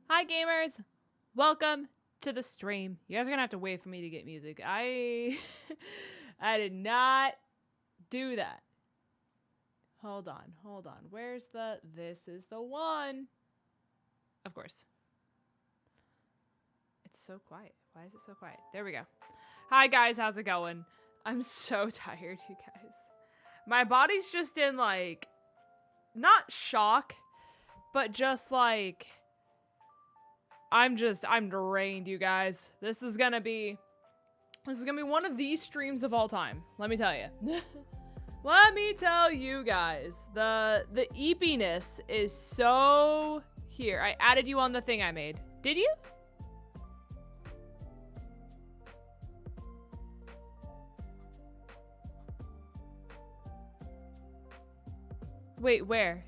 Hi gamers, welcome to the stream. You guys are gonna have to wait for me to get music. I did not do that. Hold on. Where's this is the one. Of course. It's so quiet. Why is it so quiet? There we go. Hi guys, how's it going? I'm so tired, you guys. My body's just in like, not shock, but just like, I'm drained, you guys. This is gonna be one of the streams of all time. Let me tell you. Let me tell you guys. The eepiness is so here. I added you on the thing I made. Did you? Wait, where?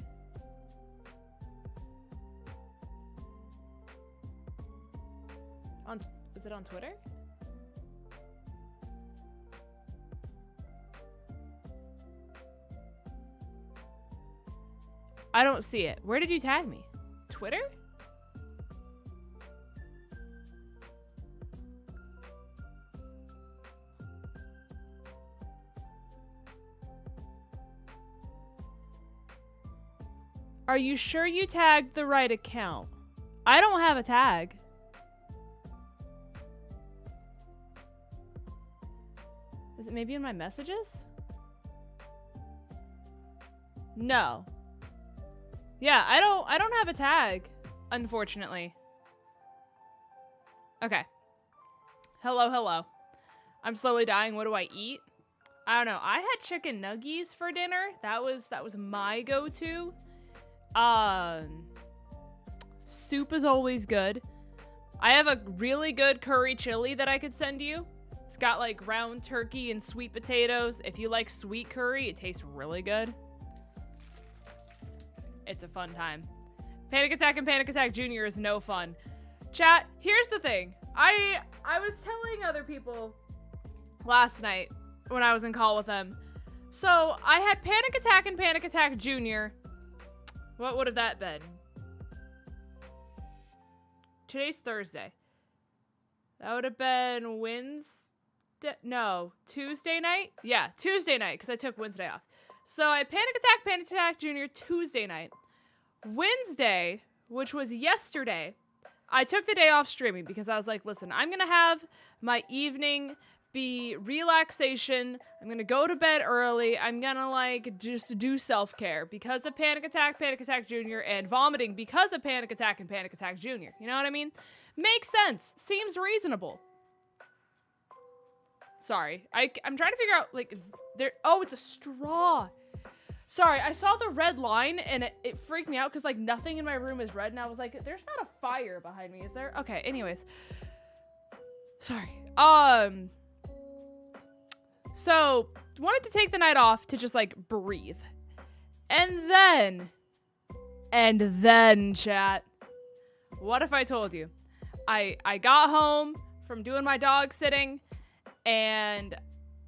Is it on Twitter? I don't see it. Where did you tag me? Twitter? Are you sure you tagged the right account? I don't have a tag. Is it maybe in my messages? No. Yeah, I don't have a tag, unfortunately. Okay, Hello, hello. I'm slowly dying. What do I eat? I don't know. I had chicken nuggies for dinner. That was my go-to. Soup is always good. I have a really good curry chili that I could send you. It's got like ground turkey and sweet potatoes. If you like sweet curry, it tastes really good. It's a fun time. Panic Attack and Panic Attack Jr. is no fun. Chat, here's the thing. I was telling other people last night when I was in call with them. So I had Panic Attack and Panic Attack Jr. What would have that been? Today's Thursday. That would have been Tuesday night? Yeah, Tuesday night, because I took Wednesday off. So I had Panic Attack Jr. Tuesday night. Wednesday, which was yesterday, I took the day off streaming because I was like, listen, I'm going to have my evening be relaxation. I'm going to go to bed early. I'm going to like just do self-care because of Panic Attack Jr. and vomiting because of Panic Attack and Panic Attack Jr. You know what I mean? Makes sense. Seems reasonable. Sorry. I'm trying to figure out like oh, it's a straw. Sorry, I saw the red line and it freaked me out because like nothing in my room is red and I was like, there's not a fire behind me, is there? Okay, anyways. Sorry. So wanted to take the night off to just like breathe. And then chat. What if I told you? I got home from doing my dog sitting and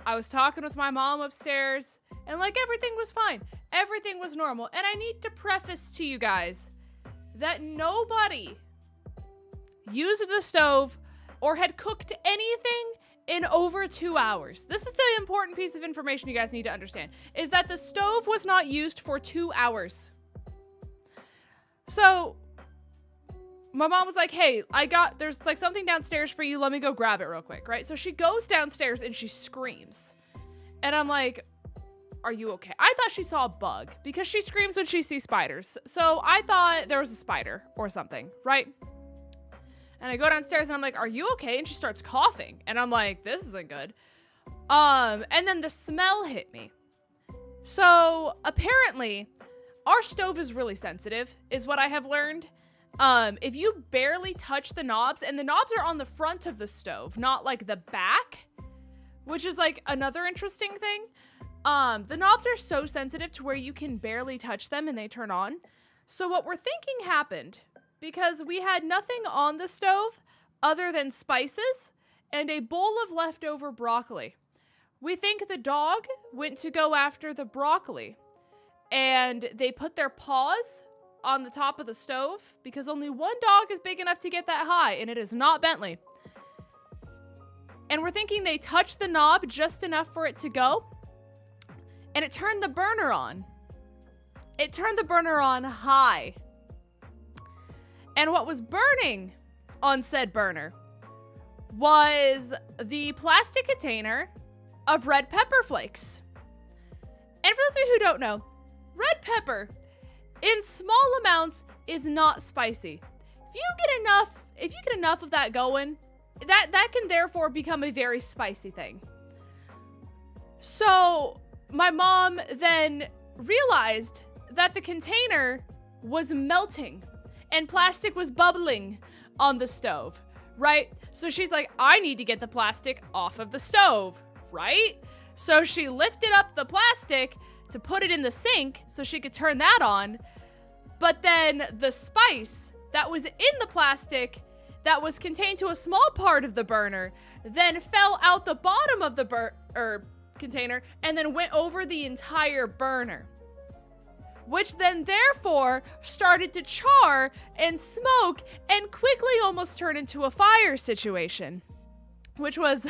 I was talking with my mom upstairs and like everything was fine. Everything was normal. And I need to preface to you guys that nobody used the stove or had cooked anything in over 2 hours. This is the important piece of information you guys need to understand, is that the stove was not used for 2 hours. So my mom was like, hey, there's like something downstairs for you. Let me go grab it real quick, right? So she goes downstairs and she screams. And I'm like, are you okay? I thought she saw a bug because she screams when she sees spiders. So I thought there was a spider or something, right? And I go downstairs and I'm like, are you okay? And she starts coughing. And I'm like, this isn't good. And then the smell hit me. So apparently our stove is really sensitive is what I have learned. If you barely touch the knobs, and the knobs are on the front of the stove, not like the back, which is like another interesting thing. The knobs are so sensitive to where you can barely touch them and they turn on. So what we're thinking happened, because we had nothing on the stove other than spices and a bowl of leftover broccoli. We think the dog went to go after the broccoli and they put their paws on the top of the stove because only one dog is big enough to get that high and it is not Bentley. And we're thinking they touched the knob just enough for it to go. And it turned the burner on. It turned the burner on high. And what was burning on said burner was the plastic container of red pepper flakes. And for those of you who don't know, red pepper in small amounts is not spicy. If you get enough of that going, that can therefore become a very spicy thing. So my mom then realized that the container was melting and plastic was bubbling on the stove, right? So she's like, I need to get the plastic off of the stove, right? So she lifted up the plastic to put it in the sink so she could turn that on. But then the spice that was in the plastic that was contained to a small part of the burner then fell out the bottom of the container and then went over the entire burner, which then therefore started to char and smoke and quickly almost turned into a fire situation, which was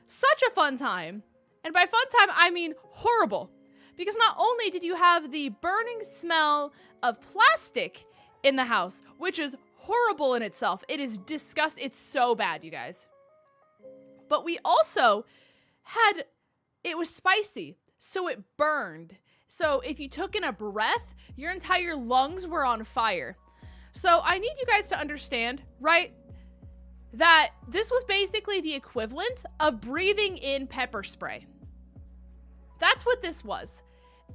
such a fun time. And by fun time, I mean horrible, because not only did you have the burning smell of plastic in the house, which is horrible in itself. It is disgusting. It's so bad, you guys. But we also had, it was spicy, so it burned. So if you took in a breath, your entire lungs were on fire. So I need you guys to understand, right? that this was basically the equivalent of breathing in pepper spray. That's what this was.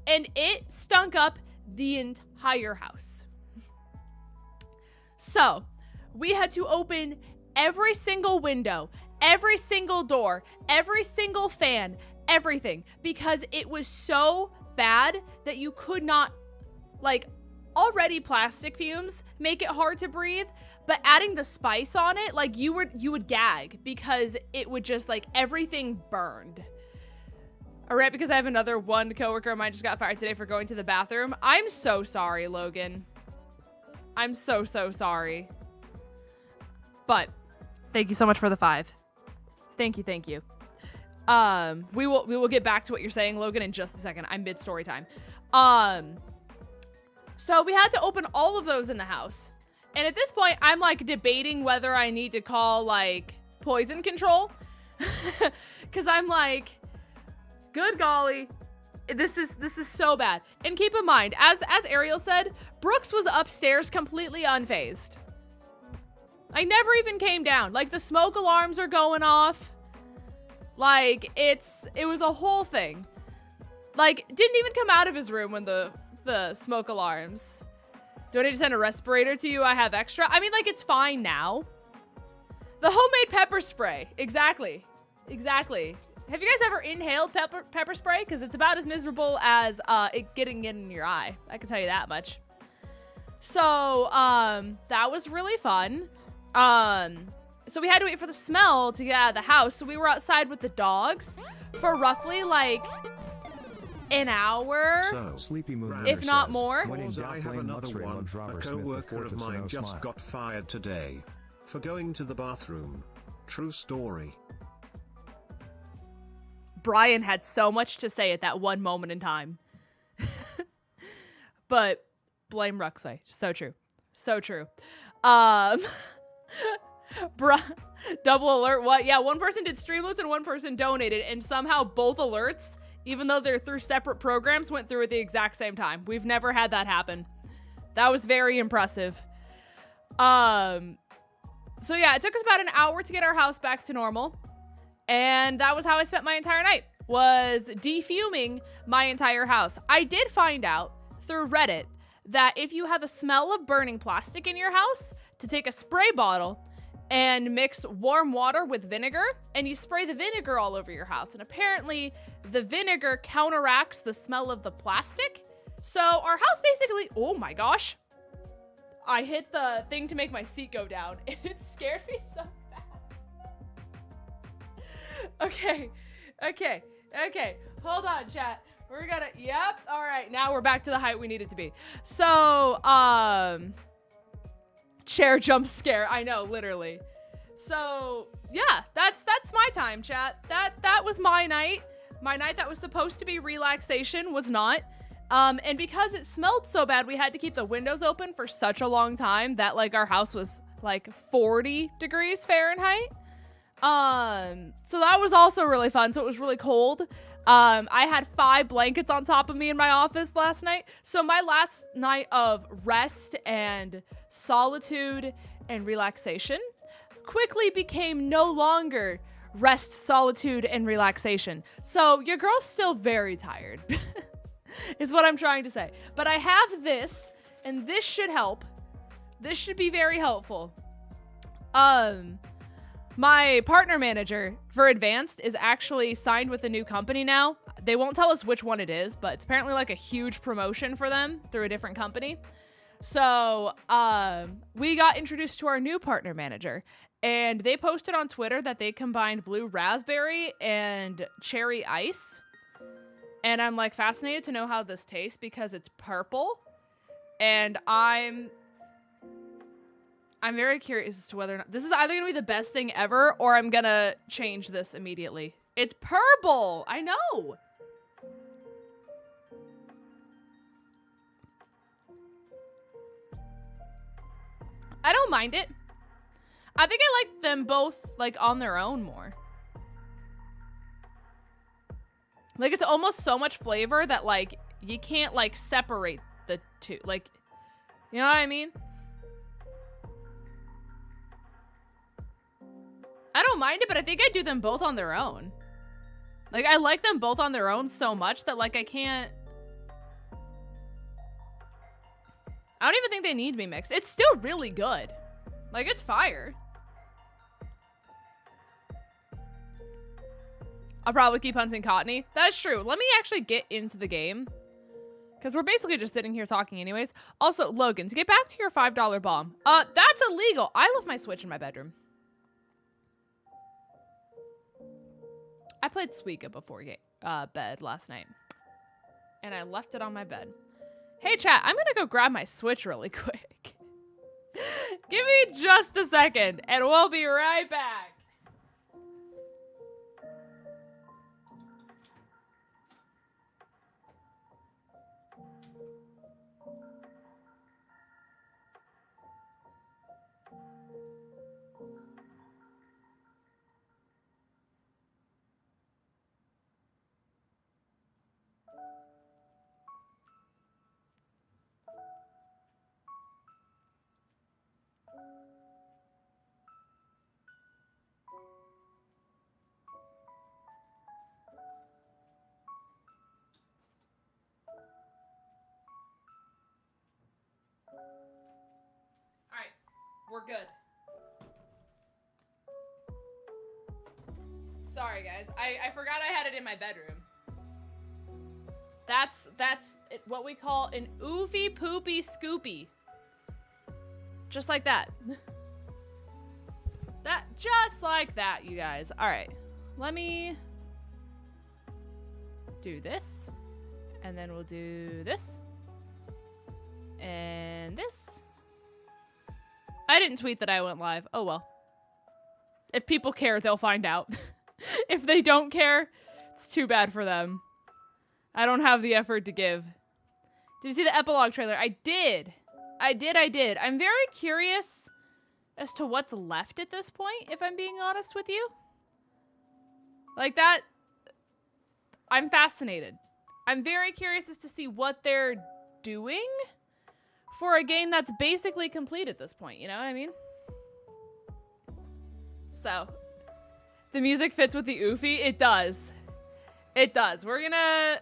And it stunk up the entire house. So we had to open every single window, every single door, every single fan, everything, because it was so bad that you could not, like, already plastic fumes make it hard to breathe, but adding the spice on it, like, you would gag because it would just, like, everything burned. All right, because I have another one coworker of mine just got fired today for going to the bathroom. I'm so sorry, Logan. I'm so sorry. But thank you so much for the 5. Thank you, thank you. We will get back to what you're saying, Logan, in just a second. I'm mid story time. So we had to open all of those in the house. And at this point, I'm like debating whether I need to call like poison control. Cause I'm like, good golly, this is so bad. And keep in mind, as Ariel said, Brooks was upstairs completely unfazed. I never even came down. Like, the smoke alarms are going off. Like, it was a whole thing. Like, didn't even come out of his room when the smoke alarms. Do I need to send a respirator to you? I have extra. I mean, like, it's fine now. The homemade pepper spray. Exactly. Exactly. Have you guys ever inhaled pepper spray? Because it's about as miserable as it getting in your eye. I can tell you that much. So, that was really fun. So we had to wait for the smell to get out of the house. So we were outside with the dogs for roughly like an hour, if not more. I have another one. A co-worker of mine just got fired today for going to the bathroom. True story. Brian had so much to say at that one moment in time. But blame 𝗔𝗎𝚘. So true. So true. Double alert, what? Yeah, one person did Streamloots and one person donated, and somehow both alerts, even though they're through separate programs, went through at the exact same time. We've never had that happen. That was very impressive. So yeah, it took us about an hour to get our house back to normal. And that was how I spent my entire night, was defuming my entire house. I did find out through Reddit that if you have a smell of burning plastic in your house, to take a spray bottle and mix warm water with vinegar, and you spray the vinegar all over your house. And apparently the vinegar counteracts the smell of the plastic. So our house basically, oh my gosh. I hit the thing to make my seat go down. It scared me so bad. Okay. Hold on, chat. We're gonna, yep. All right, now we're back to the height we need it to be. So, chair jump scare. I know, literally. So, yeah, that's my time, chat. That was my night. My night that was supposed to be relaxation was not. And because it smelled so bad, we had to keep the windows open for such a long time that like our house was like 40 degrees Fahrenheit. So that was also really fun. So it was really cold. I had 5 blankets on top of me in my office last night. So my last night of rest and solitude and relaxation quickly became no longer rest, solitude, and relaxation. So your girl's still very tired is what I'm trying to say. But I have this, and this should help. This should be very helpful. My partner manager for Advanced is actually signed with a new company now. They won't tell us which one it is, but it's apparently like a huge promotion for them through a different company. So we got introduced to our new partner manager, and they posted on Twitter that they combined blue raspberry and cherry ice. And I'm like fascinated to know how this tastes because it's purple. And I'm very curious as to whether or not this is either gonna be the best thing ever or I'm gonna change this immediately. It's purple. I know. I don't mind it. I think I like them both like on their own more. Like it's almost so much flavor that like you can't like separate the two. Like, you know what I mean? I don't mind it, but I think I do them both on their own. Like, I like them both on their own so much that, like, I can't... I don't even think they need to be mixed. It's still really good. Like, it's fire. I'll probably keep hunting Cottony. That's true. Let me actually get into the game. Because we're basically just sitting here talking anyways. Also, Logan, to get back to your $5 bomb. That's illegal. I left my Switch in my bedroom. I played Suika before bed last night. And I left it on my bed. Hey, chat, I'm going to go grab my Switch really quick. Give me just a second, and we'll be right back. We're good. Sorry, guys. I forgot I had it in my bedroom. That's what we call an oofy poopy scoopy. Just like that. Just like that, you guys. All right. Let me do this. And then we'll do this. And this. I didn't tweet that I went live. Oh, well. If people care, they'll find out. If they don't care, it's too bad for them. I don't have the effort to give. Did you see the epilogue trailer? I did. I did. I'm very curious as to what's left at this point, if I'm being honest with you. Like that, I'm fascinated. I'm very curious as to see what they're doing for a game that's basically complete at this point, you know what I mean? So, the music fits with the oofy? It does. It does. We're gonna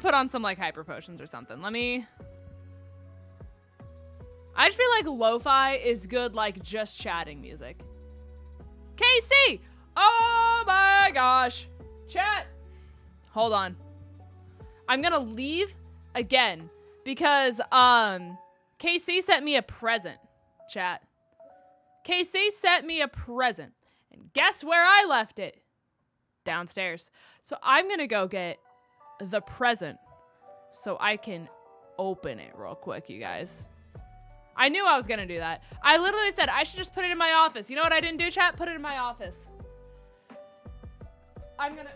put on some, like, hyper potions or something. I just feel like lo-fi is good, like, just chatting music. KC! Oh my gosh! Chat! Hold on. I'm gonna leave again. Because, KC sent me a present, chat. KC sent me a present. And guess where I left it? Downstairs. So I'm gonna go get the present so I can open it real quick, you guys. I knew I was gonna do that. I literally said I should just put it in my office. You know what I didn't do, chat? Put it in my office. I'm gonna...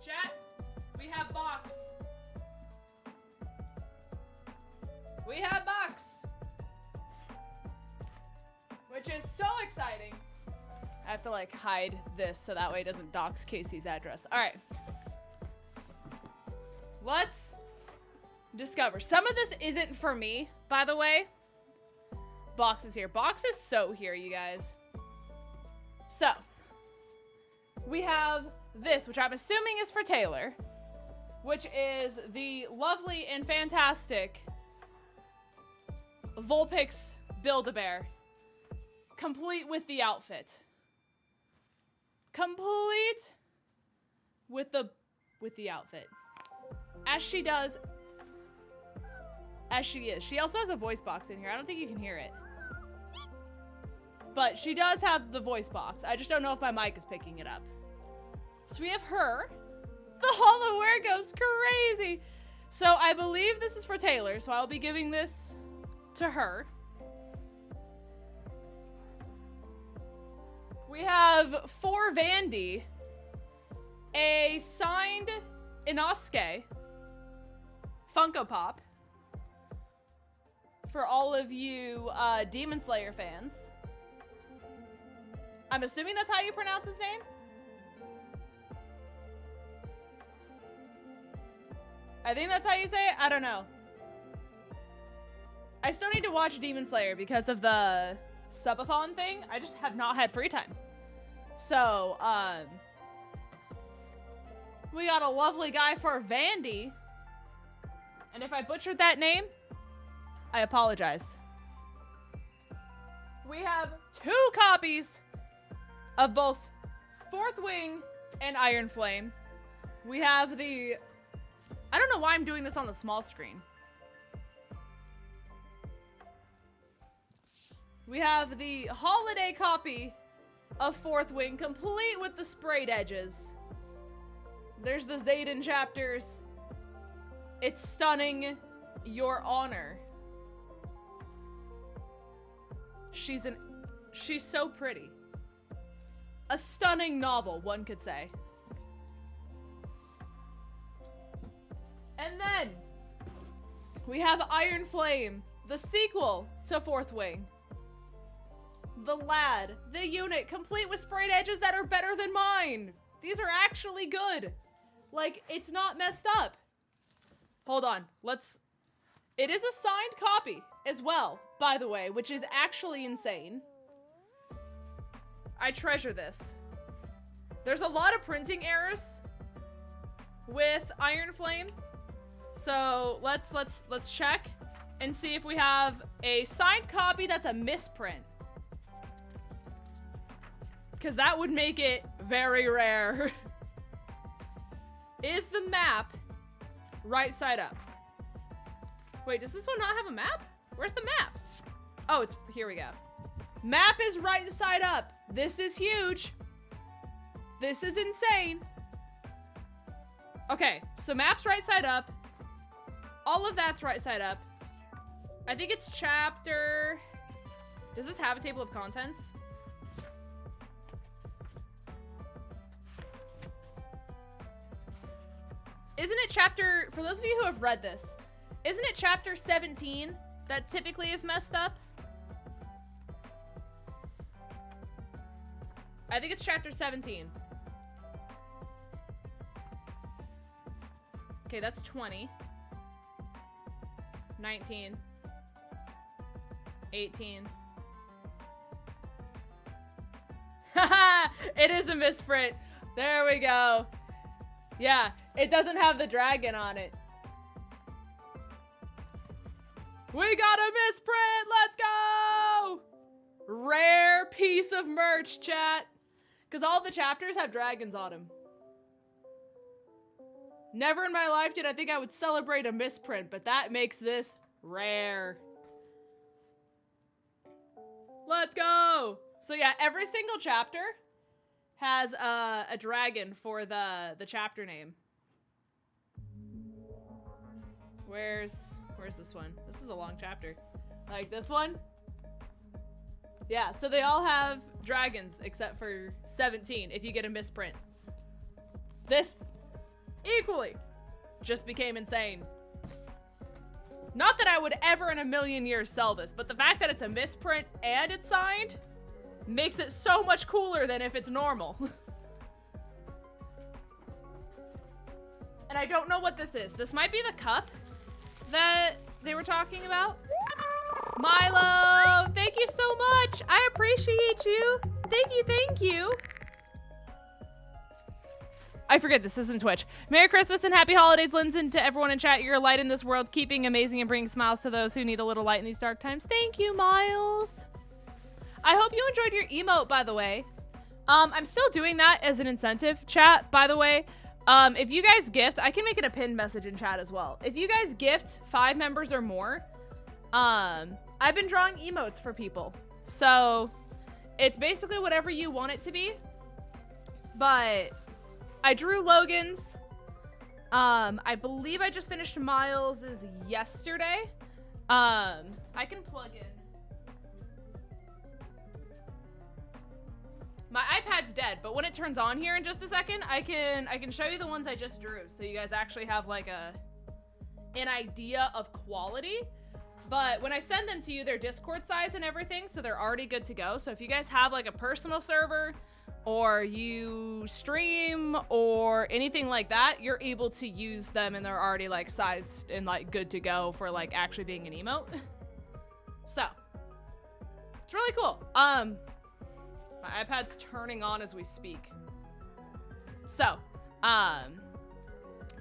Chat, we have box. We have box. Which is so exciting. I have to like hide this so that way it doesn't dox Casey's address. All right. Let's discover. Some of this isn't for me, by the way. Box is here. Box is so here, you guys. So, we have this, which I'm assuming is for Taylor, which is the lovely and fantastic Vulpix Build-A-Bear, complete with the outfit. Complete with the outfit. As she does, as she is. She also has a voice box in here. I don't think you can hear it. But she does have the voice box. I just don't know if my mic is picking it up. So we have her. The hollowware goes crazy. So I believe this is for Taylor, so I'll be giving this to her. We have for Vandy, a signed 𝗏𝗏𝗗𝗏 Funko Pop for all of you Demon Slayer fans. I'm assuming that's how you pronounce his name. I think that's how you say it. I don't know. I still need to watch Demon Slayer because of the subathon thing. I just have not had free time. So, we got a lovely guy for Vandy. And if I butchered that name, I apologize. We have 2 copies of both Fourth Wing and Iron Flame. We have the... I don't know why I'm doing this on the small screen. We have the holiday copy of Fourth Wing, complete with the sprayed edges. There's the Xaden chapters. It's stunning, Your Honor. She's so pretty. A stunning novel, one could say. And then we have Iron Flame, the sequel to Fourth Wing. The lad, the unit, complete with sprayed edges that are better than mine. These are actually good. Like, it's not messed up. Hold on, it is a signed copy as well, by the way, which is actually insane. I treasure this. There's a lot of printing errors with Iron Flame. So let's check and see if we have a signed copy that's a misprint. Because that would make it very rare. Is the map right side up? Wait, does this one not have a map? Where's the map? Oh, it's here we go. Map is right side up. This is huge. This is insane. Okay, so map's right side up. All of that's right side up. I think it's chapter... Does this have a table of contents? Isn't it chapter... For those of you who have read this, isn't it chapter 17 that typically is messed up? I think it's chapter 17. Okay, that's 20. 19. 18. Haha! It is a misprint. There we go. Yeah, it doesn't have the dragon on it. We got a misprint! Let's go! Rare piece of merch, chat. Because all the chapters have dragons on them. Never in my life did I think I would celebrate a misprint, but that makes this rare. Let's go! So yeah, every single chapter has a dragon for the chapter name. Where's this one? This is a long chapter. Like this one? Yeah, so they all have dragons except for 17 if you get a misprint. This equally just became insane. Not that I would ever in a million years sell this, but the fact that it's a misprint and it's signed makes it so much cooler than if it's normal. And I don't know what this is. This might be the cup that they were talking about. Milo, thank you so much. I appreciate you. Thank you. I forget this isn't Twitch. Merry Christmas and happy holidays, Linson, to everyone in chat. You're a light in this world, keeping amazing and bringing smiles to those who need a little light in these dark times. Thank you, Miles. I hope you enjoyed your emote, by the way. I'm still doing that as an incentive, chat, by the way. If you guys gift, I can make it a pinned message in chat as well. If you guys gift 5 members or more, I've been drawing emotes for people. So it's basically whatever you want it to be. But I drew Logan's. I believe I just finished Miles's yesterday. I can plug in. My iPad's dead, but when it turns on here in just a second, I can show you the ones I just drew, so you guys actually have like an idea of quality. But when I send them to you, they're Discord size and everything, so they're already good to go. So if you guys have like a personal server, or you stream, or anything like that, you're able to use them, and they're already like sized and like good to go for like actually being an emote. So it's really cool. My iPad's turning on as we speak. So, I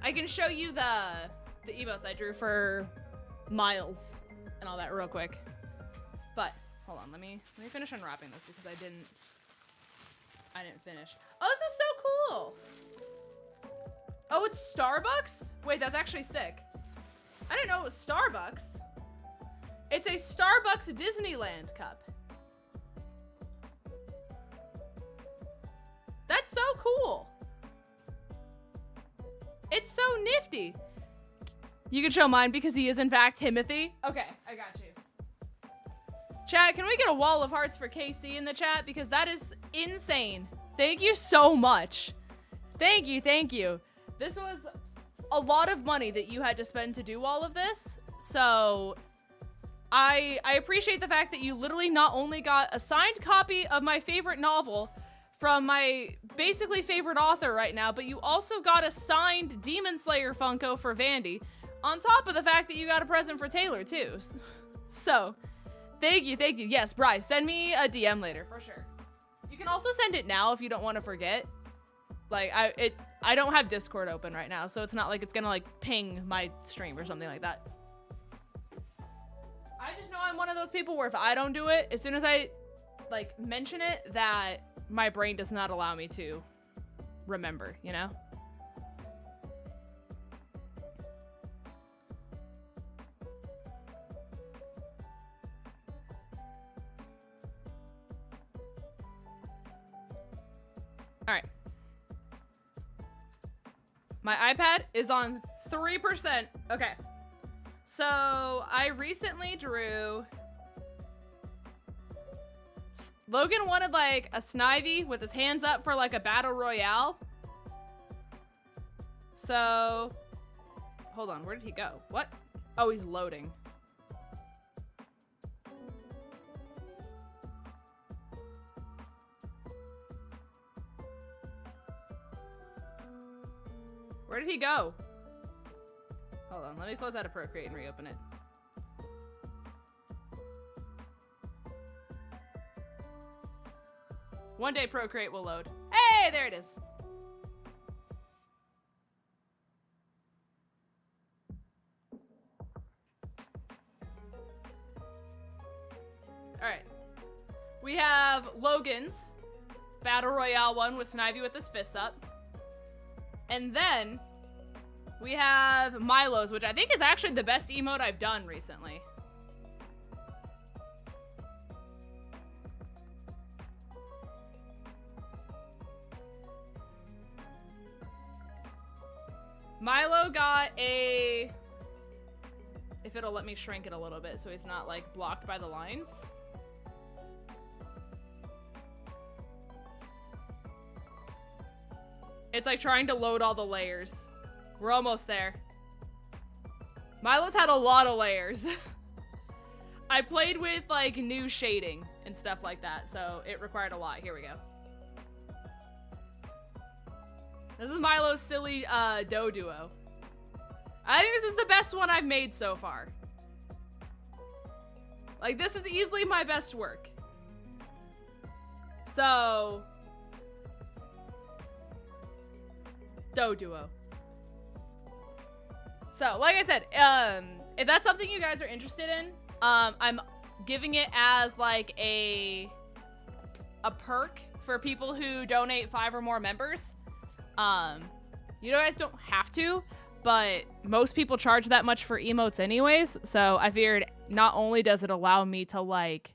can show you the emotes I drew for Miles and all that real quick. But hold on, let me finish unwrapping this because I didn't finish. Oh, this is so cool. Oh, it's Starbucks? Wait, that's actually sick. I didn't know it was Starbucks. It's a Starbucks Disneyland cup. That's so cool. It's so nifty. You can show mine because he is in fact Timothy. Okay, I got you. Chat, can we get a wall of hearts for KC in the chat? Because that is insane. Thank you so much. Thank you, thank you. This was a lot of money that you had to spend to do all of this. So I appreciate the fact that you literally not only got a signed copy of my favorite novel from my basically favorite author right now, but you also got a signed Demon Slayer Funko for Vandy, on top of the fact that you got a present for Taylor too. So, thank you, thank you. Yes, Bryce, send me a DM later for sure. You can also send it now if you don't want to forget. Like I don't have Discord open right now, so it's not like it's gonna like ping my stream or something like that. I just know I'm one of those people where if I don't do it, as soon as I like mention it, that my brain does not allow me to remember, you know? All right. My iPad is on 3%. Okay. So I recently drew... Logan wanted like a Snivy with his hands up for like a battle royale. So, hold on, where did he go? What? Oh, he's loading. Where did he go? Hold on, let me close out of Procreate and reopen it. One day Procreate will load. Hey, there it is. All right. We have Logan's Battle Royale one with Snivy with his fists up. And then we have Milo's, which I think is actually the best emote I've done recently. Milo got a... If it'll let me shrink it a little bit so he's not like blocked by the lines. It's like trying to load all the layers. We're almost there. Milo's had a lot of layers. I played with like new shading and stuff like that, so it required a lot. Here we go. This is Milo's silly dough duo. I think this is the best one I've made so far. Like, this is easily my best work. So, dough duo. So, like I said, if that's something you guys are interested in, I'm giving it as like a perk for people who donate 5 or more members. You guys don't have to, but most people charge that much for emotes anyways, so I figured not only does it allow me to like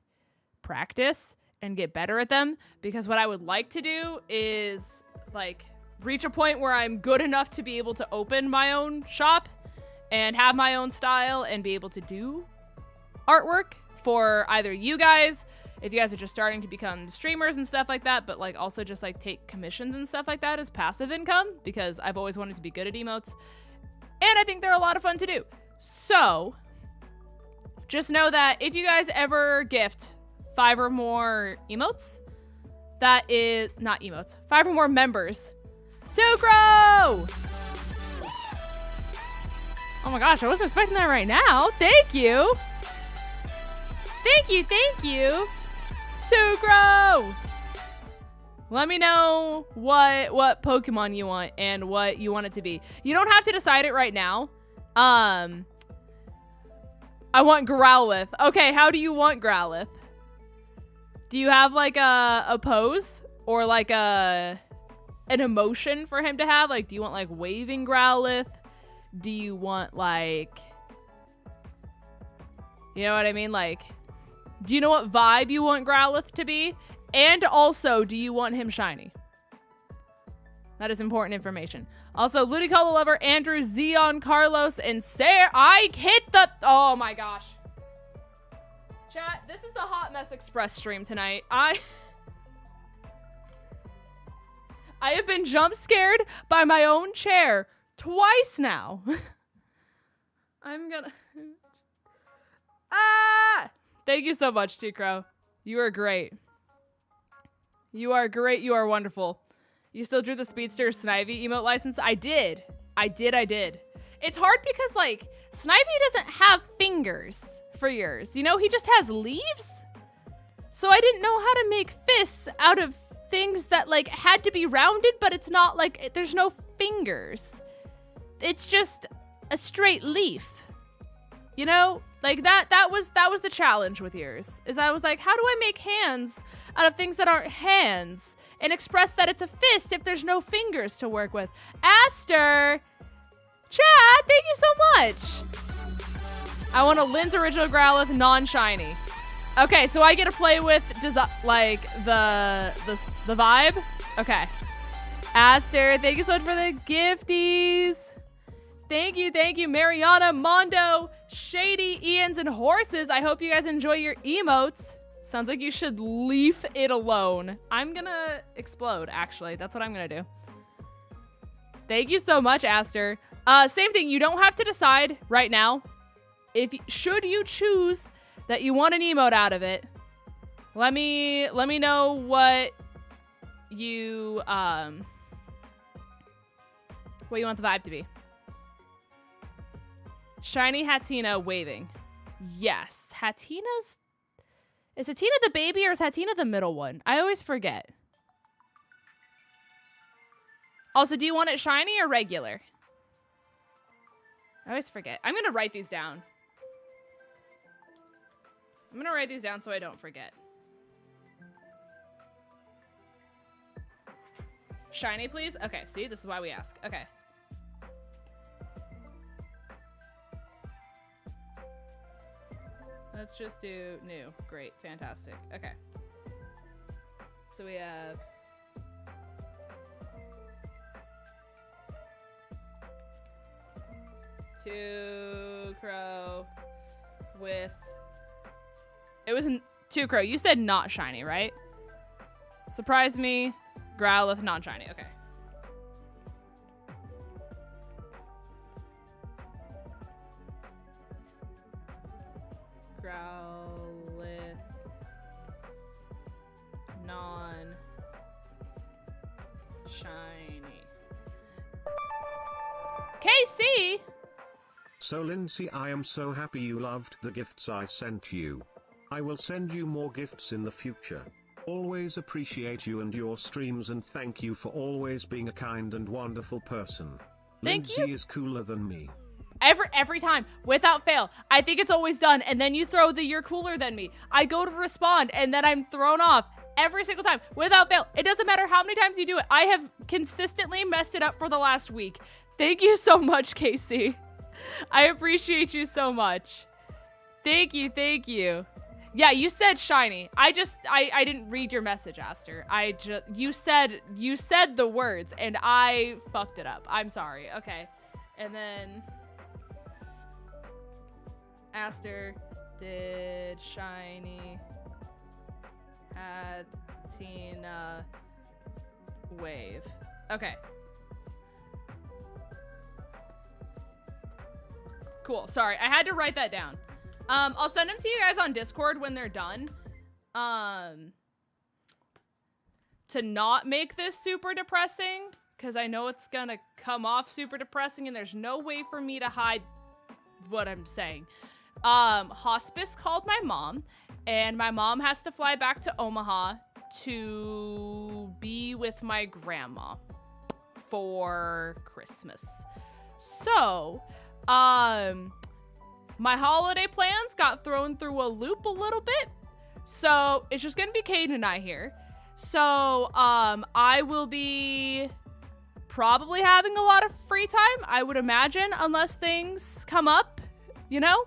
practice and get better at them, because what I would like to do is like reach a point where I'm good enough to be able to open my own shop and have my own style and be able to do artwork for either you guys, if you guys are just starting to become streamers and stuff like that, but like also just like take commissions and stuff like that as passive income, because I've always wanted to be good at emotes. And I think they're a lot of fun to do. So just know that if you guys ever gift 5 or more emotes, that is not emotes, 5 or more members to 𝗏𝗏. Oh my gosh, I wasn't expecting that right now. Thank you. Thank you, thank you. 𝗏𝗏. Let me know what Pokemon you want and what you want it to be. You don't have to decide it right now. I want Growlithe. Okay, how do you want Growlithe? Do you have like a pose or like an emotion for him to have? Like, do you want like waving Growlithe? Do you want like, you know what I mean? Like, do you know what vibe you want Growlithe to be? And also, do you want him shiny? That is important information. Also, Ludicolo Lover, Andrew, Zion, Carlos, and Sarah. I hit the... Oh my gosh. Chat, this is the Hot Mess Express stream tonight. I have been jump scared by my own chair twice now. I'm gonna... Ah! Thank you so much, T-Crow. You are great. You are great. You are wonderful. You still drew the Speedster Snivy emote license? I did. I did. It's hard because, like, Snivy doesn't have fingers for yours. You know, he just has leaves. So I didn't know how to make fists out of things that, like, had to be rounded, but it's not, like, there's no fingers. It's just a straight leaf. You know? Like, that was the challenge with yours. Is I was like, how do I make hands out of things that aren't hands? And express that it's a fist if there's no fingers to work with. Aster! Chad, thank you so much! I want a Lynn's Original Growlithe non-shiny. Okay, so I get to play with, like, the vibe? Okay. Aster, thank you so much for the gifties! Thank you, Mariana, Mondo, Shady, Ians, and Horses. I hope you guys enjoy your emotes. Sounds like you should leave it alone. I'm gonna explode, actually. That's what I'm gonna do. Thank you so much, Aster. Same thing, you don't have to decide right now. Should you choose that you want an emote out of it, let me know what you want the vibe to be. Shiny Hatina waving. Yes. Hatina's... Is Hatina the baby or is Hatina the middle one? I always forget. Also, do you want it shiny or regular? I always forget. I'm going to write these down. I'm going to write these down so I don't forget. Shiny, please? Okay, see? This is why we ask. Okay. Let's just do new. Great. Fantastic. Okay. So we have... 𝗏𝗏 with... It was 𝗏𝗏. You said not shiny, right? Surprise me. Growlithe, not shiny. Okay. Growlithe, non-shiny. KC! So Lindsay, I am so happy you loved the gifts I sent you. I will send you more gifts in the future. Always appreciate you and your streams, and thank you for always being a kind and wonderful person. Thank Lindsay you. is cooler than me. Every time, without fail. I think it's always done, and then you throw the "you're cooler than me." I go to respond, and then I'm thrown off every single time, without fail. It doesn't matter how many times you do it. I have consistently messed it up for the last week. Thank you so much, Casey. I appreciate you so much. Thank you, thank you. Yeah, you said shiny. I didn't read your message, Aster. You said the words and I fucked it up. I'm sorry. Okay. And then Aster did shiny Athena wave. Okay. Cool. Sorry, I had to write that down. I'll send them to you guys on Discord when they're done. To not make this super depressing, because I know it's gonna come off super depressing and there's no way for me to hide what I'm saying. Hospice called my mom, and my mom has to fly back to Omaha to be with my grandma for Christmas. So, my holiday plans got thrown through a loop a little bit. So it's just gonna be Caden and I here. So I will be probably having a lot of free time, I would imagine, unless things come up, you know?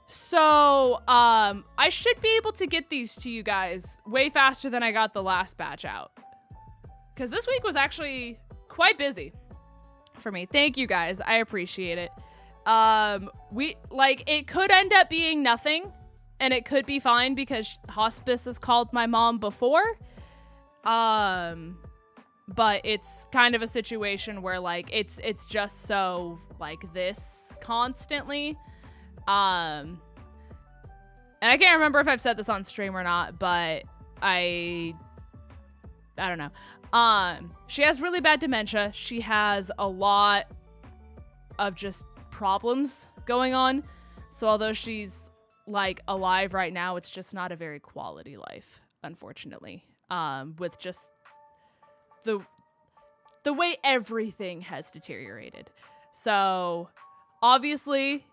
So I should be able to get these to you guys way faster than I got the last batch out. Because this week was actually quite busy for me. Thank you guys. I appreciate it. It could end up being nothing, and it could be fine because hospice has called my mom before. But it's kind of a situation where like it's just so like this constantly. And I can't remember if I've said this on stream or not, but I don't know. She has really bad dementia. She has a lot of just problems going on. So although she's like alive right now, it's just not a very quality life, unfortunately. With just the way everything has deteriorated. So obviously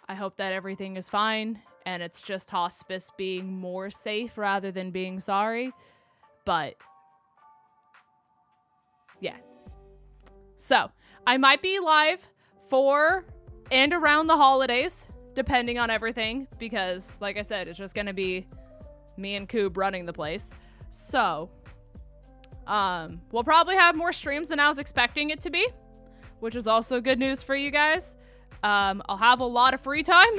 I hope that everything is fine and it's just hospice being more safe rather than being sorry. But yeah. So I might be live for and around the holidays, depending on everything, because like I said, it's just gonna be me and Coob running the place. So we'll probably have more streams than I was expecting it to be, which is also good news for you guys. I'll have a lot of free time.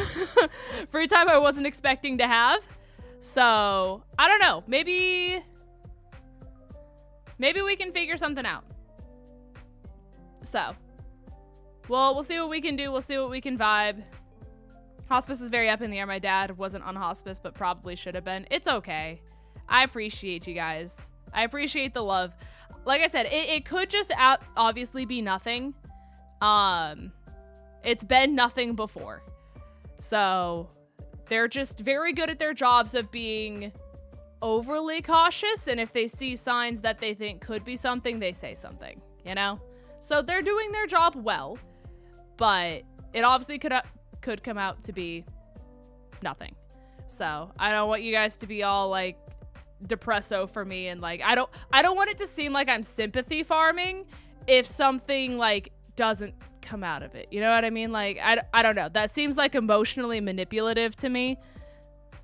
Free time I wasn't expecting to have. So I don't know, maybe we can figure something out. So we'll see what we can do. We'll see what we can vibe. Hospice is very up in the air. My dad wasn't on hospice, but probably should have been. It's okay. I appreciate you guys. I appreciate the love. Like I said, it could just obviously be nothing. It's been nothing before. So they're just very good at their jobs of being overly cautious. And if they see signs that they think could be something, they say something, you know? So they're doing their job well, but it obviously could come out to be nothing. So I don't want you guys to be all like depresso for me, and like I don't want it to seem like I'm sympathy farming if something like doesn't come out of it. You know what I mean? Like I don't know. That seems like emotionally manipulative to me,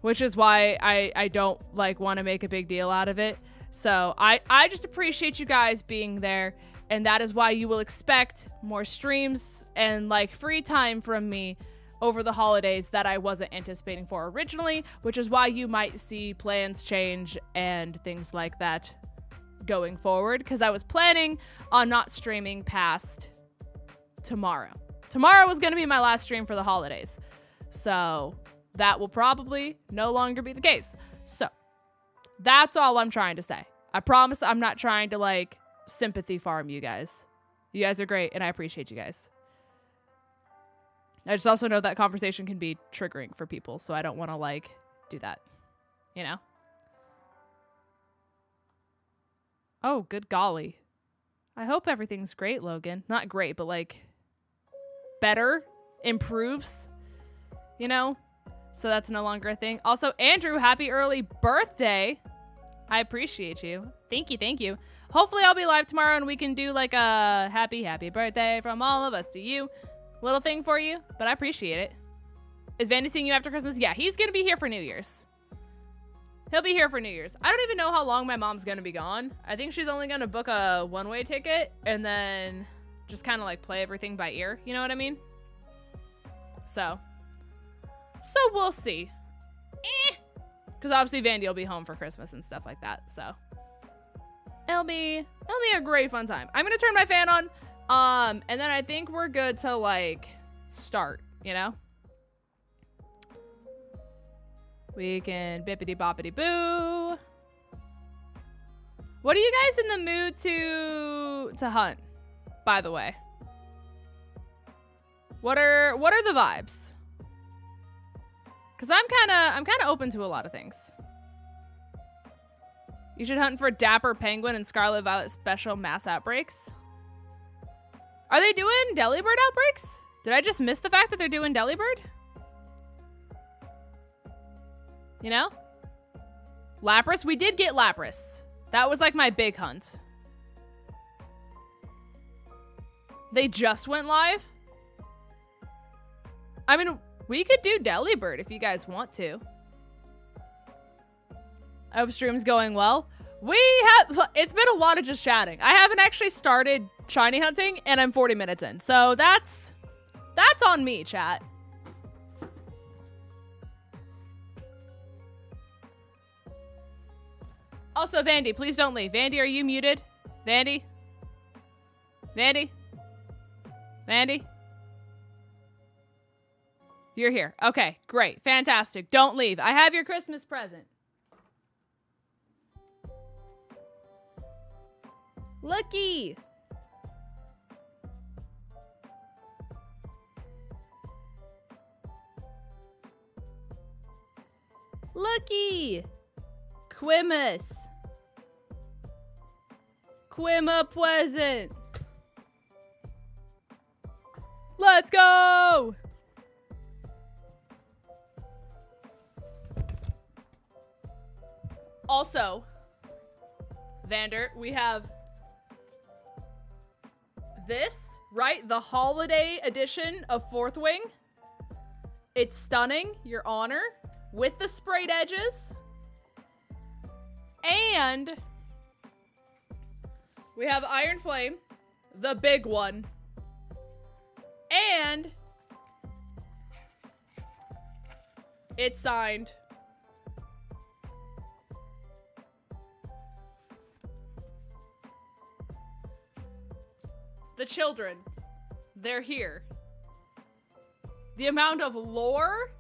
which is why I don't like want to make a big deal out of it. So I just appreciate you guys being there. And that is why you will expect more streams and like free time from me over the holidays that I wasn't anticipating for originally, which is why you might see plans change and things like that going forward. Because I was planning on not streaming past tomorrow. Tomorrow was going to be my last stream for the holidays. So that will probably no longer be the case. So that's all I'm trying to say. I promise I'm not trying to like sympathy farm you guys. You guys are great and I appreciate you guys. I just also know that conversation can be triggering for people, so I don't want to like do that, you know? Oh, good golly. I hope everything's great, Logan. Not great, but like better, improves, you know? So that's no longer a thing. Also, Andrew, happy early birthday. I appreciate you. Thank you, thank you. Hopefully I'll be live tomorrow and we can do like a happy birthday from all of us to you. Little thing for you, but I appreciate it. Is Vandy seeing you after Christmas? Yeah, he's gonna be here for New Year's. He'll be here for New Year's. I don't even know how long my mom's gonna be gone. I think she's only gonna book a one-way ticket and then just kind of like play everything by ear. You know what I mean? So we'll see. Because obviously Vandy will be home for Christmas and stuff like that. So it'll be a great fun time. I'm gonna turn my fan on. And then I think we're good to like start, you know? We can bippity boppity boo. What are you guys in the mood to hunt, by the way? What are the vibes? Cause I'm kinda open to a lot of things. You should hunt for Dapper Penguin and Scarlet Violet special mass outbreaks. Are they doing Delibird outbreaks? Did I just miss the fact that they're doing Delibird? You know? Lapras? We did get Lapras. That was like my big hunt. They just went live? I mean, we could do Delibird if you guys want to. I hope stream's going well. It's been a lot of just chatting. I haven't actually started shiny hunting and I'm 40 minutes in. So that's on me, chat. Also, Vandy, please don't leave. Vandy, are you muted? Vandy? Vandy? Vandy? You're here. Okay, great. Fantastic. Don't leave. I have your Christmas present. Looky! Looky! 𝗔𝗓𝚘. 𝗔𝗓𝚘𝚗𝚘. Let's go! Also, Vander, we have this, right? The holiday edition of Fourth Wing. It's stunning, Your Honor, with the sprayed edges. And we have Iron Flame, the big one. And it's signed. The children, they're here. The amount of lore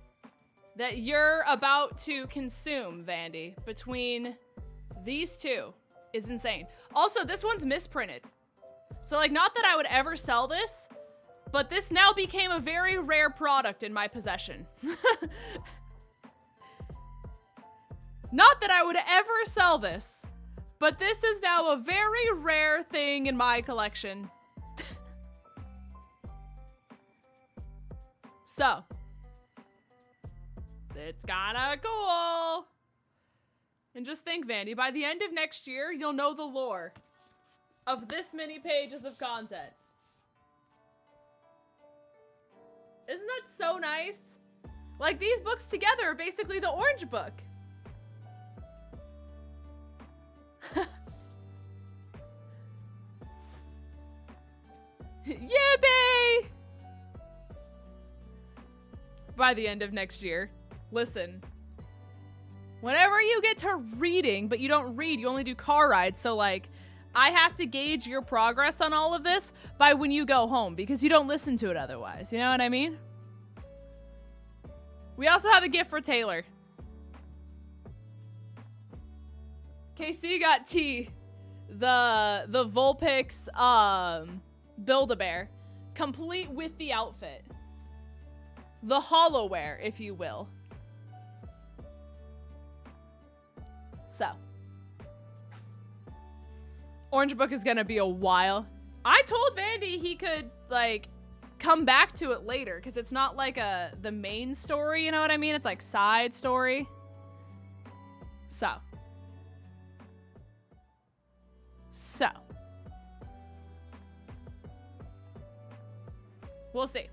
that you're about to consume, Vandy, between these two is insane. Also, this one's misprinted. So, like, not that I would ever sell this, but this now became a very rare product in my possession. Not that I would ever sell this, but this is now a very rare thing in my collection. So, it's kinda cool. And just think, Vandy, by the end of next year, you'll know the lore of this many pages of content. Isn't that so nice? Like, these books together are basically the Orange Book. Yippee! By the end of next year. Listen. Whenever you get to reading, but you don't read, you only do car rides, so like, I have to gauge your progress on all of this by when you go home, because you don't listen to it otherwise, you know what I mean? We also have a gift for Taylor. KC got T, the Vulpix Build-A-Bear, complete with the outfit. The Hollowware, if you will. So. Orange Book is gonna be a while. I told Vandy he could, like, come back to it later, because it's not like the main story, you know what I mean? It's like side story. So. We'll see.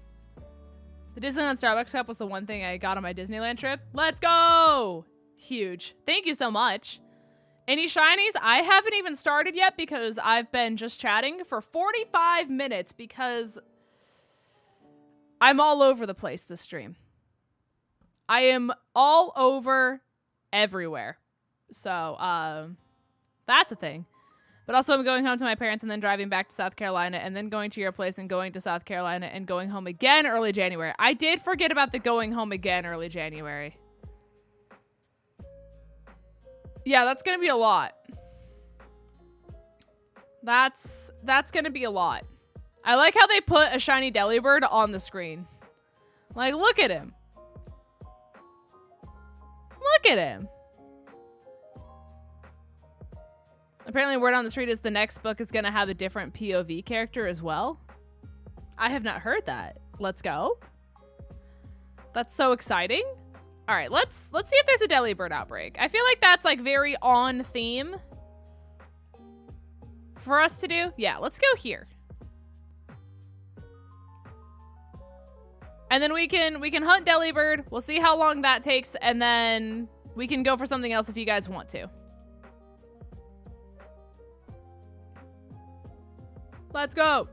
The Disneyland Starbucks cup was the one thing I got on my Disneyland trip. Let's go! Huge. Thank you so much. Any shinies? I haven't even started yet because I've been just chatting for 45 minutes because I'm all over the place this stream. I am all over everywhere. So, that's a thing. But also I'm going home to my parents and then driving back to South Carolina and then going to your place and going to South Carolina and going home again early January. I did forget about the going home again early January. Yeah, that's going to be a lot. That's going to be a lot. I like how they put a shiny Delibird on the screen. Like, look at him. Look at him. Apparently word on the street is the next book is going to have a different POV character as well. I have not heard that. Let's go. That's so exciting. All right, let's see if there's a Delibird outbreak. I feel like that's like very on theme for us to do. Yeah, let's go here. And then we can hunt Delibird. We'll see how long that takes, and then we can go for something else if you guys want to. Let's go.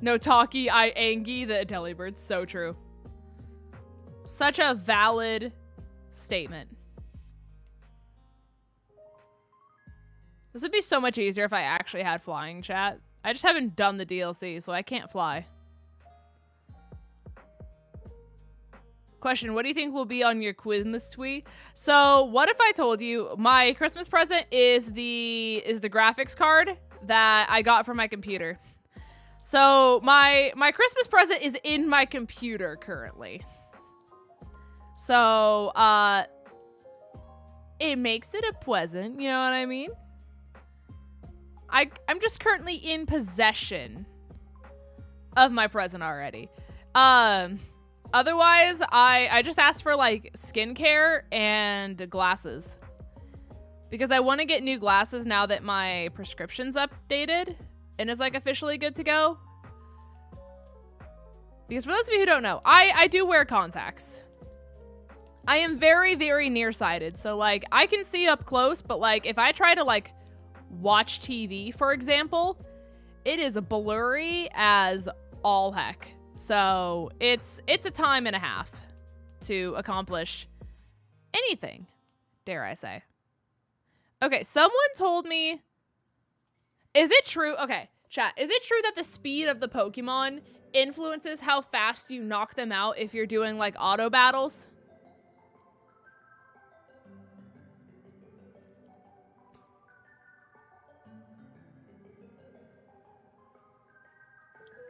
No talkie, I angie the Delibird. So true. Such a valid statement. This would be so much easier if I actually had flying, chat. I just haven't done the DLC, so I can't fly. Question, what do you think will be on your Christmas tree? So, what if I told you my Christmas present is the graphics card that I got from my computer. So, my Christmas present is in my computer currently. So, it makes it a present, you know what I mean? I'm just currently in possession of my present already. Otherwise, I just asked for like skincare and glasses because I want to get new glasses now that my prescription's updated and is like officially good to go. Because for those of you who don't know, I do wear contacts. I am very, very nearsighted. So like I can see up close, but like if I try to like watch TV, for example, it is blurry as all heck. So it's a time and a half to accomplish anything, dare I say. Okay, someone told me, is it true? Okay, chat, is it true that the speed of the Pokemon influences how fast you knock them out if you're doing like auto battles?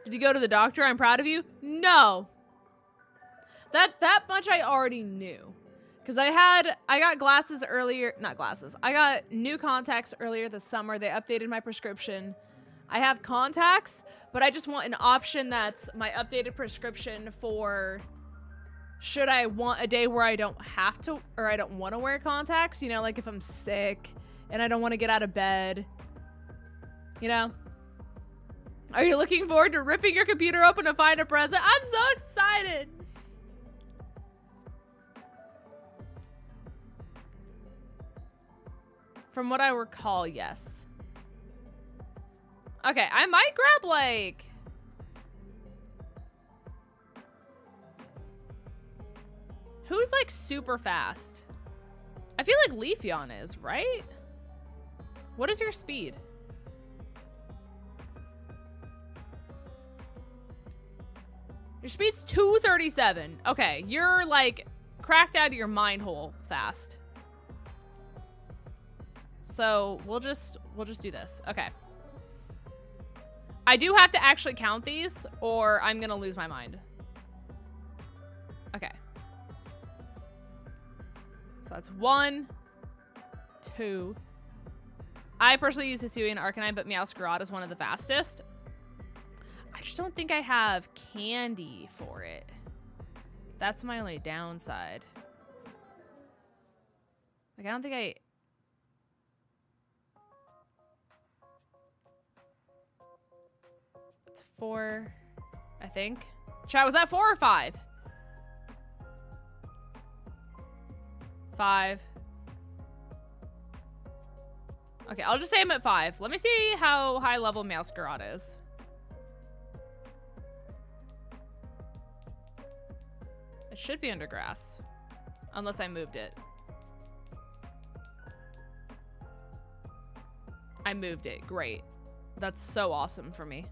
Did you go to the doctor? I'm proud of you. No. That much I already knew. Because I got glasses earlier, not glasses. I got new contacts earlier this summer. They updated my prescription. I have contacts, but I just want an option that's my updated prescription for should I want a day where I don't have to, or I don't want to wear contacts, you know, like if I'm sick and I don't want to get out of bed, you know? Are you looking forward to ripping your computer open to find a present? I'm so excited. From what I recall, yes. Okay, I might grab like... Who's like super fast? I feel like Leafeon is, right? What is your speed? Your speed's 237. Okay, you're like cracked out of your mind hole fast. So we'll just do this. Okay. I do have to actually count these or I'm gonna lose my mind. Okay. So that's 1, 2. I personally use Hisuian and Arcanine, but Meowscarada is one of the fastest. I just don't think I have candy for it. That's my only downside. Like, I don't think I... It's 4, I think. Chat, was that 4 or 5? 5. Okay, I'll just say I'm at 5. Let me see how high level 𝗵𝗡𝗏 is. It should be under grass. Unless I moved it. I moved it. Great. That's so awesome for me.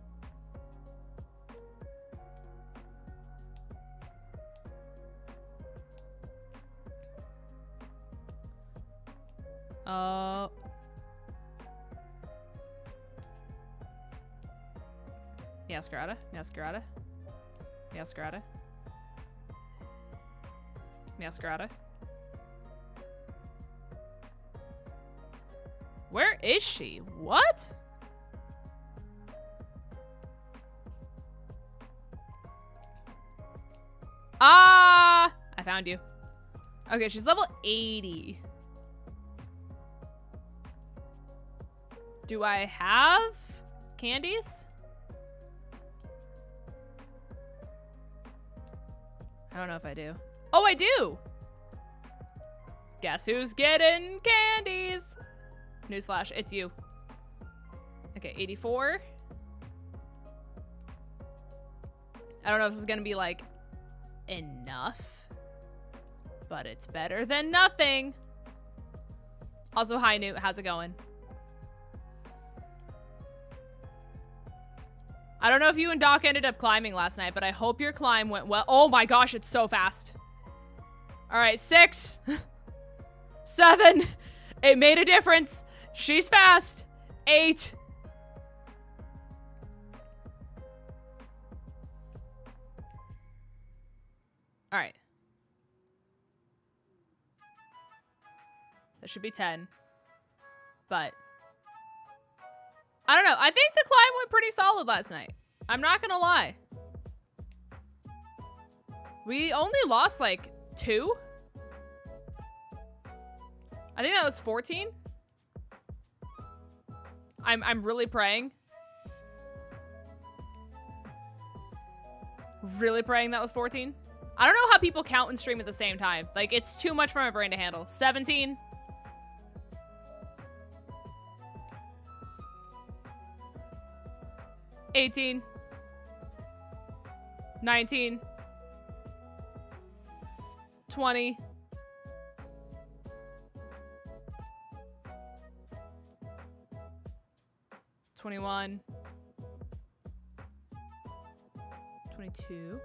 𝗵𝗡𝗏𝗏, 𝗵𝗡𝗏𝗏, 𝗵𝗡𝗏𝗏, 𝗵𝗡𝗏𝗏. Where is she? What? Ah! I found you. Okay, she's level 80. Do I have candies? I don't know if I do. Oh, I do! Guess who's getting candies? Newsflash, it's you. Okay, 84. I don't know if this is gonna be like enough, but it's better than nothing. Also, hi Newt, how's it going? I don't know if you and Doc ended up climbing last night, but I hope your climb went well. Oh my gosh, it's so fast. All right, 6, 7, it made a difference. She's fast. 8. All right. That should be 10. But I don't know. I think the climb went pretty solid last night. I'm not gonna lie. We only lost like 2. I think that was 14. I'm really praying. Really praying that was 14. I don't know how people count and stream at the same time. Like, it's too much for my brain to handle. 17. 18. 19. 20. 21. 22.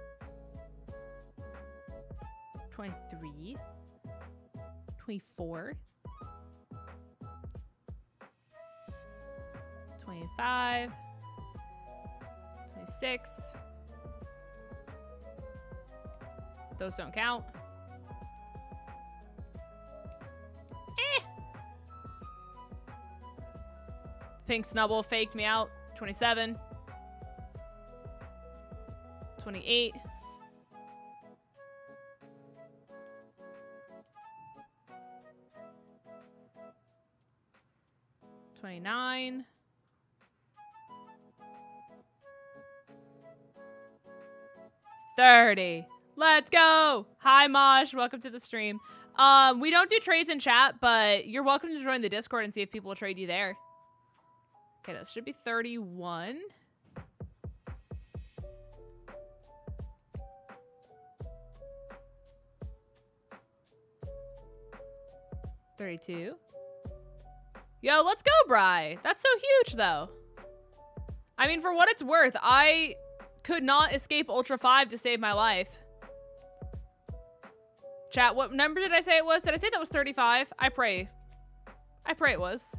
23. 24. 25. 26. Those don't count. Pink Snubble faked me out. 27. 28. 29. 30. Let's go. Hi, Mosh. Welcome to the stream. We don't do trades in chat, but you're welcome to join the Discord and see if people will trade you there. Okay, that should be 31. $32. Yo, let's go, Bri. That's so huge, though. I mean, for what it's worth, I could not escape Ultra 5 to save my life. Chat, what number did I say it was? Did I say that was 35? I pray. I pray it was.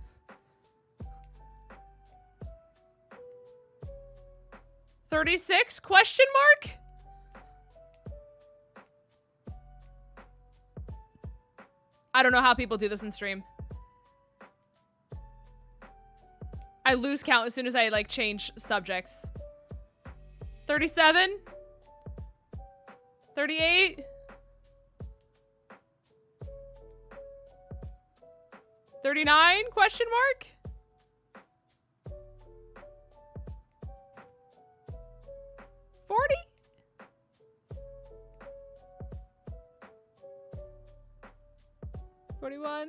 $36? Question mark? I don't know how people do this in stream. I lose count as soon as I like change subjects. 37? 38? 39? Question mark? 40? 41,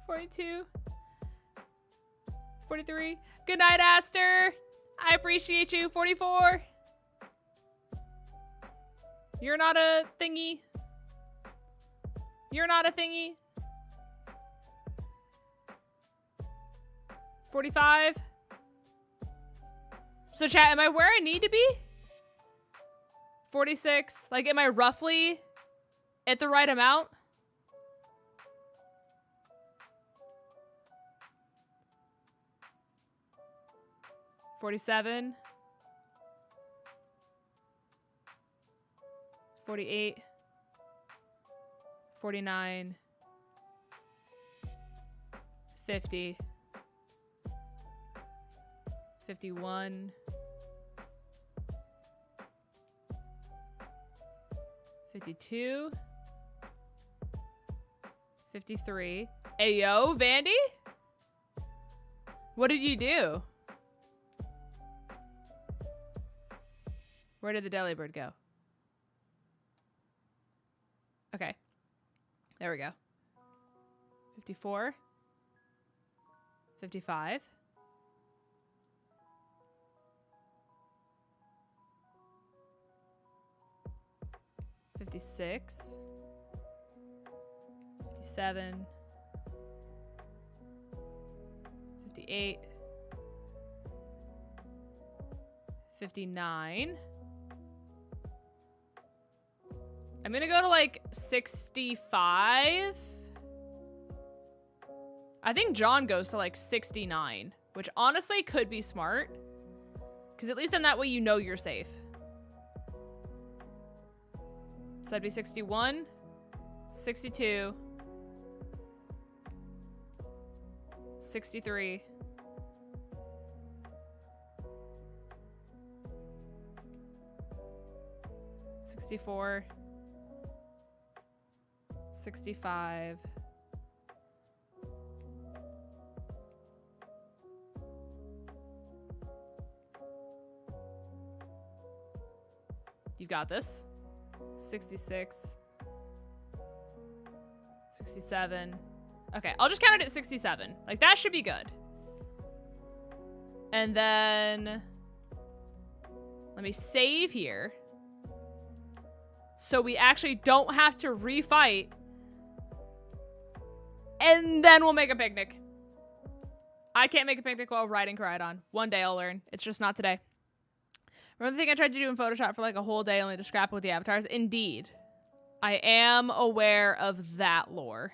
42, 43. Good night, Aster. I appreciate you. 44. You're not a thingy. You're not a thingy. 45. So chat, am I where I need to be? 46. Like, am I roughly at the right amount? $47. 48. 49. 50. 51. 52. 53. Ayo, Vandy? What did you do? Where did the deli bird go? Okay. There we go. 54. 55. 56. 57. 58. 59. I'm gonna go to like 65. I think John goes to like 69, which honestly could be smart. Because at least then that way you know you're safe. So that'd be 61, 62, 63, 64, 65, 66, 67. Okay, I'll just count it at 67. Like, that should be good. And then let me save here. So we actually don't have to refight. And then we'll make a picnic. I can't make a picnic while riding Koraidon. One day I'll learn. It's just not today. Remember the thing I tried to do in Photoshop for like a whole day only to scrap it with the avatars? Indeed. I am aware of that lore.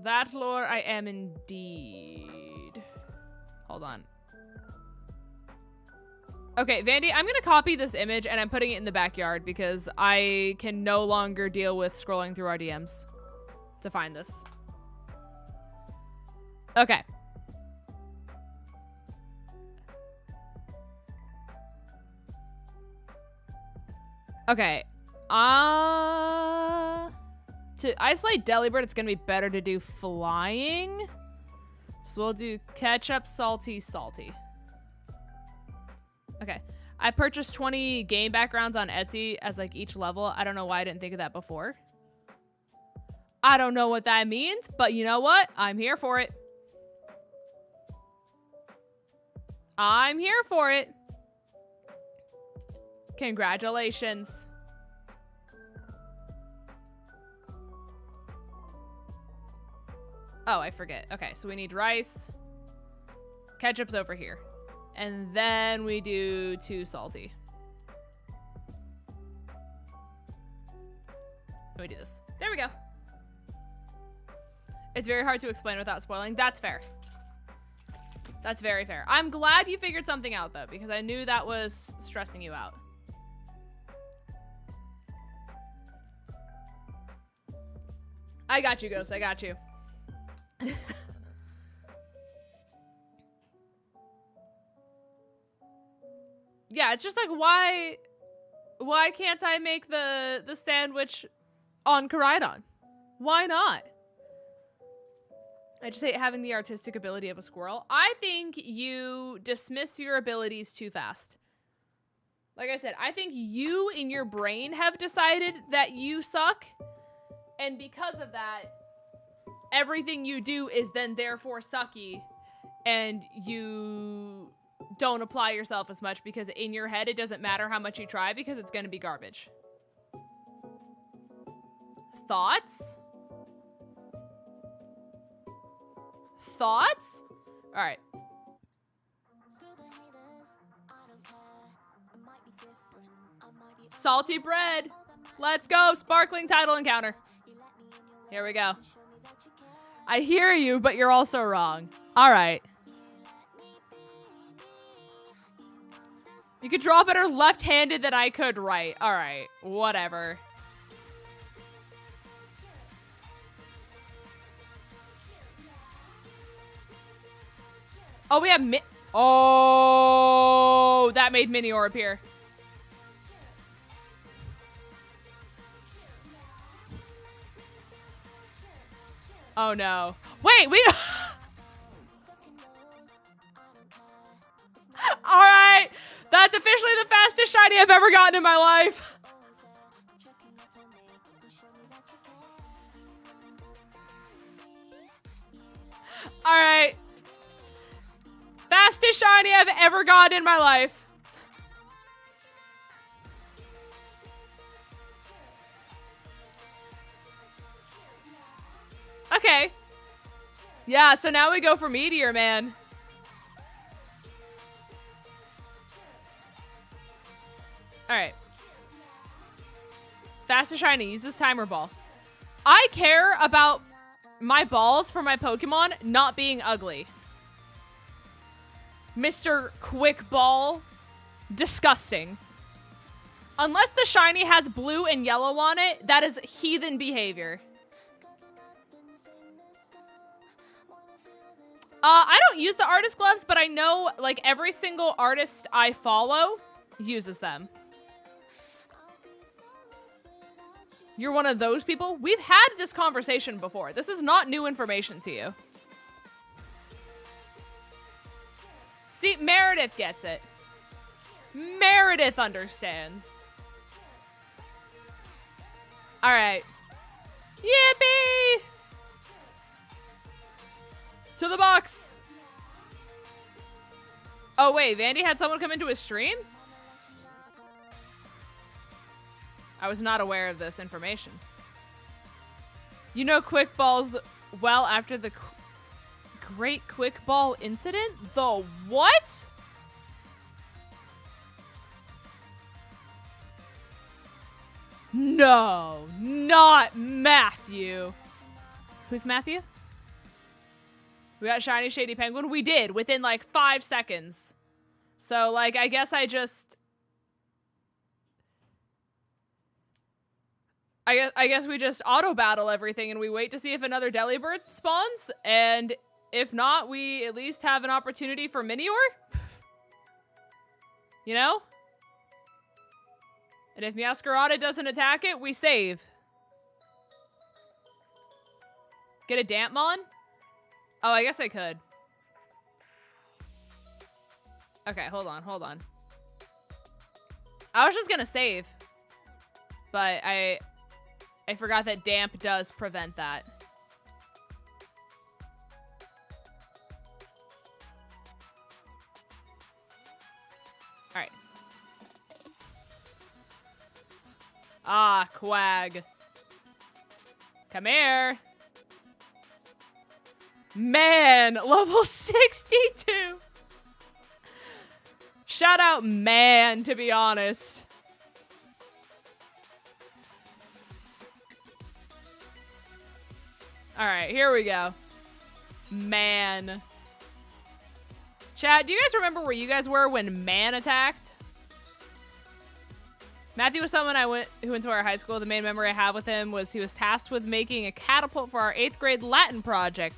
That lore I am indeed. Hold on. Okay, Vandy, I'm gonna copy this image and I'm putting it in the backyard because I can no longer deal with scrolling through our DMs to find this. Okay. Okay. To isolate Delibird, it's gonna be better to do flying. So we'll do ketchup, salty, salty. Okay. I purchased 20 game backgrounds on Etsy as like each level. I don't know why I didn't think of that before. I don't know what that means, but you know what? I'm here for it. I'm here for it. Congratulations. Oh, I forget. Okay, so we need rice. Ketchup's over here. And then we do 2 salty. Let me do this. There we go. It's very hard to explain without spoiling. That's fair. That's very fair. I'm glad you figured something out, though, because I knew that was stressing you out. I got you, Ghost. I got you. Yeah, it's just like, why can't I make the sandwich on Koraidon? Why not? I just hate having the artistic ability of a squirrel. I think you dismiss your abilities too fast. Like I said, I think you in your brain have decided that you suck. And because of that, everything you do is then therefore sucky. And you don't apply yourself as much because in your head, it doesn't matter how much you try because it's going to be garbage. Thoughts? Thoughts? All right. Salty bread. Let's go. Sparkling title encounter. Here we go. I hear you, but you're also wrong. All right. You could draw better left-handed than I could right. All right. Whatever. Oh, we have oh, that made Minior appear. Oh no. Wait, we Alright. That's officially the fastest shiny I've ever gotten in my life. Alright. Fastest shiny I've ever gotten in my life. Okay. Yeah, so now we go for Meteor, man. Alright. Fastest shiny, use this timer ball. I care about my balls for my Pokemon not being ugly. Mr. Quick Ball. Disgusting. Unless the shiny has blue and yellow on it, that is heathen behavior. I don't use the artist gloves, but I know like every single artist I follow uses them. You're one of those people? We've had this conversation before. This is not new information to you. See, Meredith gets it. Meredith understands. All right. Yippee! To the box. Oh, wait. Vandy had someone come into his stream? I was not aware of this information. You know Quick Balls well after the Great Quick Ball incident? The what? No, not Matthew. Who's Matthew? We got Shiny Shady Penguin? We did, within like 5 seconds. So, like, I guess I guess we just auto-battle everything and we wait to see if another Delibird spawns. And if not, we at least have an opportunity for Minior. You know? And if Meowscarada doesn't attack it, we save. Get a Dampmon? Oh, I guess I could. Okay, hold on, hold on. I was just gonna save. But I forgot that Damp does prevent that. Alright. Ah, Quag. Come here. Man, level 62. Shout out man, to be honest. All right, here we go. Man. Chat, do you guys remember where you guys were when man attacked? Matthew was someone who went to our high school. The main memory I have with him was he was tasked with making a catapult for our 8th grade Latin project.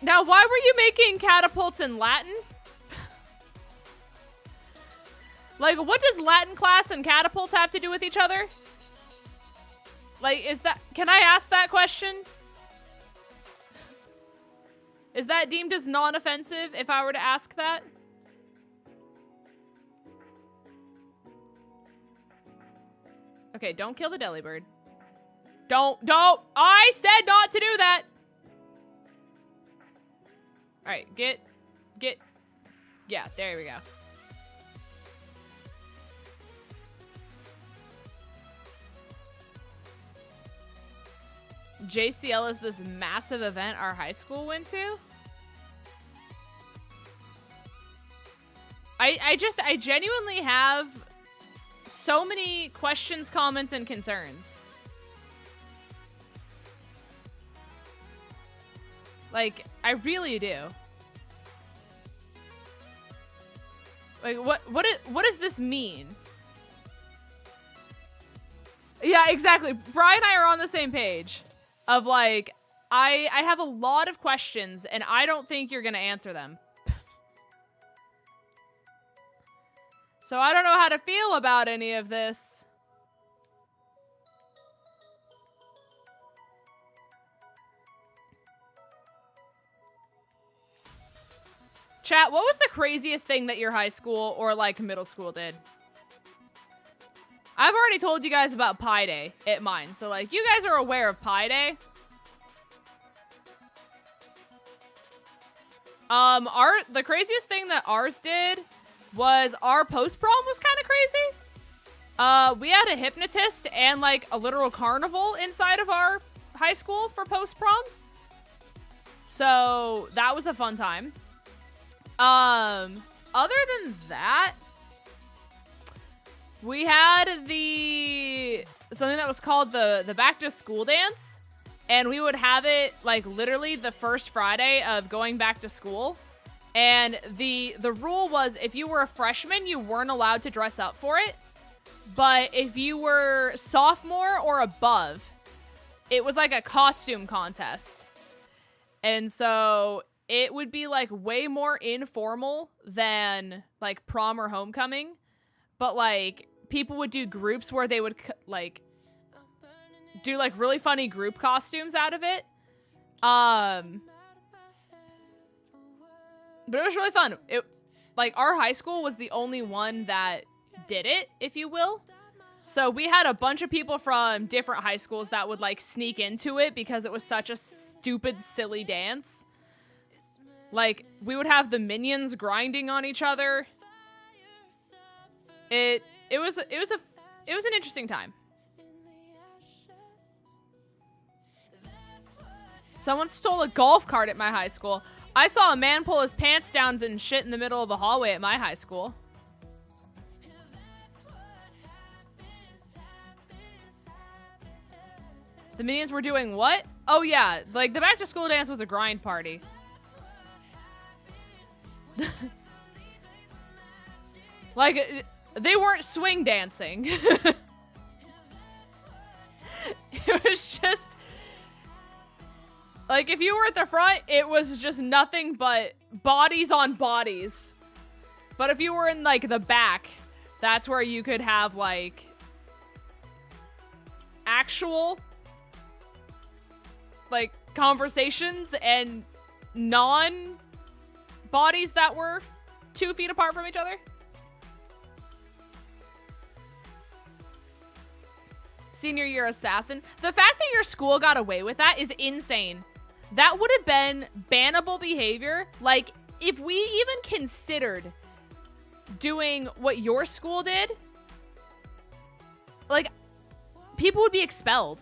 Now, why were you making catapults in Latin? Like, what does Latin class and catapults have to do with each other? Like, can I ask that question? Is that deemed as non-offensive if I were to ask that? Okay, don't kill the deli bird. Don't. I said not to do that. All right, get. Yeah, there we go. JCL is this massive event our high school went to. I genuinely have so many questions, comments, and concerns. Like, I really do. Like, what does this mean? Yeah, exactly. Brian and I are on the same page. Of like, I have a lot of questions, and I don't think you're gonna answer them. So I don't know how to feel about any of this. Chat, what was the craziest thing that your high school or like middle school did? I've already told you guys about Pi Day at mine. So like, you guys are aware of Pi Day. The craziest thing that ours did was our post-prom was kind of crazy. We had a hypnotist and like a literal carnival inside of our high school for post-prom. So that was a fun time. Other than that, we had something that was called the back to school dance, and we would have it like literally the first Friday of going back to school. And the rule was if you were a freshman, you weren't allowed to dress up for it. But if you were sophomore or above, it was like a costume contest. And so it would be like way more informal than like prom or homecoming. But like people would do groups where they would like do like really funny group costumes out of it. But it was really fun. It like our high school was the only one that did it, if you will. So we had a bunch of people from different high schools that would like sneak into it because it was such a stupid, silly dance. Like we would have the minions grinding on each other. It was an interesting time. Someone stole a golf cart at my high school. I saw a man pull his pants down and shit in the middle of the hallway at my high school. The minions were doing what? Oh yeah, like the back to school dance was a grind party. Like they weren't swing dancing. It was just like if you were at the front, it was just nothing but bodies on bodies. But if you were in like the back, that's where you could have like actual like conversations and non-bodies that were 2 feet apart from each other. Senior year assassin. The fact that your school got away with that is insane. That would have been bannable behavior. Like, if we even considered doing what your school did, like, people would be expelled.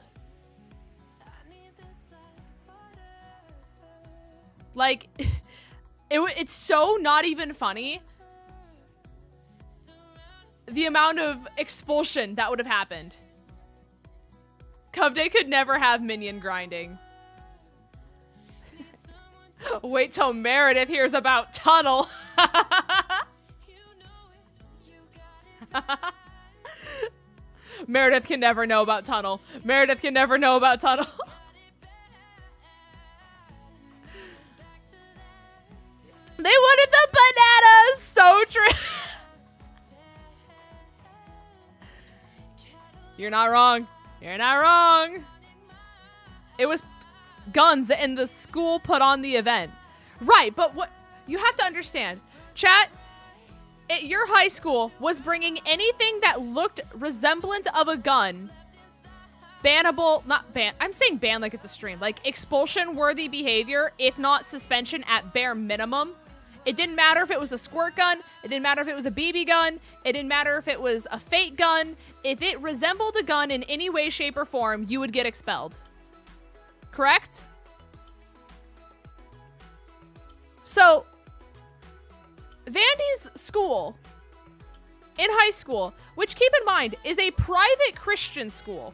Like, it's so not even funny. The amount of expulsion that would have happened. Covday could never have minion grinding. Wait till Meredith hears about Tunnel. Meredith can never know about Tunnel. Meredith can never know about Tunnel. They wanted the bananas! So true. You're not wrong. You're not wrong. It was guns and the school put on the event. Right, but what you have to understand, chat, at your high school was bringing anything that looked resemblant of a gun, bannable, not ban, I'm saying ban like it's a stream, like expulsion-worthy behavior, if not suspension at bare minimum. It didn't matter if it was a squirt gun, it didn't matter if it was a BB gun, it didn't matter if it was a fake gun. If it resembled a gun in any way, shape, or form, you would get expelled. Correct? So, Vandy's school in high school, which keep in mind is a private Christian school.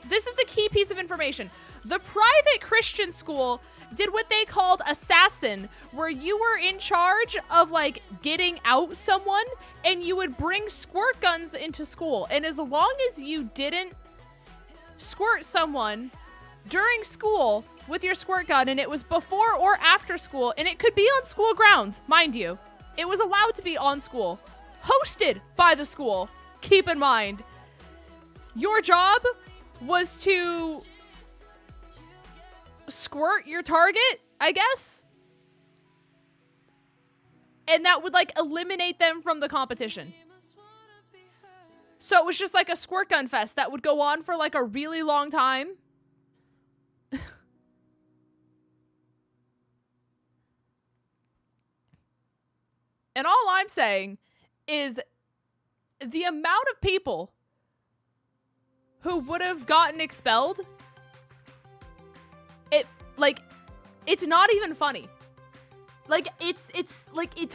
This is the key piece of information. The private Christian school did what they called assassin, where you were in charge of like getting out someone and you would bring squirt guns into school. And as long as you didn't squirt someone during school with your squirt gun, and it was before or after school, and it could be on school grounds, mind you, it was allowed to be on school, hosted by the school. Keep in mind, your job was to squirt your target, I guess. And that would like eliminate them from the competition. So it was just like a squirt gun fest that would go on for like a really long time. And all I'm saying is the amount of people who would have gotten expelled, it's not even funny. Like, it's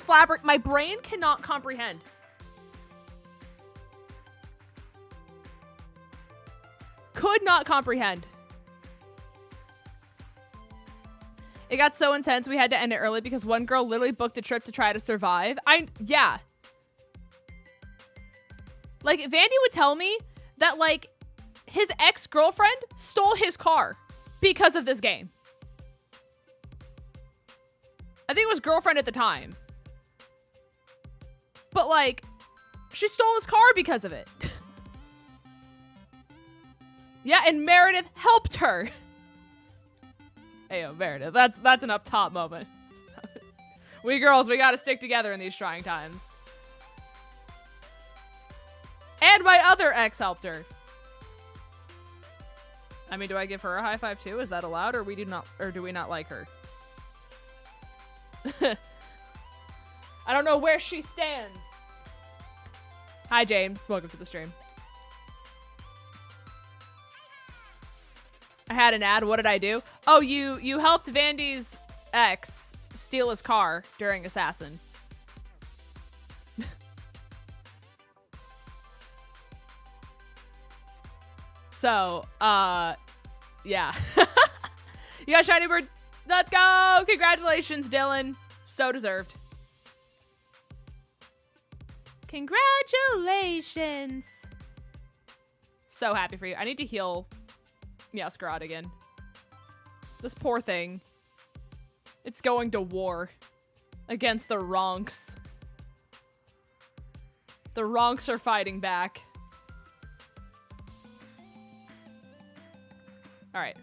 flabbergasted. My brain cannot comprehend. Could not comprehend. It got so intense we had to end it early because one girl literally booked a trip to try to survive. Yeah. Like, Vandy would tell me that, like, his ex-girlfriend stole his car because of this game. I think it was girlfriend at the time. But, like, she stole his car because of it. Yeah, and Meredith helped her. Hey, yo, Meredith, that's an up top moment. We girls, we gotta stick together in these trying times. And my other ex helped her. I mean, do I give her a high five too? Is that allowed, or do we not like her? I don't know where she stands. Hi, James. Welcome to the stream. I had an ad. What did I do? Oh, you helped Vandy's ex steal his car during Assassin. So, yeah. You got Shiny Bird. Let's go. Congratulations, Dylan. So deserved. Congratulations. So happy for you. I need to heal Meowscarad again. This poor thing. It's going to war against the Ronks. The Ronks are fighting back. Alright.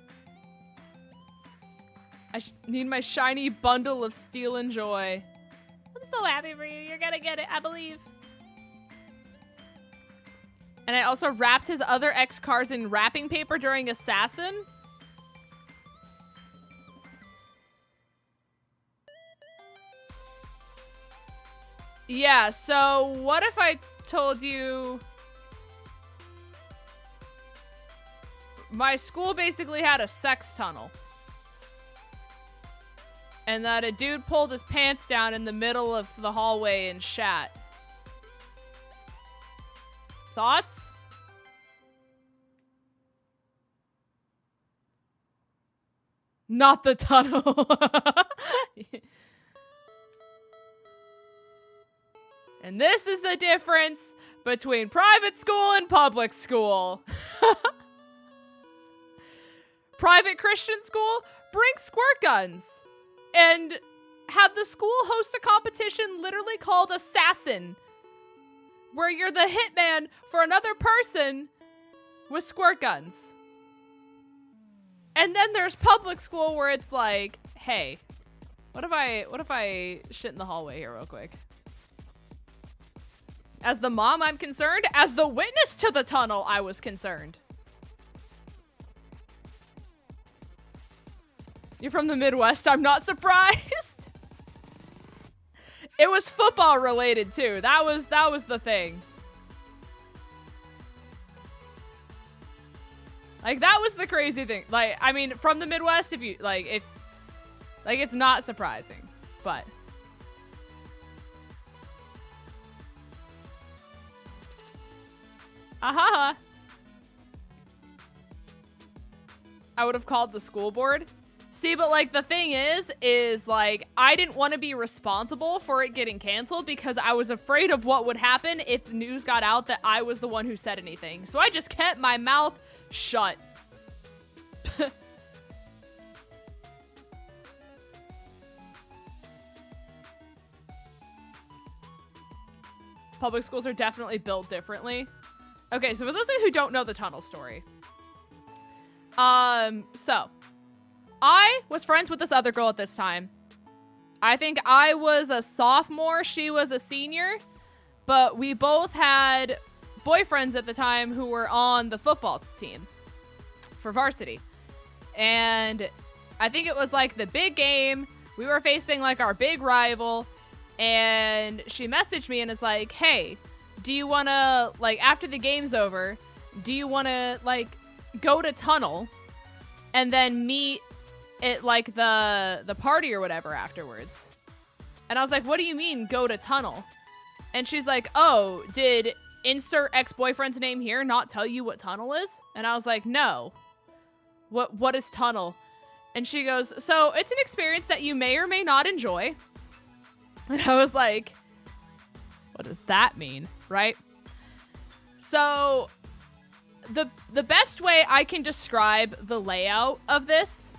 I need my shiny bundle of steel and joy. I'm so happy for you. You're gonna get it, I believe. And I also wrapped his other ex cars in wrapping paper during Assassin. Yeah, so what if I told you my school basically had a sex tunnel? And that a dude pulled his pants down in the middle of the hallway and shat. Thoughts? Not the tunnel. And this is the difference between private school and public school. Private Christian school, bring squirt guns. And have the school host a competition literally called Assassin, where you're the hitman for another person with squirt guns. And then there's public school where it's like, hey, What if I shit in the hallway here real quick? As the mom, I'm concerned. As the witness to the tunnel, I was concerned. You're from the Midwest. I'm not surprised. It was football related too. That was the thing. Like, that was the crazy thing. Like, I mean, from the Midwest, if you like, it's not surprising, but. Aha. I would have called the school board. See, but like the thing is like I didn't want to be responsible for it getting canceled because I was afraid of what would happen if news got out that I was the one who said anything. So I just kept my mouth shut. Public schools are definitely built differently. Okay, so for those of you who don't know the tunnel story. So I was friends with this other girl at this time. I think I was a sophomore, she was a senior, but we both had boyfriends at the time who were on the football team for varsity. And I think it was like the big game. We were facing like our big rival, and she messaged me and is like, hey, do you want to, like, after the game's over, do you want to like go to tunnel and then meet at like the party or whatever afterwards? And I was like, what do you mean go to tunnel? And she's like, oh, did insert ex-boyfriend's name here not tell you what tunnel is? And I was like, no. What is tunnel? And she goes, so it's an experience that you may or may not enjoy. And I was like, what does that mean? Right? So the best way I can describe the layout of this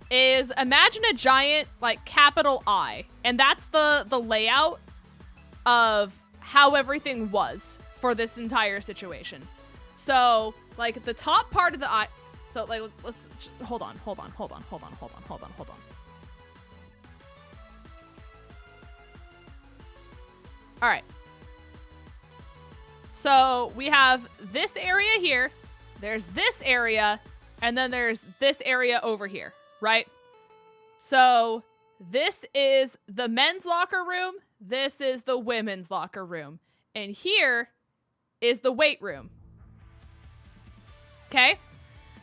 is imagine a giant like capital I, and that's the layout of how everything was for this entire situation. So like the top part of the I, so like let's hold on. All right. So we have this area here, there's this area, and then there's this area over here, right? So this is the men's locker room, this is the women's locker room, and here is the weight room. Okay?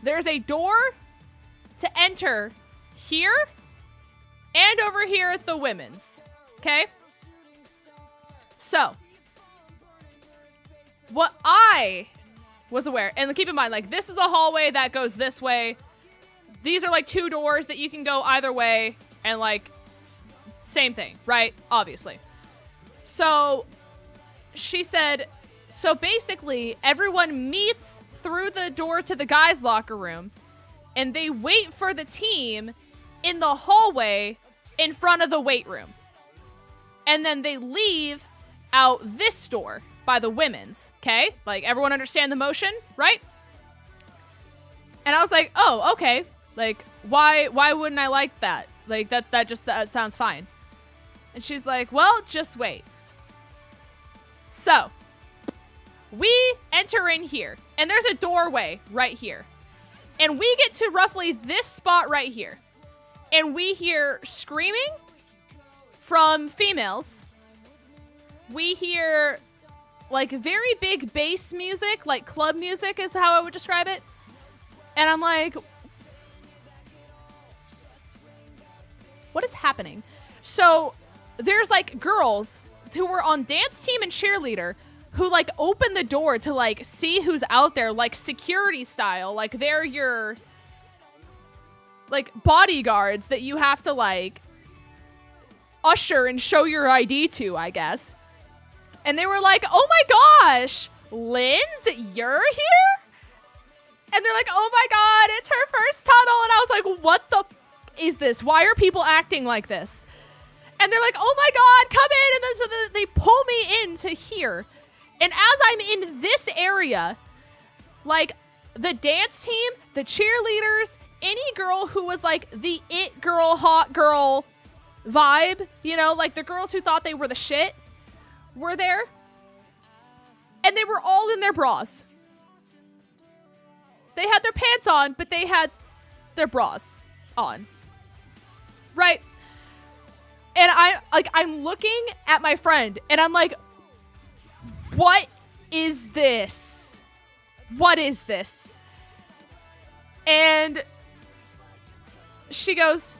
There's a door to enter here and over here at the women's. Okay? So what I was aware, and keep in mind, like, this is a hallway that goes this way. These are like two doors that you can go either way, and like, same thing, right? Obviously. So she said, so basically everyone meets through the door to the guys' locker room, and they wait for the team in the hallway in front of the weight room. And then they leave out this door by the women's, okay? Like, everyone understand the motion, right? And I was like, oh, okay. Like, why wouldn't I like that? Like, that sounds fine. And she's like, well, just wait. So, we enter in here, and there's a doorway right here. And we get to roughly this spot right here. And we hear screaming from females. We hear like very big bass music, like club music is how I would describe it. And I'm like, what is happening? So there's like girls who were on dance team and cheerleader who like open the door to like see who's out there, like security style. Like they're your like bodyguards that you have to like usher and show your ID to, I guess. And they were like, oh my gosh, Linz, you're here? And they're like, oh my God, it's her first tunnel. And I was like, what the is this? Why are people acting like this? And they're like, oh my God, come in. And then so they pull me into here. And as I'm in this area, like the dance team, the cheerleaders, any girl who was like the it girl, hot girl, vibe, you know, like the girls who thought they were the shit were there. And they were all in their bras. They had their pants on, but they had their bras on. Right? And I'm looking at my friend and I'm like, what is this? What is this? And she goes,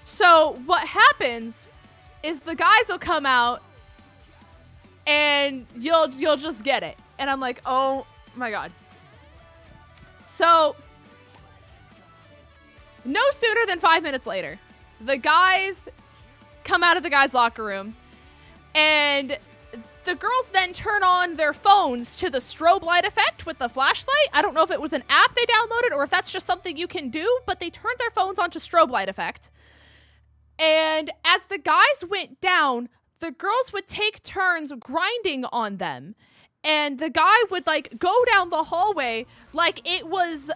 so what happens is the guys will come out and you'll just get it. And I'm like, oh my God. So no sooner than 5 minutes later, the guys come out of the guys' locker room and the girls then turn on their phones to the strobe light effect with the flashlight. I don't know if it was an app they downloaded or if that's just something you can do, but they turned their phones on to strobe light effect. And as the guys went down, the girls would take turns grinding on them. And the guy would like go down the hallway like it was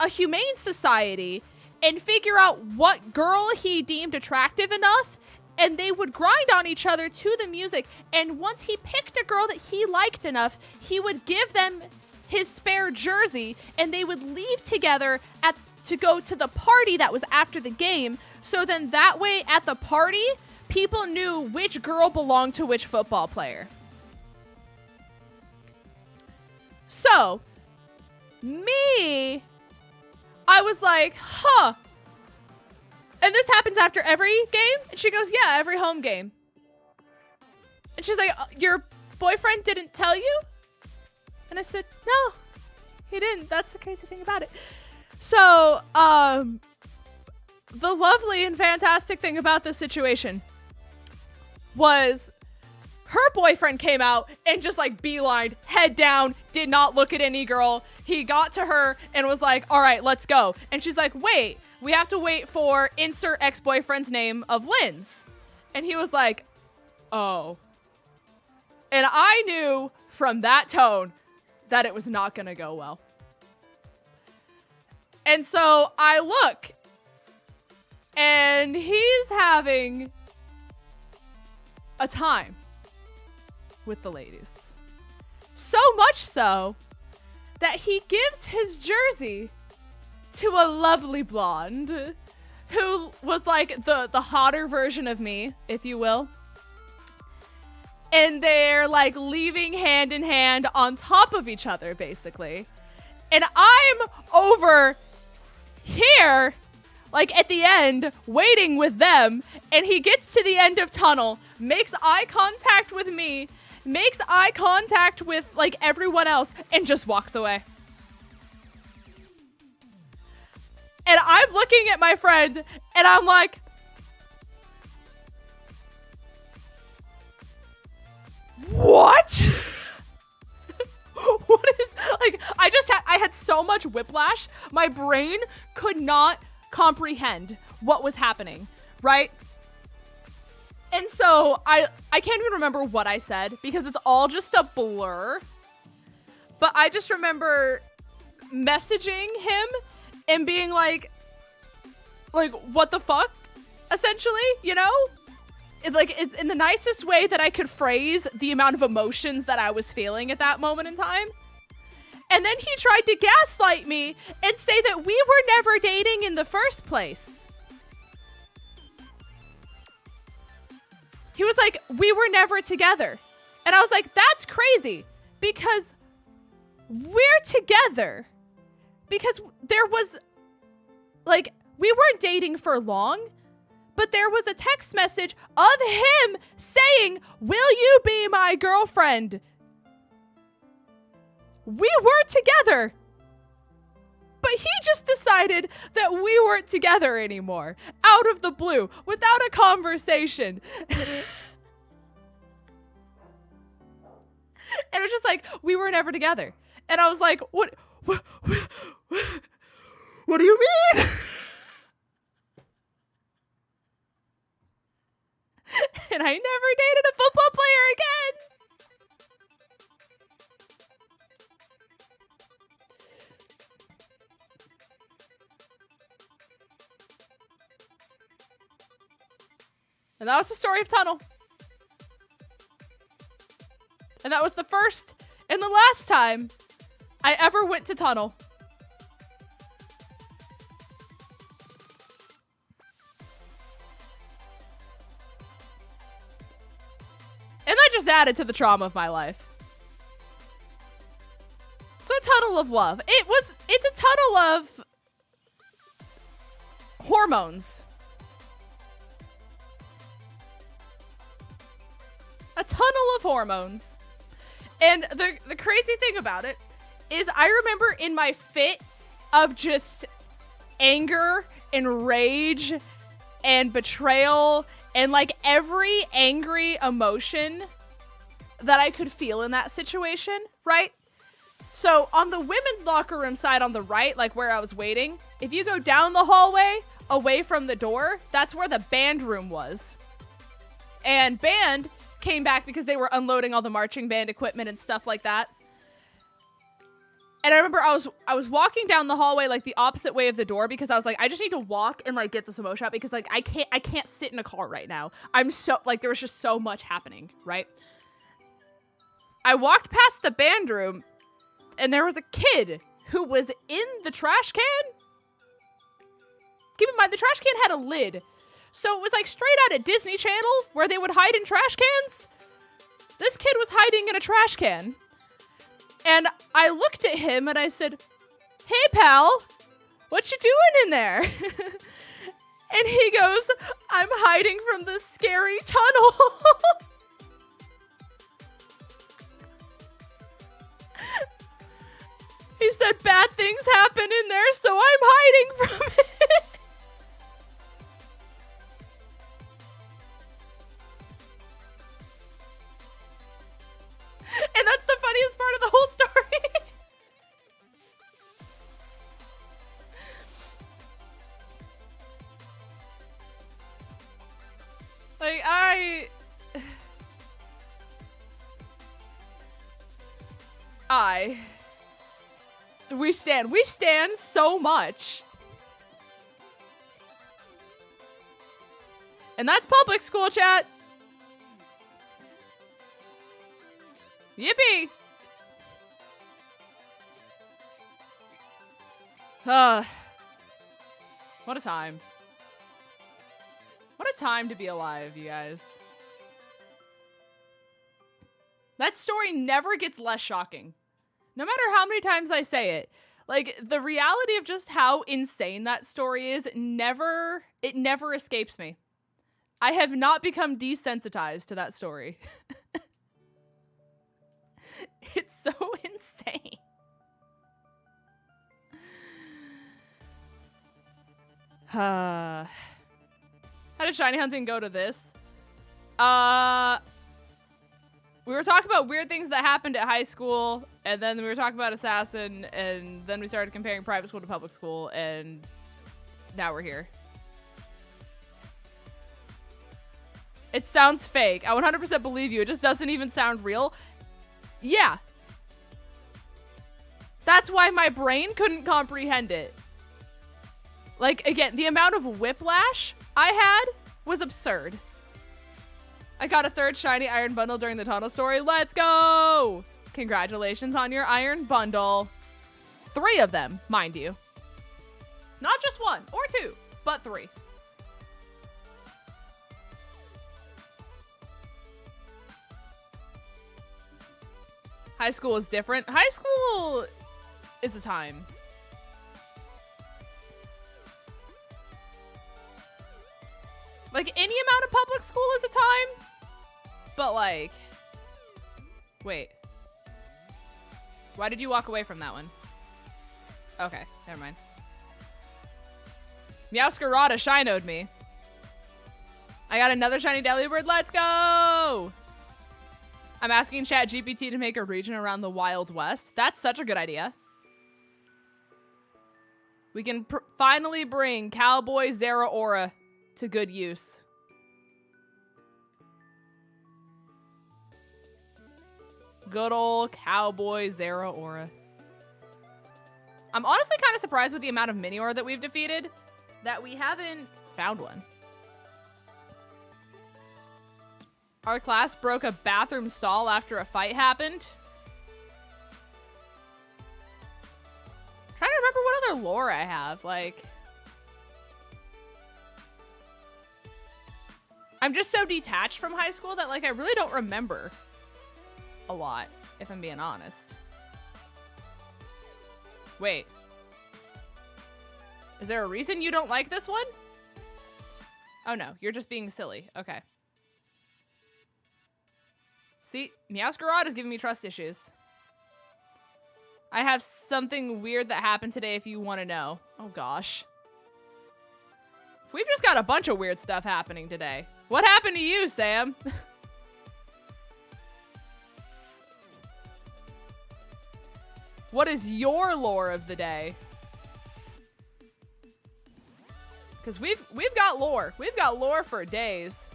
a humane society and figure out what girl he deemed attractive enough. And they would grind on each other to the music. And once he picked a girl that he liked enough, he would give them his spare jersey and they would leave together to go to the party that was after the game. So then that way at the party, people knew which girl belonged to which football player. So, me, I was like, huh. And this happens after every game? And she goes, yeah, every home game. And she's like, your boyfriend didn't tell you? And I said, no, he didn't. That's the crazy thing about it. So, the lovely and fantastic thing about this situation was her boyfriend came out and just like beelined, head down, did not look at any girl. He got to her and was like, all right, let's go. And she's like, wait, we have to wait for insert ex-boyfriend's name of Lynn's. And he was like, oh. And I knew from that tone that it was not going to go well. And so I look and he's having a time with the ladies. So much so that he gives his jersey to a lovely blonde who was like the hotter version of me, if you will. And they're like leaving hand in hand on top of each other, basically. And I'm over here, like at the end, waiting with them. And he gets to the end of tunnel, makes eye contact with me, makes eye contact with like everyone else, and just walks away. And I'm looking at my friend and I'm like, what? What is, like, I had so much whiplash. My brain could not comprehend what was happening, right? And so I can't even remember what I said because it's all just a blur. But I just remember messaging him and being like, what the fuck? Essentially, you know? It's in the nicest way that I could phrase the amount of emotions that I was feeling at that moment in time. And then he tried to gaslight me and say that we were never dating in the first place. He was like, we were never together. And I was like, that's crazy because we're together. Because there was, like, we weren't dating for long, but there was a text message of him saying, will you be my girlfriend? We were together. But he just decided that we weren't together anymore, out of the blue, without a conversation. And it was just like, we were never together. And I was like, what do you mean? And I never dated a football player again. And that was the story of Tunnel. And that was the first and the last time I ever went to Tunnel. And that just added to the trauma of my life. So Tunnel of Love. It's a tunnel of hormones. A tunnel of hormones. And the crazy thing about it is I remember in my fit of just anger and rage and betrayal and like every angry emotion that I could feel in that situation, right? So on the women's locker room side on the right, like where I was waiting, if you go down the hallway away from the door, that's where the band room was. And band came back because they were unloading all the marching band equipment and stuff like that. And I remember I was walking down the hallway like the opposite way of the door because I was like, I just need to walk and like get this emotion out because like I can't sit in a car right now. I'm so like there was just so much happening, right? I walked past the band room and there was a kid who was in the trash can. Keep in mind the trash can had a lid. So it was like straight out of Disney Channel where they would hide in trash cans. This kid was hiding in a trash can. And I looked at him and I said, "Hey, pal, what you doing in there?" And he goes, "I'm hiding from the scary tunnel." He said, "Bad things happen in there, so I'm hiding from it." And that's the funniest part of the whole story. Like, we stand so much. And that's public school, chat. Yippee! What a time. What a time to be alive, you guys. That story never gets less shocking. No matter how many times I say it. Like, the reality of just how insane that story is, it never escapes me. I have not become desensitized to that story. It's so insane. How did Shiny Hunting go to this? We were talking about weird things that happened at high school, and then we were talking about Assassin, and then we started comparing private school to public school, and now we're here. It sounds fake. I 100% believe you. It just doesn't even sound real. Yeah. That's why my brain couldn't comprehend it. Like, again, the amount of whiplash I had was absurd. I got a third shiny iron bundle during the tunnel story. Let's go! Congratulations on your iron bundle. 3 of them, mind you. Not just 1 or 2, but 3. High school is different. High school is a time. Like, any amount of public school is a time. But, like... Wait. Why did you walk away from that one? Okay, never mind. Meowscarada shinoed me. I got another shiny Delibird. Let's go! I'm asking ChatGPT to make a region around the Wild West. That's such a good idea. We can finally bring Cowboy 𝗟𝗓𝚗𝚗 to good use. Good old Cowboy 𝗟𝗓𝚗𝚗. I'm honestly kind of surprised with the amount of Minior that we've defeated that we haven't found one. Our class broke a bathroom stall after a fight happened. I'm trying to remember what other lore I have. Like, I'm just so detached from high school that, like, I really don't remember a lot, if I'm being honest. Wait. Is there a reason you don't like this one? Oh no, you're just being silly. Okay. See, 𝗵𝗡𝗄𝗏 is giving me trust issues. I have something weird that happened today if you want to know. Oh gosh. We've just got a bunch of weird stuff happening today. What happened to you, Sam? What is your lore of the day? Because we've got lore. We've got lore for days.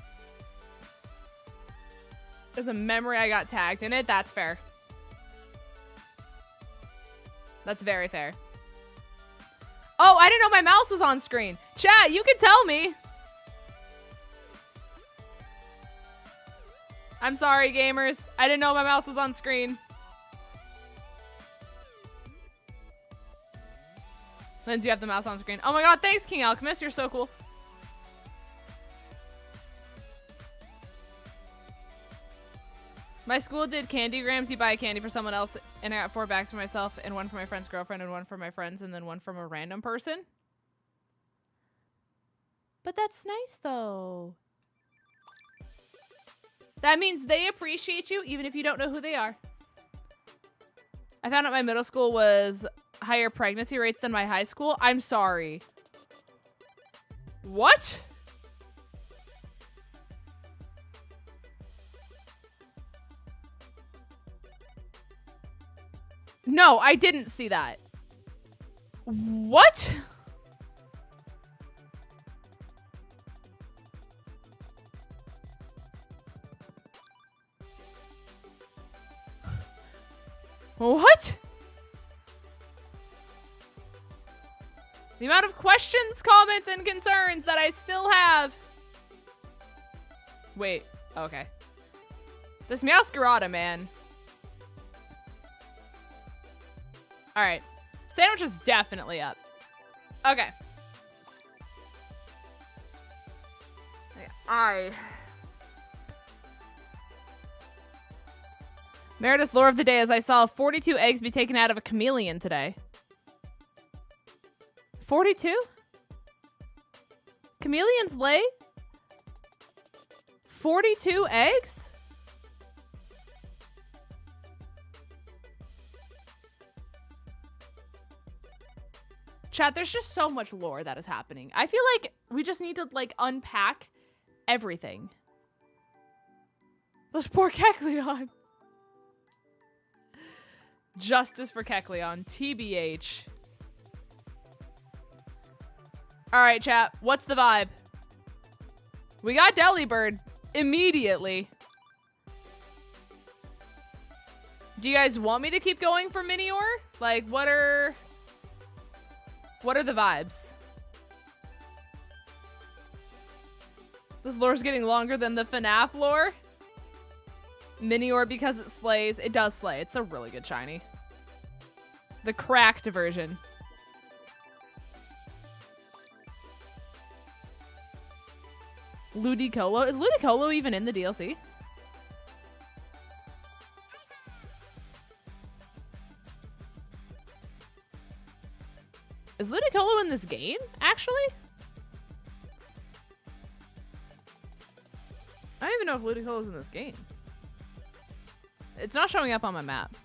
There's a memory I got tagged in it. That's fair. That's very fair. Oh, I didn't know my mouse was on screen. Chat, you can tell me. I'm sorry, gamers. I didn't know my mouse was on screen. Lindsay, you have the mouse on screen. Oh my god, thanks, King Alchemist. You're so cool. My school did candygrams. You buy a candy for someone else, and I got 4 bags for myself, and 1 for my friend's girlfriend, and 1 for my friends, and then 1 from a random person. But that's nice, though. That means they appreciate you, even if you don't know who they are. I found out my middle school was higher pregnancy rates than my high school. I'm sorry. What? No, I didn't see that. What? What? The amount of questions, comments, and concerns that I still have. Wait, okay. This 𝗵𝗡𝗄𝗏, man. Alright. Sandwich is definitely up. Okay. Meredith's lore of the day is I saw 42 eggs be taken out of a chameleon today. 42? Chameleons lay 42 eggs? Chat, there's just so much lore that is happening. I feel like we just need to, like, unpack everything. Those poor 𝗑𝗏𝗄𝗏. Justice for 𝗑𝗏𝗏, TBH. Alright, chat. What's the vibe? We got Delibird immediately. Do you guys want me to keep going for Minior? Like, what are the vibes? This lore's getting longer than the FNAF lore. Minior because it slays. It does slay. It's a really good shiny. The cracked version. Ludicolo. Is Ludicolo even in the DLC? Is Ludicolo in this game, actually? I don't even know if Ludicolo's in this game. It's not showing up on my map.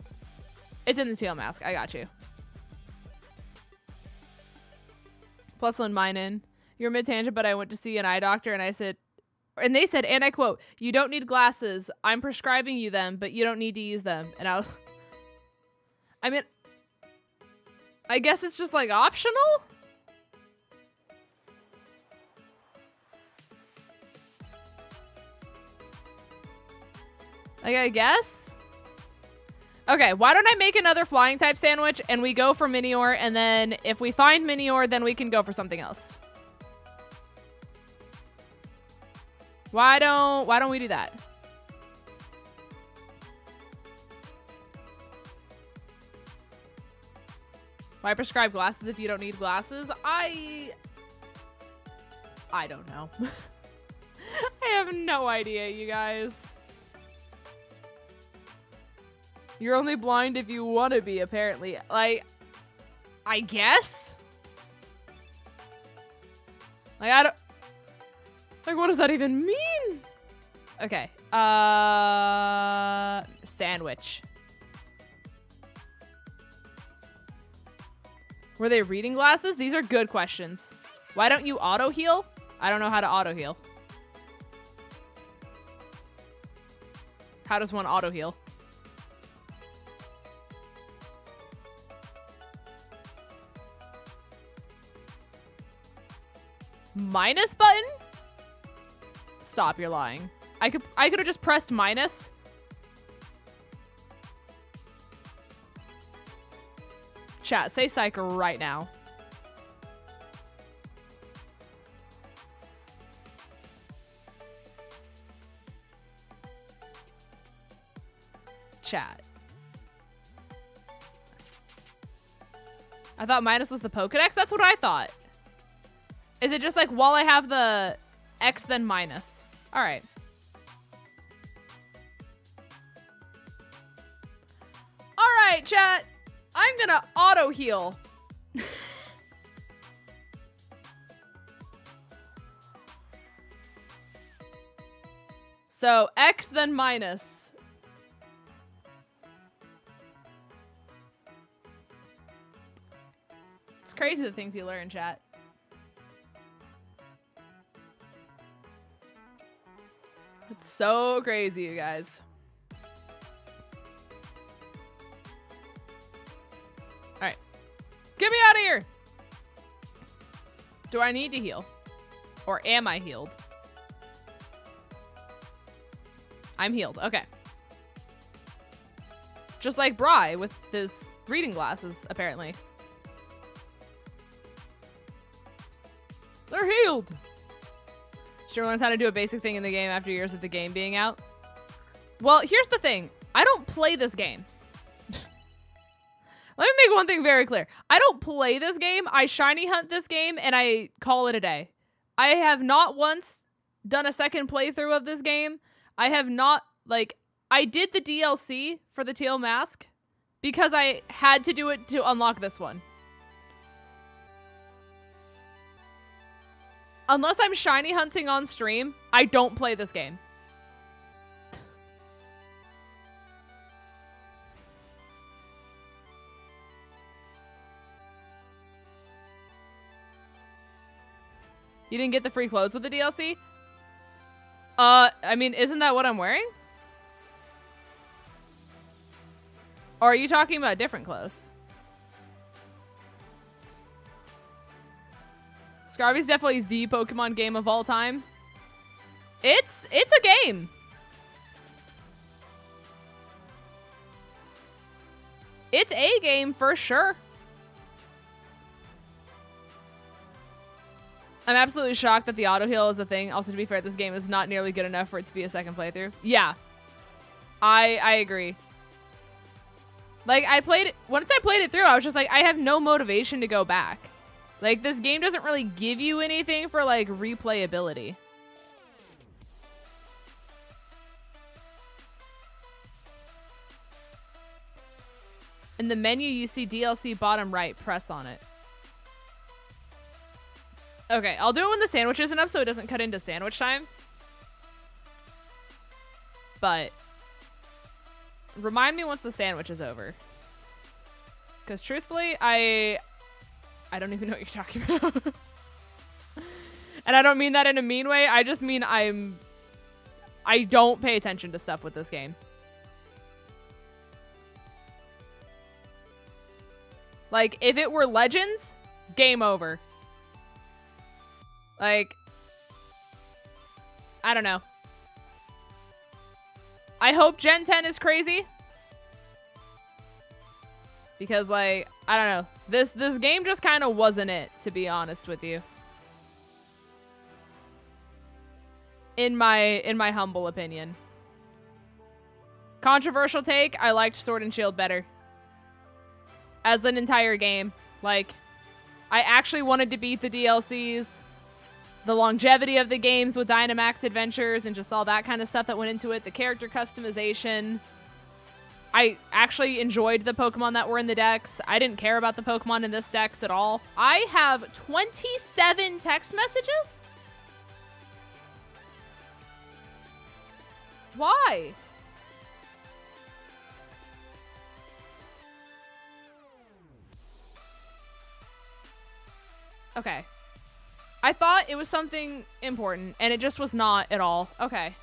It's in the teal mask. I got you. Plusland Minen. You're mid-tangent, but I went to see an eye doctor and they said, and I quote, "You don't need glasses. I'm prescribing you them, but you don't need to use them." And I mean, I guess it's just like optional? Like, I guess? Okay, why don't I make another flying type sandwich and we go for Minior, and then if we find Minior, then we can go for something else. Why don't we do that? Why prescribe glasses if you don't need glasses? I don't know. I have no idea, you guys. You're only blind if you want to be, apparently. Like, I guess? Like, I don't... Like, what does that even mean? Okay. Sandwich. Were they reading glasses? These are good questions. Why don't you auto-heal? I don't know how to auto-heal. How does one auto-heal? Minus button? Stop, you're lying. I could have just pressed minus. Chat, say psych right now. Chat. I thought minus was the Pokedex? That's what I thought. Is it just like while I have the X then minus? All right. All right, chat. I'm gonna auto heal. So X then minus. It's crazy the things you learn, chat. It's so crazy, you guys. Alright. Get me out of here! Do I need to heal? Or am I healed? I'm healed. Okay. Just like Bri with his reading glasses, apparently. They're healed! Sure learns how to do a basic thing in the game after years of the game being out. Well, here's the thing. I don't play this game. Let me make one thing very clear. I don't play this game. I shiny hunt this game and I call it a day. I have not once done a second playthrough of this game. I have not, like, I did the DLC for the teal mask because I had to do it to unlock this one. Unless I'm shiny hunting on stream, I don't play this game. You didn't get the free clothes with the DLC? I mean, isn't that what I'm wearing? Or are you talking about different clothes? Scarvy's definitely the Pokemon game of all time. It's a game. It's a game for sure. I'm absolutely shocked that the auto heal is a thing. Also, to be fair, this game is not nearly good enough for it to be a second playthrough. Yeah. I agree. Like, once I played it through, I was just like, I have no motivation to go back. Like, this game doesn't really give you anything for, like, replayability. In the menu, you see DLC bottom right. Press on it. Okay, I'll do it when the sandwich isn't up so it doesn't cut into sandwich time. But remind me once the sandwich is over. Because truthfully, I don't even know what you're talking about. And I don't mean that in a mean way. I just mean I don't pay attention to stuff with this game. Like, if it were Legends, game over. Like, I don't know. I hope Gen 10 is crazy. Because, like, I don't know. This game just kind of wasn't it, to be honest with you. In my humble opinion. Controversial take, I liked Sword and Shield better. As an entire game. Like, I actually wanted to beat the DLCs, the longevity of the games with Dynamax Adventures and just all that kind of stuff that went into it, the character customization. I actually enjoyed the Pokemon that were in the decks. I didn't care about the Pokemon in this decks at all. I have 27 text messages? Why? Okay. I thought it was something important, and it just was not at all. Okay.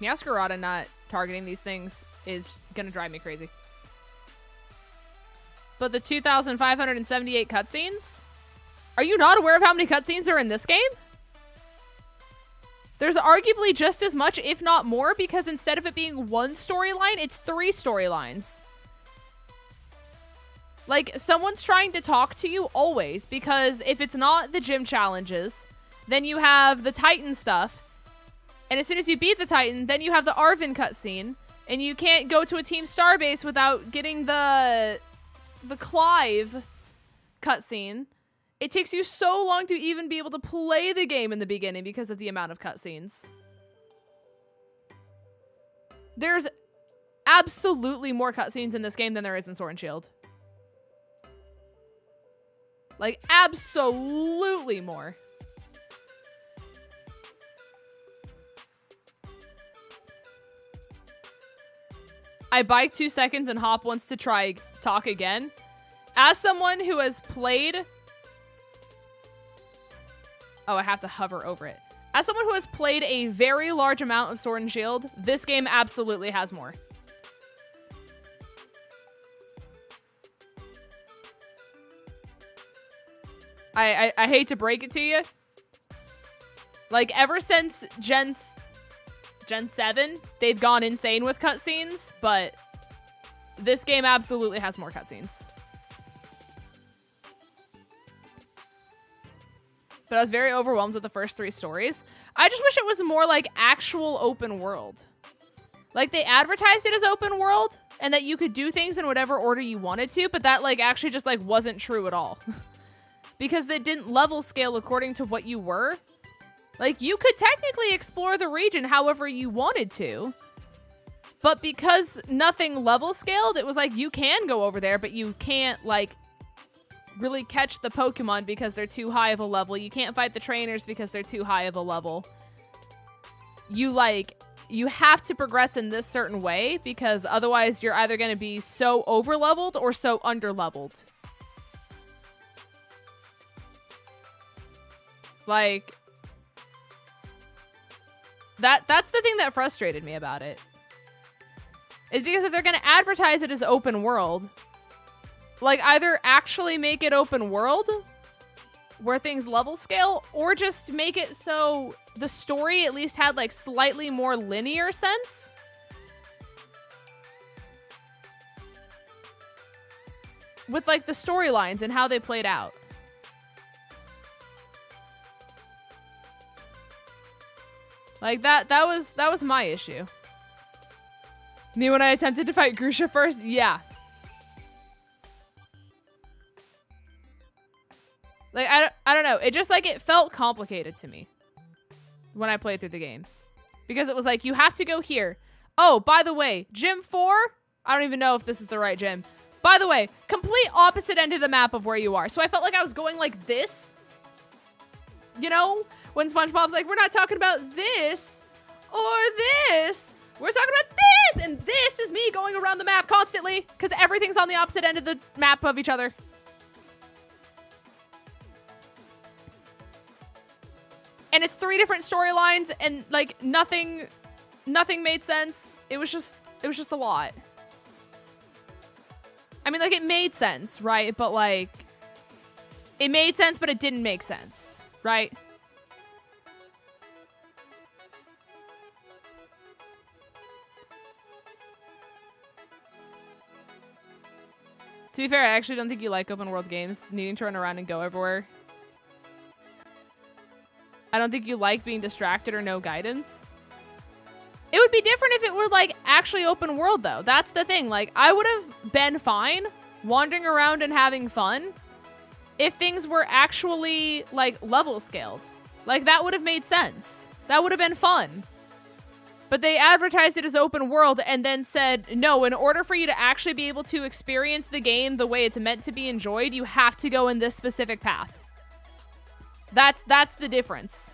Meowscarada not targeting these things is gonna drive me crazy. But the 2,578 cutscenes? Are you not aware of how many cutscenes are in this game? There's arguably just as much, if not more, because instead of it being one storyline, it's 3 storylines. Like, someone's trying to talk to you always, because if it's not the gym challenges, then you have the Titan stuff. And as soon as you beat the Titan, then you have the Arven cutscene. And you can't go to a Team Starbase without getting the Clive cutscene. It takes you so long to even be able to play the game in the beginning because of the amount of cutscenes. There's absolutely more cutscenes in this game than there is in Sword and Shield. Like, absolutely more. I bike 2 seconds and Hop wants to try talk again. As someone who has played... Oh, I have to hover over it. As someone who has played a very large amount of Sword and Shield, this game absolutely has more. I hate to break it to you. Like, ever since Gen 7, they've gone insane with cutscenes, but this game absolutely has more cutscenes. But I was very overwhelmed with the first 3 stories. I just wish it was more like actual open world. Like, they advertised it as open world and that you could do things in whatever order you wanted to, but that like actually just like wasn't true at all. Because they didn't level scale according to what you were. Like, you could technically explore the region however you wanted to. But because nothing level scaled, it was like, you can go over there, but you can't, like, really catch the Pokemon because they're too high of a level. You can't fight the trainers because they're too high of a level. You have to progress in this certain way because otherwise you're either going to be so over-leveled or so under-leveled. Like, that's the thing that frustrated me about it. Is because if they're going to advertise it as open world, like, either actually make it open world where things level scale, or just make it so the story at least had like slightly more linear sense. With like the storylines and how they played out. Like that was my issue. Me when I attempted to fight Grusha first? Yeah. Like, I don't know. It just, like, it felt complicated to me when I played through the game. Because it was like, you have to go here. Oh, by the way, Gym 4? I don't even know if this is the right gym. By the way, complete opposite end of the map of where you are. So I felt like I was going like this. You know? When SpongeBob's like, we're not talking about this or this. We're talking about this. And this is me going around the map constantly. Because everything's on the opposite end of the map of each other. And it's 3 different storylines, and like nothing made sense. It was just a lot. I mean, like, it made sense, right? But like, it made sense, but it didn't make sense, right? To be fair, I actually don't think you like open world games, needing to run around and go everywhere. I don't think you like being distracted or no guidance. It would be different if it were like actually open world though. That's the thing. Like I would have been fine wandering around and having fun if things were actually like level scaled. Like that would have made sense. That would have been fun. But they advertised it as open world and then said, no, in order for you to actually be able to experience the game the way it's meant to be enjoyed, you have to go in this specific path. That's the difference.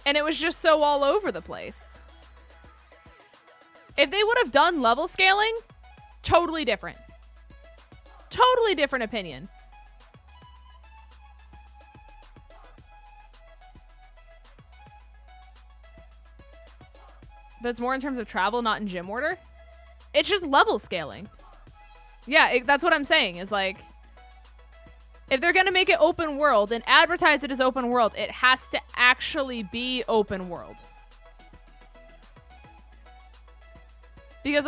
And it was just so all over the place. If they would have done level scaling, totally different. Totally different opinion. But it's more in terms of travel, not in gym order. It's just level scaling. Yeah, that's what I'm saying is like, if they're going to make it open world and advertise it as open world, it has to actually be open world. Because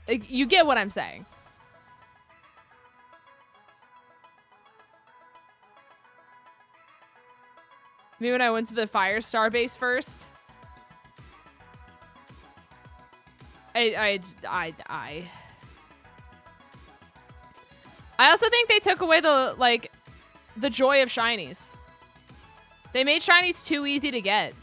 you get what I'm saying. Maybe when I went to the Firestar base first. I also think they took away the joy of shinies. They made shinies too easy to get.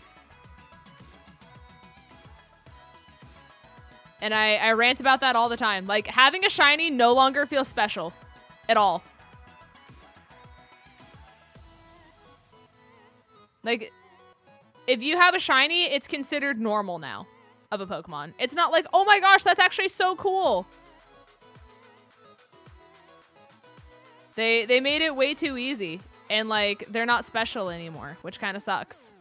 And I rant about that all the time. Like, having a shiny no longer feels special at all. Like, if you have a shiny, it's considered normal now of a Pokemon. It's not like, oh my gosh, that's actually so cool. They made it way too easy. And, like, they're not special anymore, which kind of sucks.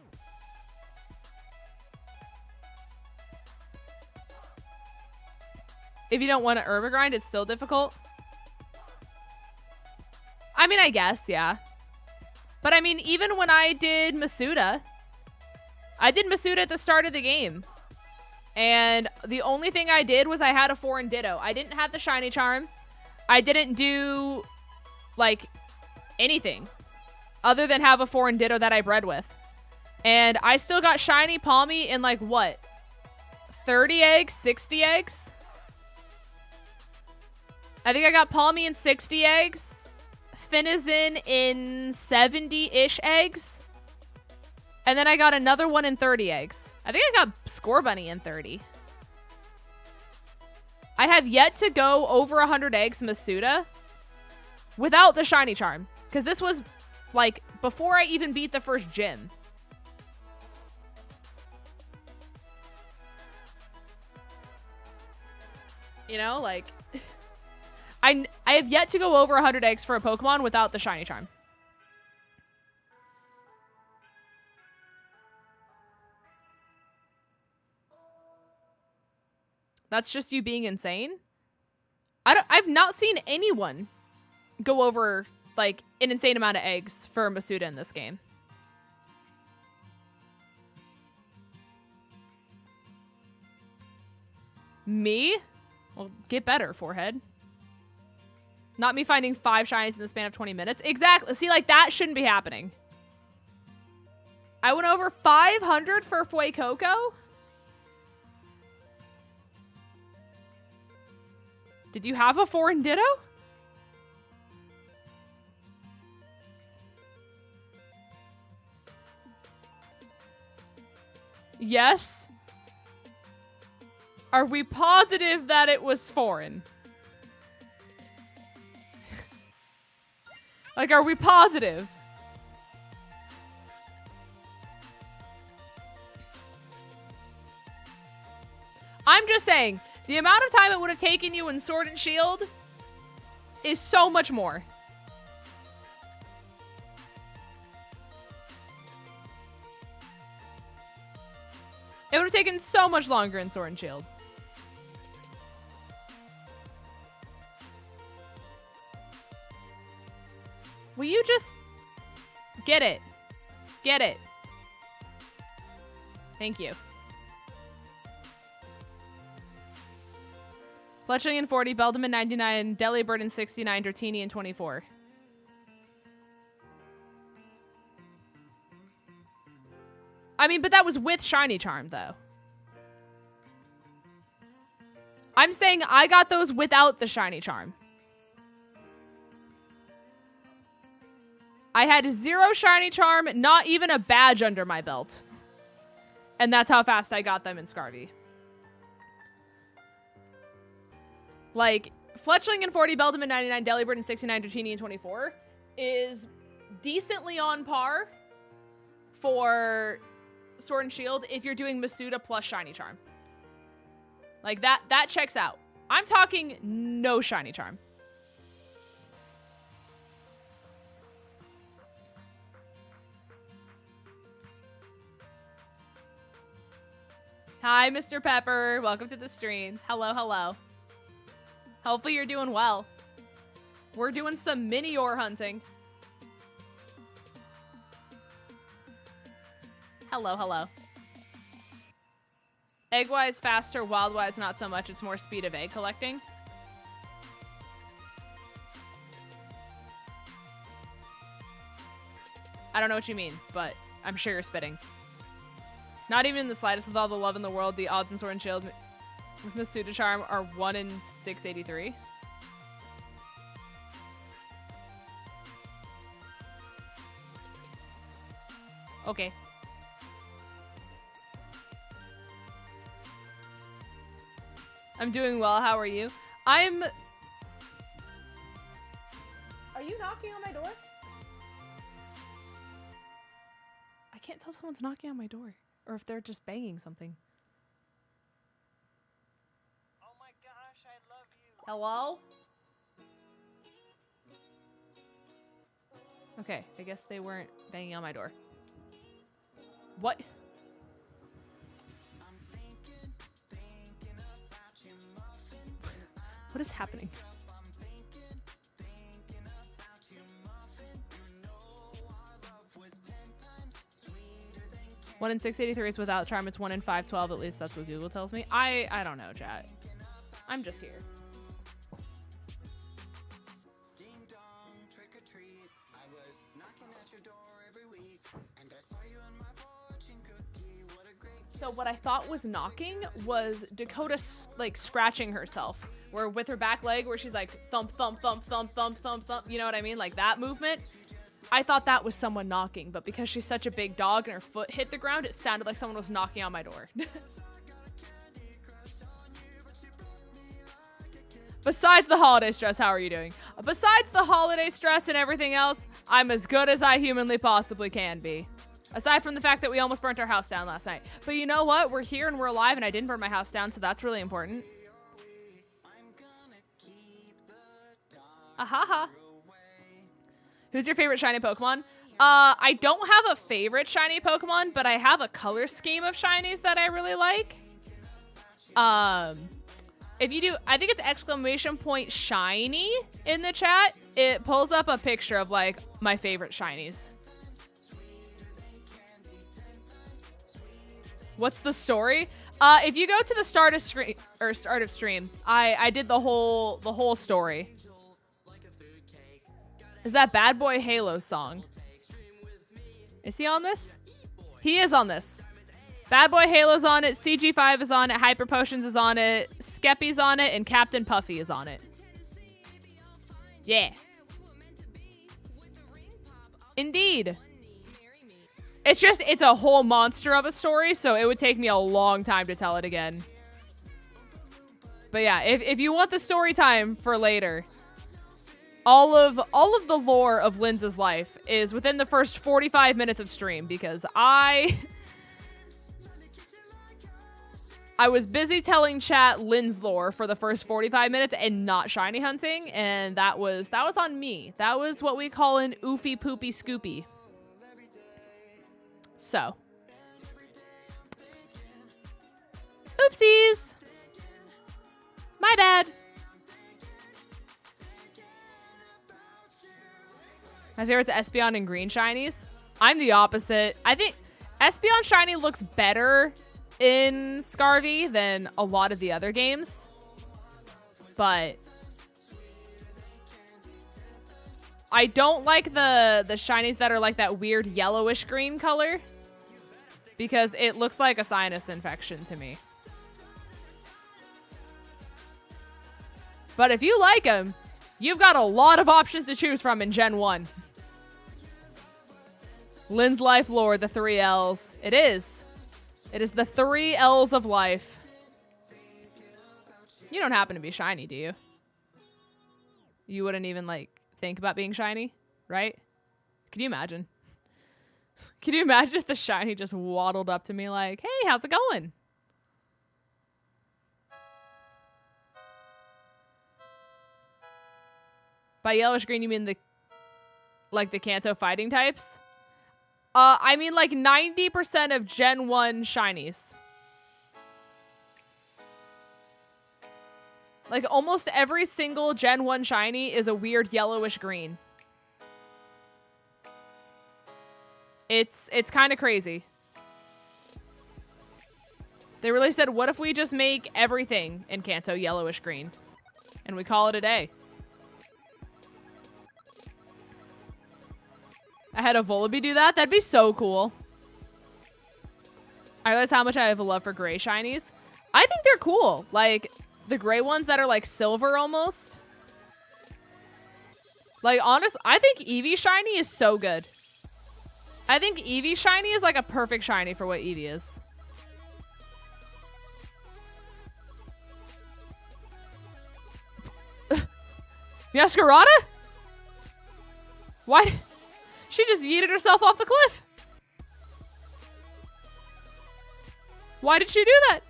If you don't want to herb grind, it's still difficult. I mean, I guess, yeah. But I mean, even when I did Masuda at the start of the game. And the only thing I did was I had a foreign Ditto. I didn't have the shiny charm. I didn't do, like, anything other than have a foreign Ditto that I bred with. And I still got shiny Palmy in, like, what? 30 eggs? 60 eggs? I think I got Palmy in 60 eggs. Finizen in 70-ish eggs. And then I got another one in 30 eggs. I think I got Scorbunny in 30. I have yet to go over 100 eggs Masuda without the shiny charm. Because this was, like, before I even beat the first gym. You know, like... I have yet to go over 100 eggs for a Pokemon without the shiny charm. That's just you being insane? I've not seen anyone go over, like, an insane amount of eggs for Masuda in this game. Me? Well, get better, forehead. Not me finding 5 shinies in the span of 20 minutes. Exactly. See, like, that shouldn't be happening. I went over 500 for Fuecoco? Did you have a foreign Ditto? Yes. Are we positive that it was foreign? Like, are we positive? I'm just saying, the amount of time it would have taken you in Sword and Shield is so much more. It would have taken so much longer in Sword and Shield. Will you just get it? Get it. Thank you. Fletchling in 40, Beldam in 99, Delibird in 69, Dratini in 24. I mean, but that was with Shiny Charm, though. I'm saying I got those without the Shiny Charm. I had 0 Shiny Charm, not even a badge under my belt. And that's how fast I got them in Scarvy. Like, Fletchling in 40, Beldam in 99, Delibird in 69, Dratini in 24 is decently on par for Sword and Shield if you're doing Masuda plus Shiny Charm. Like, that checks out. I'm talking no Shiny Charm. Hi, Mr. Pepper. Welcome to the stream. Hello, hello. Hopefully you're doing well. We're doing some mini ore hunting. Hello, hello. Egg-wise faster, wild-wise not so much. It's more speed of egg collecting. I don't know what you mean, but I'm sure you're spitting. Not even in the slightest. With all the love in the world, the odds in Sword and Shield with Masuda Charm are 1 in 683. Okay. I'm doing well. How are you? Are you knocking on my door? I can't tell if someone's knocking on my door or if they're just banging something. Oh my gosh, I love you. Hello? Okay, I guess they weren't banging on my door. What? What is happening? One in 683 is without charm. It's 1 in 512. At least that's what Google tells me. I don't know, chat. I'm just here. So what I thought was knocking was Dakota like scratching herself, where with her back leg, where she's like thump, thump, thump, thump, thump, thump, thump. You know what I mean? Like that movement. I thought that was someone knocking, but because she's such a big dog and her foot hit the ground, it sounded like someone was knocking on my door. Besides the holiday stress, how are you doing? Besides the holiday stress and everything else, I'm as good as I humanly possibly can be. Aside from the fact that we almost burnt our house down last night. But you know what? We're here and we're alive and I didn't burn my house down, so that's really important. Ahaha. Who's your favorite shiny Pokemon? I don't have a favorite shiny Pokemon, but I have a color scheme of shinies that I really like. If you do, I think it's !shiny in the chat. It pulls up a picture of like my favorite shinies. What's the story? If you go to the start of stream, I did the whole story. Is that Bad Boy Halo song? Is he on this? He is on this. Bad Boy Halo's on it, CG5 is on it, Hyper Potions is on it, Skeppy's on it, and Captain Puffy is on it. Yeah. Indeed. It's a whole monster of a story, so it would take me a long time to tell it again. But yeah, if you want the story time for later, all of the lore of Linz's life is within the first 45 minutes of stream, because I was busy telling chat Linz lore for the first 45 minutes and not shiny hunting, and that was on me. That was what we call an oofy poopy scoopy. So. Oopsies. My bad. My favorite's Espeon and green shinies. I'm the opposite. I think Espeon shiny looks better in Scarvy than a lot of the other games. but I don't like the shinies that are like that weird yellowish green color because it looks like a sinus infection to me. But if you like them, you've got a lot of options to choose from in Gen 1. Lynn's Life Lore, the 3 L's. It is. It is the 3 L's of life. You don't happen to be shiny, do you? You wouldn't even, like, think about being shiny, right? Can you imagine? Can you imagine if the shiny just waddled up to me like, hey, how's it going? By yellowish green, you mean the Kanto fighting types? I mean like 90% of Gen 1 shinies. Like almost every single Gen 1 shiny is a weird yellowish green. It's kind of crazy. They really said, what if we just make everything in Kanto yellowish green? And we call it a day. I had a Volibee do that. That'd be so cool. I realize how much I have a love for gray shinies. I think they're cool. Like, the gray ones that are like silver almost. Like, honest, I think Eevee shiny is so good. I think Eevee shiny is like a perfect shiny for what Eevee is. Yscarada? Why? She just yeeted herself off the cliff. Why did she do that?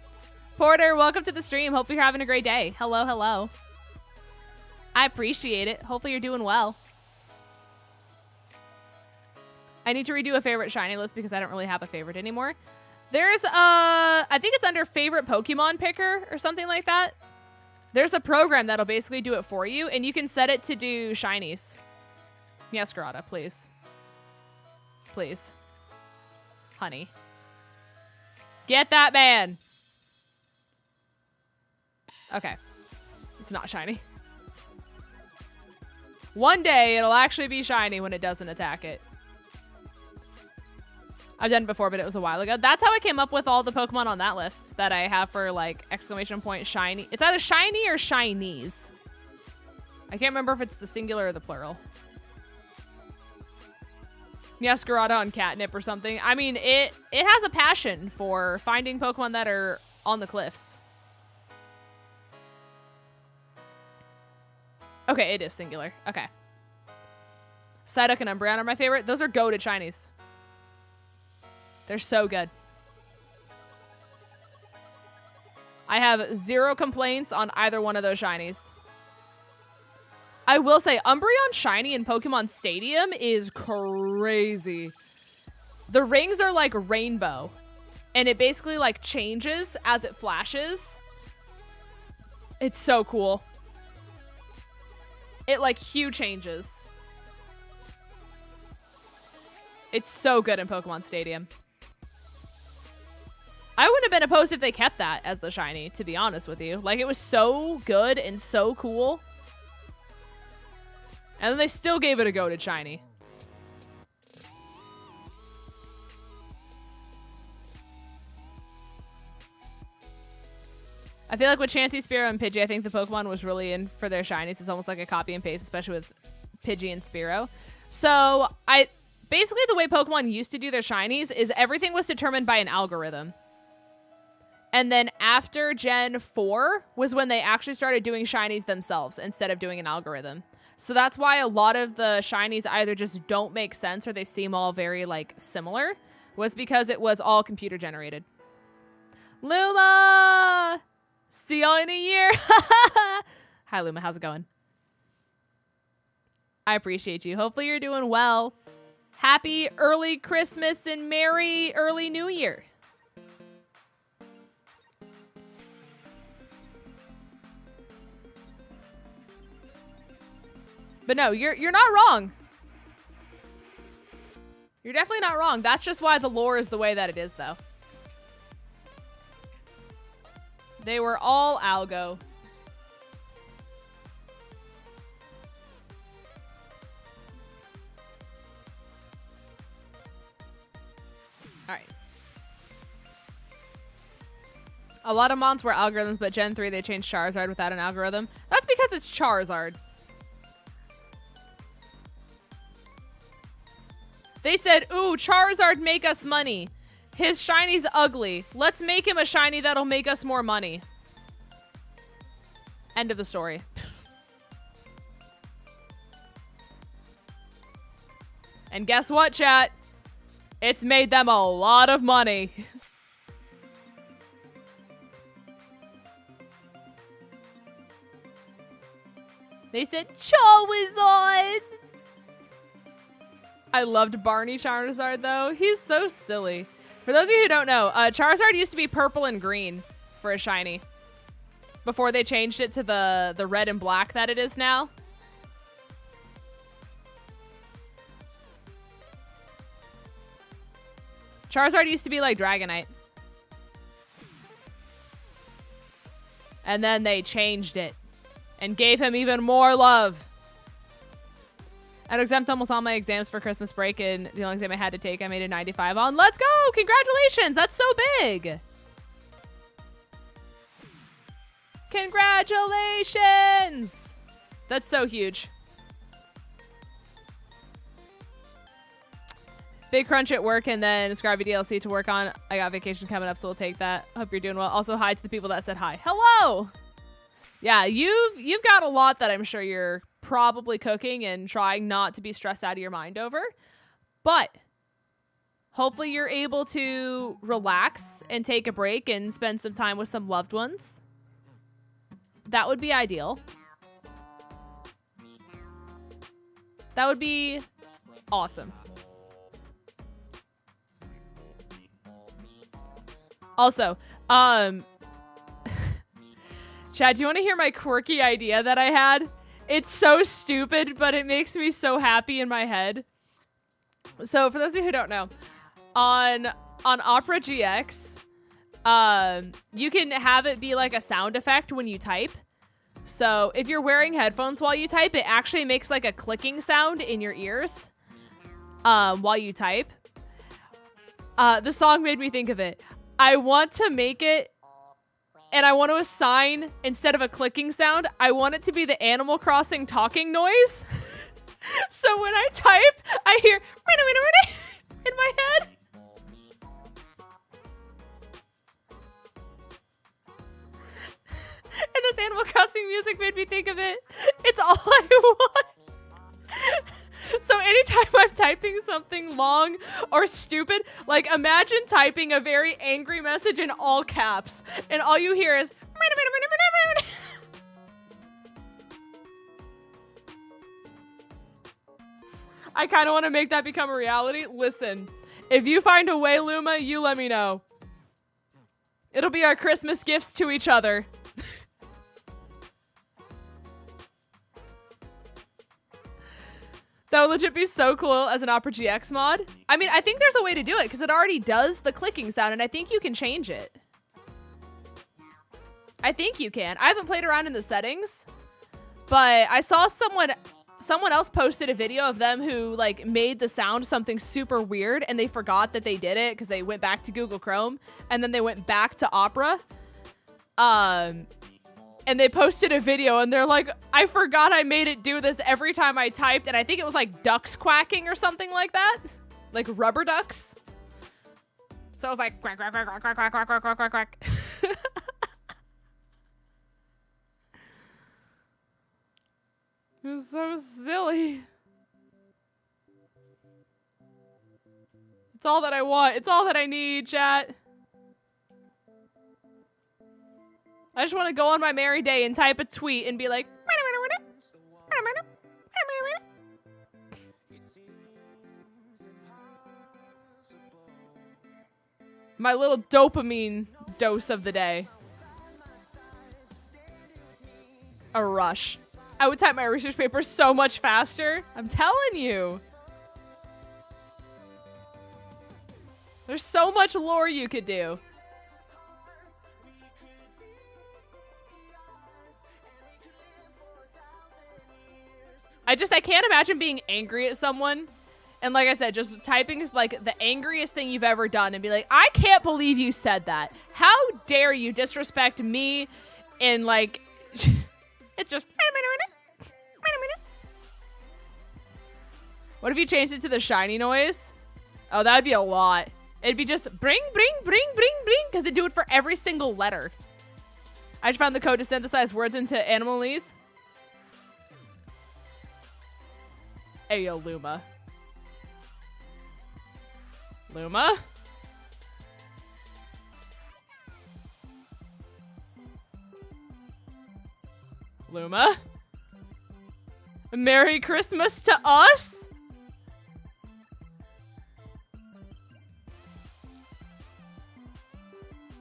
Porter, welcome to the stream. Hope you're having a great day. Hello, hello. I appreciate it. Hopefully you're doing well. I need to redo a favorite shiny list because I don't really have a favorite anymore. There's I think it's under favorite Pokemon picker or something like that. There's a program that'll basically do it for you, and you can set it to do shinies. Yes, Yscarada, please. Please. Honey. Get that man! Okay. It's not shiny. One day, it'll actually be shiny when it doesn't attack it. I've done it before, but it was a while ago. That's how I came up with all the Pokemon on that list that I have for, like, exclamation point shiny. It's either shiny or shinies. I can't remember if it's the singular or the plural. Yscarada on catnip or something. I mean, it has a passion for finding Pokemon that are on the cliffs. Okay, it is singular. Okay. Psyduck and Umbreon are my favorite. Those are goated shinies. They're so good. I have 0 complaints on either one of those shinies. I will say, Umbreon shiny in Pokemon Stadium is crazy. The rings are like rainbow. And it basically like changes as it flashes. It's so cool. It like hue changes. It's so good in Pokemon Stadium. I wouldn't have been opposed if they kept that as the shiny, to be honest with you. Like, it was so good and so cool. And then they still gave it a goated shiny. I feel like with Chansey, Spearow, and Pidgey, I think the Pokemon was really in for their shinies. It's almost like a copy and paste, especially with Pidgey and Spearow. So, basically the way Pokemon used to do their shinies is everything was determined by an algorithm. And then after Gen 4 was when they actually started doing shinies themselves instead of doing an algorithm. So that's why a lot of the shinies either just don't make sense or they seem all very, like, similar. Was because it was all computer generated. Luma! See y'all in a year! Hi, Luma. How's it going? I appreciate you. Hopefully you're doing well. Happy early Christmas and merry early New Year. But no, you're not wrong. You're definitely not wrong. That's just why the lore is the way that it is, though. They were all algo. Alright. A lot of mons were algorithms, but Gen 3 they changed Charizard without an algorithm. That's because it's Charizard. They said, ooh, Charizard make us money. His shiny's ugly. Let's make him a shiny that'll make us more money. End of the story. And guess what, chat? It's made them a lot of money. They said Charizard. I loved Barney Charizard though. He's so silly. For those of you who don't know, Charizard used to be purple and green for a shiny before they changed it to the red and black that it is now. Charizard used to be like Dragonite. And then they changed it and gave him even more love. I exempt almost all my exams for Christmas break, and the only exam I had to take, I made a 95 on. Let's go! Congratulations! That's so big! Congratulations! That's so huge. Big crunch at work, and then Scribey DLC to work on. I got vacation coming up, so we'll take that. Hope you're doing well. Also, hi to the people that said hi. Hello! Yeah, you've got a lot that I'm sure you're probably cooking and trying not to be stressed out of your mind over. But hopefully you're able to relax and take a break and spend some time with some loved ones. That would be ideal. That would be awesome. Also, Chad, do you want to hear my quirky idea that I had? It's so stupid, but it makes me so happy in my head. So for those of you who don't know, on Opera GX, you can have it be like a sound effect when you type. So if you're wearing headphones while you type, it actually makes like a clicking sound in your ears while you type. The song made me think of it. I want to make it, and I want to assign, instead of a clicking sound, I want it to be the Animal Crossing talking noise. So when I type, I hear in my head. And this Animal Crossing music made me think of it. It's all I want. So anytime I'm typing something long or stupid, like imagine typing a very angry message in all caps, and all you hear is I kind of want to make that become a reality. Listen, if you find a way, Luma, you let me know. It'll be our Christmas gifts to each other. That would legit be so cool as an Opera GX mod. I mean, I think there's a way to do it because it already does the clicking sound, and I think you can change it. I think you can. I haven't played around in the settings, but I saw someone else posted a video of them who like made the sound something super weird, and they forgot that they did it because they went back to Google Chrome, and then they went back to Opera. And they posted a video, and they're like, I forgot I made it do this every time I typed. And I think it was like ducks quacking or something like that. Like rubber ducks. So I was like, quack, quack, quack, quack, quack, quack, quack, quack, quack, quack. It was so silly. It's all that I want. It's all that I need, chat. I just want to go on my merry day and type a tweet and be like, my little dopamine dose of the day. A rush. I would type my research paper so much faster. I'm telling you. There's so much lore you could do. I can't imagine being angry at someone And like I said, just typing is like the angriest thing you've ever done and be like, I can't believe you said that. How dare you disrespect me in like, it's just, what if you changed it to the shiny noise? Oh, that'd be a lot. It'd be just bring, because they do it for every single letter. I just found the code to synthesize words into animalese. Ayo, Luma. Luma? Luma? Merry Christmas to us?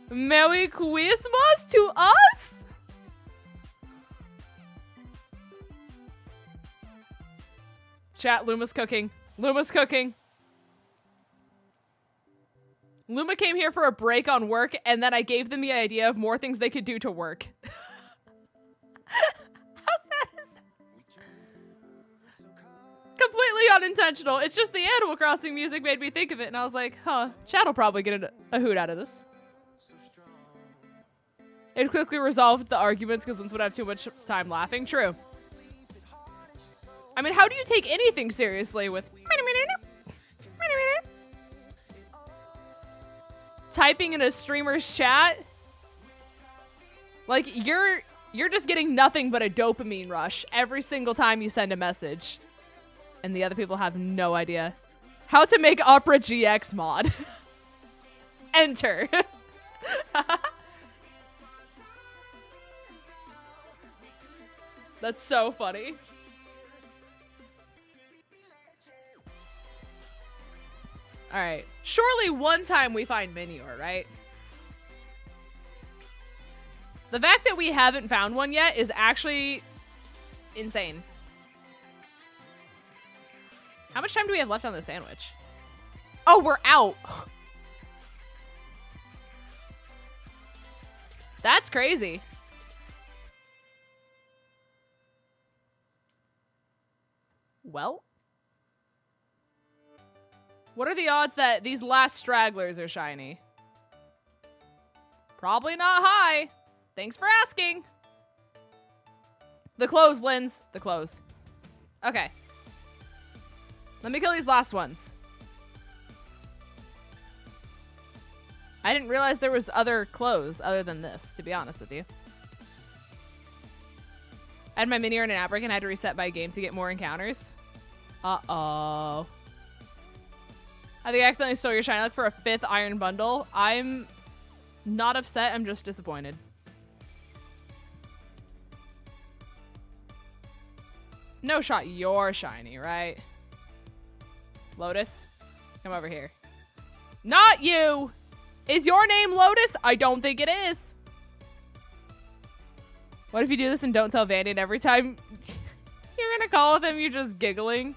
Merry Christmas to us? Chat, Luma's cooking. Luma's cooking. Luma came here for a break on work, and then I gave them the idea of more things they could do to work. How sad is that? Completely unintentional. It's just the Animal Crossing music made me think of it, and I was like, huh, chat will probably get a hoot out of this. It quickly resolved the arguments because Linz would have too much time laughing. True. I mean, how do you take anything seriously with typing in a streamer's chat? Like, you're just getting nothing but a dopamine rush every single time you send a message. And the other people have no idea. How to make Opera GX mod. Enter. That's so funny. Alright. Surely one time we find Minior, right? The fact that we haven't found one yet is actually insane. How much time do we have left on the sandwich? Oh, we're out. That's crazy. Well, what are the odds that these last stragglers are shiny? Probably not high. Thanks for asking. The clothes, Linz. The clothes. Okay. Let me kill these last ones. I didn't realize there was other clothes other than this, to be honest with you. I had my Minior in an outbreak and I had to reset my game to get more encounters. Uh-oh. I think I accidentally stole your shiny luck for a 5th iron bundle. I'm not upset, I'm just disappointed. No shot, you're shiny, right? Lotus, come over here. Not you! Is your name Lotus? I don't think it is. What if you do this and don't tell Vandy and every time you're gonna call with him, you're just giggling?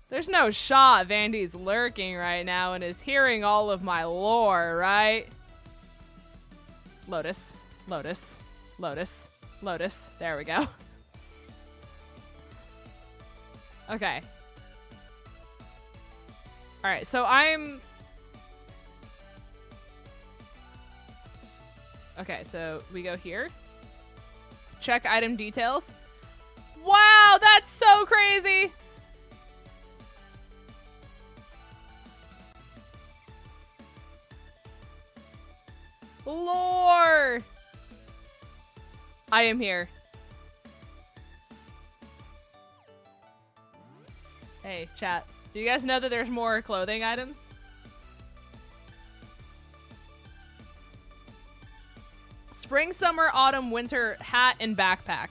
There's no shot Vandy's lurking right now and is hearing all of my lore, right? Lotus, Lotus, Lotus, Lotus. There we go. Okay. Alright, so I'm... Okay, so we go here. Check item details. Wow, that's so crazy! Lore! I am here. Hey, chat. Do you guys know that there's more clothing items? Spring, summer, autumn, winter, hat, and backpack.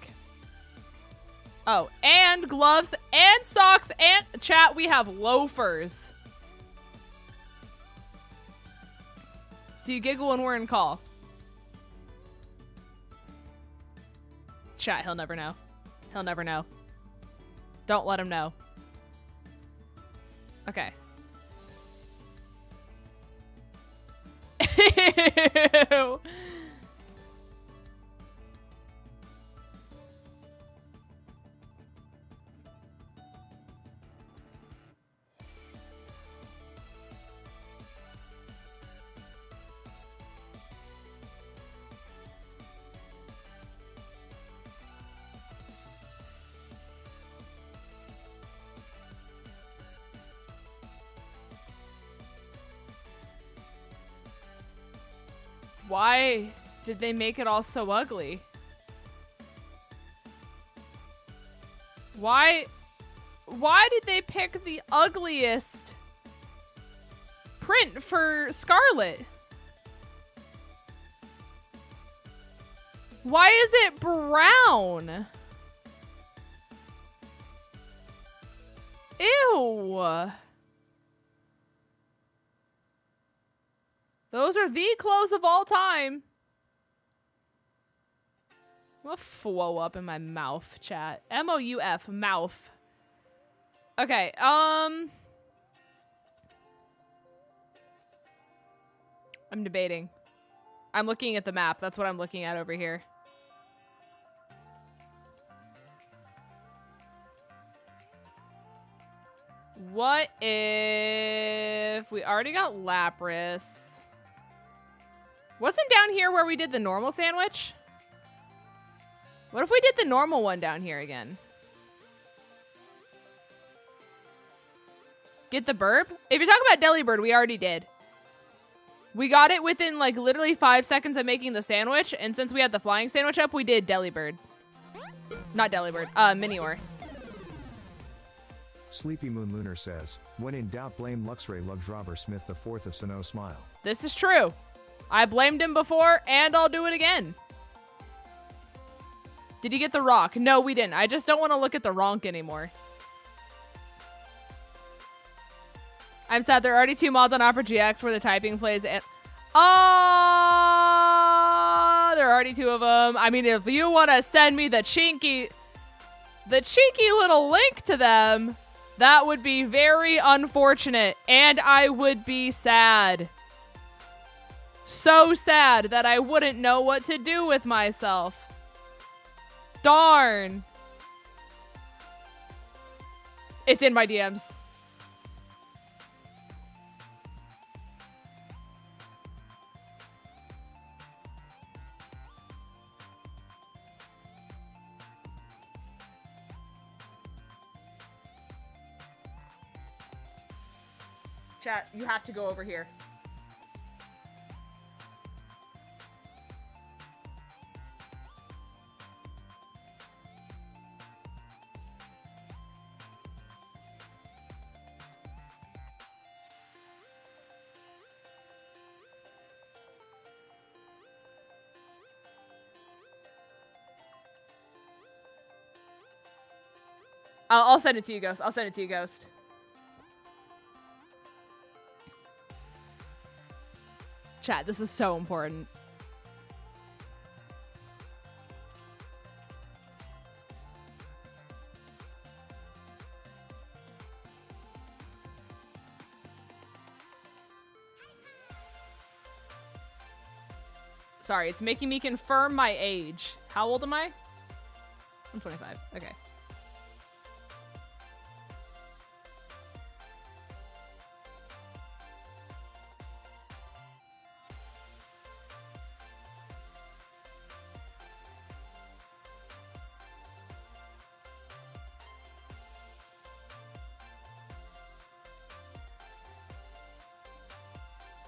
Oh, and gloves, and socks, and chat, we have loafers. So you giggle when we're in call. Chat, he'll never know. He'll never know. Don't let him know. Okay. Ew. Why did they make it all so ugly? Why did they pick the ugliest print for Scarlet? Why is it brown? Ew. Those are the clothes of all time. I'm gonna flow up in my mouth, chat. M-O-U-F, mouth. Okay, I'm debating. I'm looking at the map. That's what I'm looking at over here. What if we already got Lapras? Wasn't down here where we did the normal sandwich? What if we did the normal one down here again? Get the burp? If you're talking about Delibird, we already did. We got it within like literally 5 seconds of making the sandwich, and since we had the flying sandwich up, we did Delibird. Not Delibird, Minior. Sleepy Moon Lunar says, when in doubt blame 𝗟𝗡𝗔𝗔𝚘𝚗 the 4th of Sinnoh smile. This is true. I blamed him before, and I'll do it again. Did you get the rock? No, we didn't. I just don't want to look at the ronk anymore. I'm sad there are already 2 mods on Opera GX where the typing plays and there are already 2 of them. I mean, if you want to send me the cheeky little link to them, that would be very unfortunate, and I would be sad. So sad that I wouldn't know what to do with myself. Darn. It's in my DMs. Chat, you have to go over here. I'll send it to you, Ghost. I'll send it to you, Ghost. Chat, this is so important. Sorry, it's making me confirm my age. How old am I? I'm 25. Okay.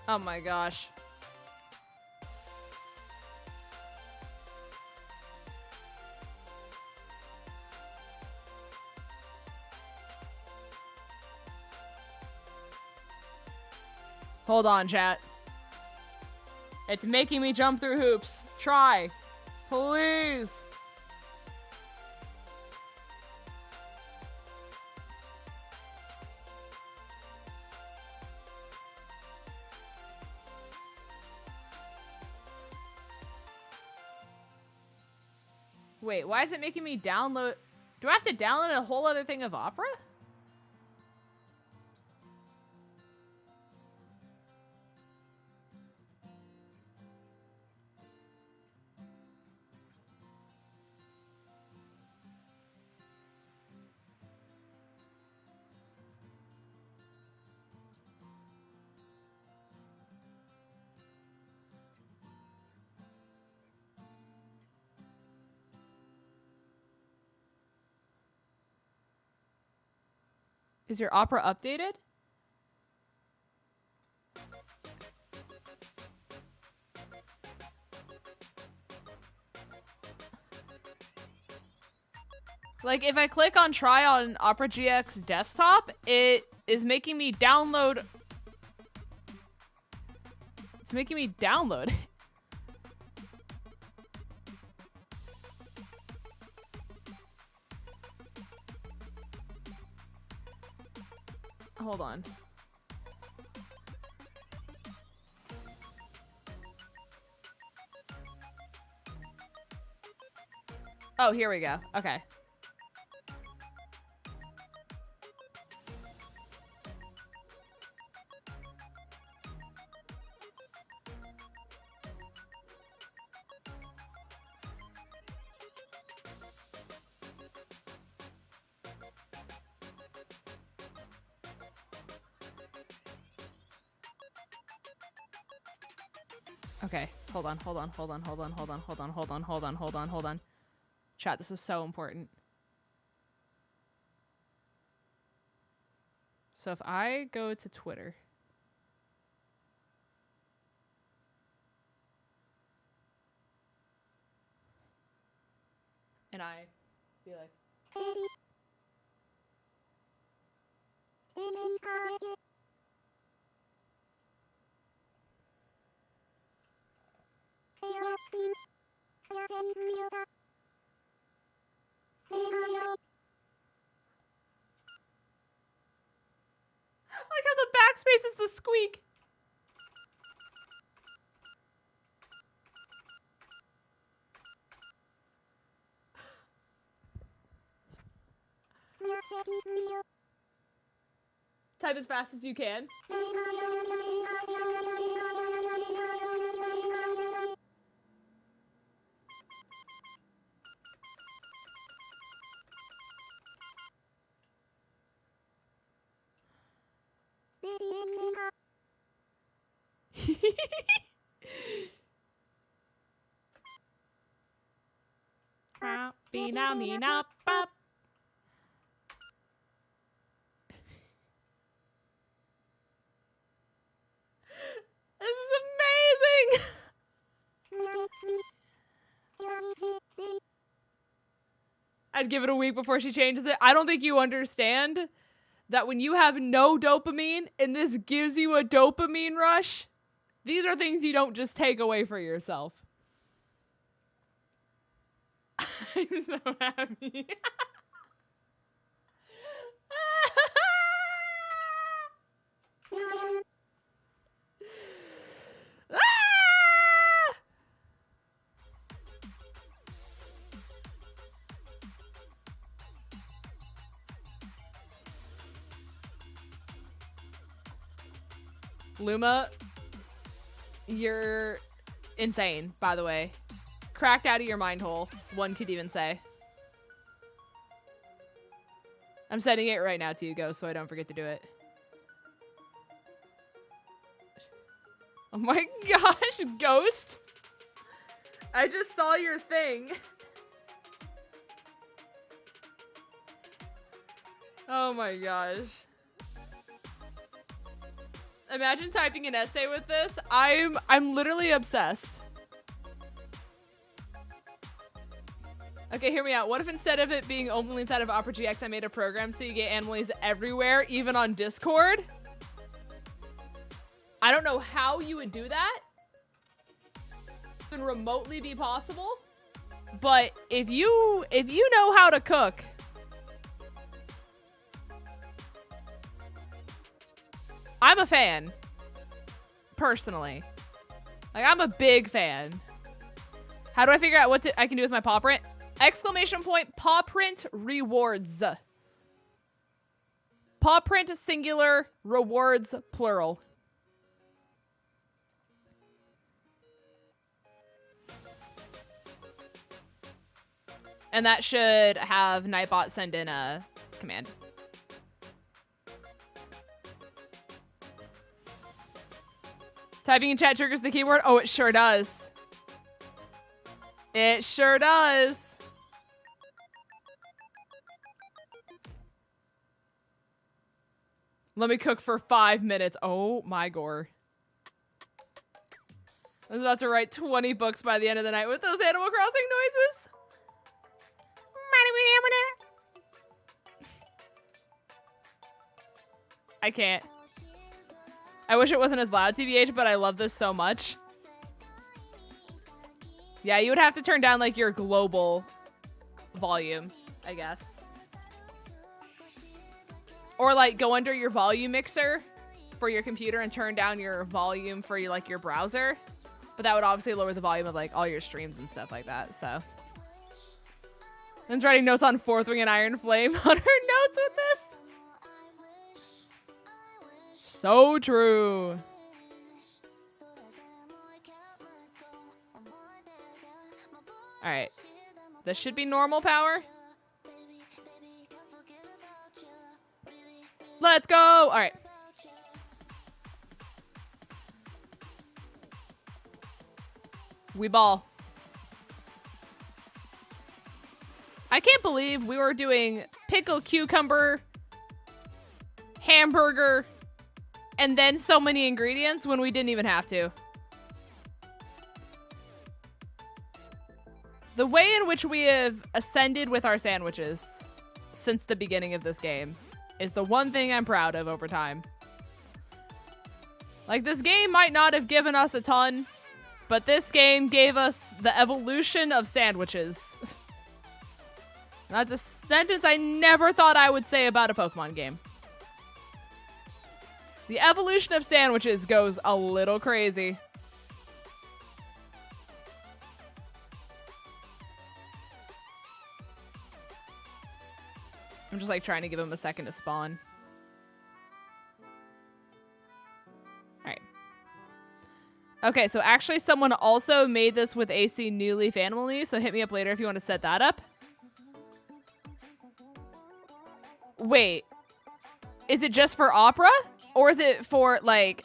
Oh my gosh. Hold on, chat. It's making me jump through hoops. Try. Please. Wait, why is it making me download? Do I have to download a whole other thing of Opera? Is your Opera updated? Like, if I click on try on Opera GX desktop, it is making me download. It's making me download. Hold on. Oh, here we go. Okay. Okay, hold on. Chat, this is so important. So if I go to Twitter. And I be like. I like how the backspace is the squeak. Type as fast as you can. This is amazing! I'd give it a week before she changes it. I don't think you understand that when you have no dopamine and this gives you a dopamine rush, these are things you don't just take away for yourself. I'm so happy. Luma, you're insane, by the way. Cracked out of your mind hole, one could even say. I'm sending it right now to you, Ghost, so I don't forget to do it. Oh my gosh, Ghost! I just saw your thing. Oh my gosh. Imagine typing an essay with this. I'm literally obsessed. Okay, hear me out. What if instead of it being only inside of Opera GX, I made a program so you get animals everywhere, even on Discord? I don't know how you would do that. It can remotely be possible. But if you know how to cook, I'm a fan. Personally. Like, I'm a big fan. How do I figure out what I can do with my paw print? Exclamation point, paw print rewards. Paw print singular, rewards plural. And that should have Nightbot send in a command. Typing in chat triggers the keyword? Oh, it sure does. It sure does. Let me cook for 5 minutes. Oh my gore. I was about to write 20 books by the end of the night with those Animal Crossing noises. I can't. I wish it wasn't as loud, TBH, but I love this so much. Yeah, you would have to turn down like your global volume, I guess. Or like go under your volume mixer for your computer and turn down your volume for your, like your browser. But that would obviously lower the volume of like all your streams and stuff like that, so. Lynn's writing notes on Fourth Ring and Iron Flame on her notes with this. So true. All right. This should be normal power. Let's go. All right. We ball. I can't believe we were doing pickle cucumber, hamburger, and then so many ingredients when we didn't even have to. The way in which we have ascended with our sandwiches since the beginning of this game is the one thing I'm proud of over time. Like, this game might not have given us a ton, but this game gave us the evolution of sandwiches. That's a sentence I never thought I would say about a Pokemon game. The evolution of sandwiches goes a little crazy. I'm just like trying to give him a second to spawn. Alright. Okay, so actually someone also made this with AC New Leaf Animal, so hit me up later if you want to set that up. Wait. Is it just for Opera? Or is it for, like...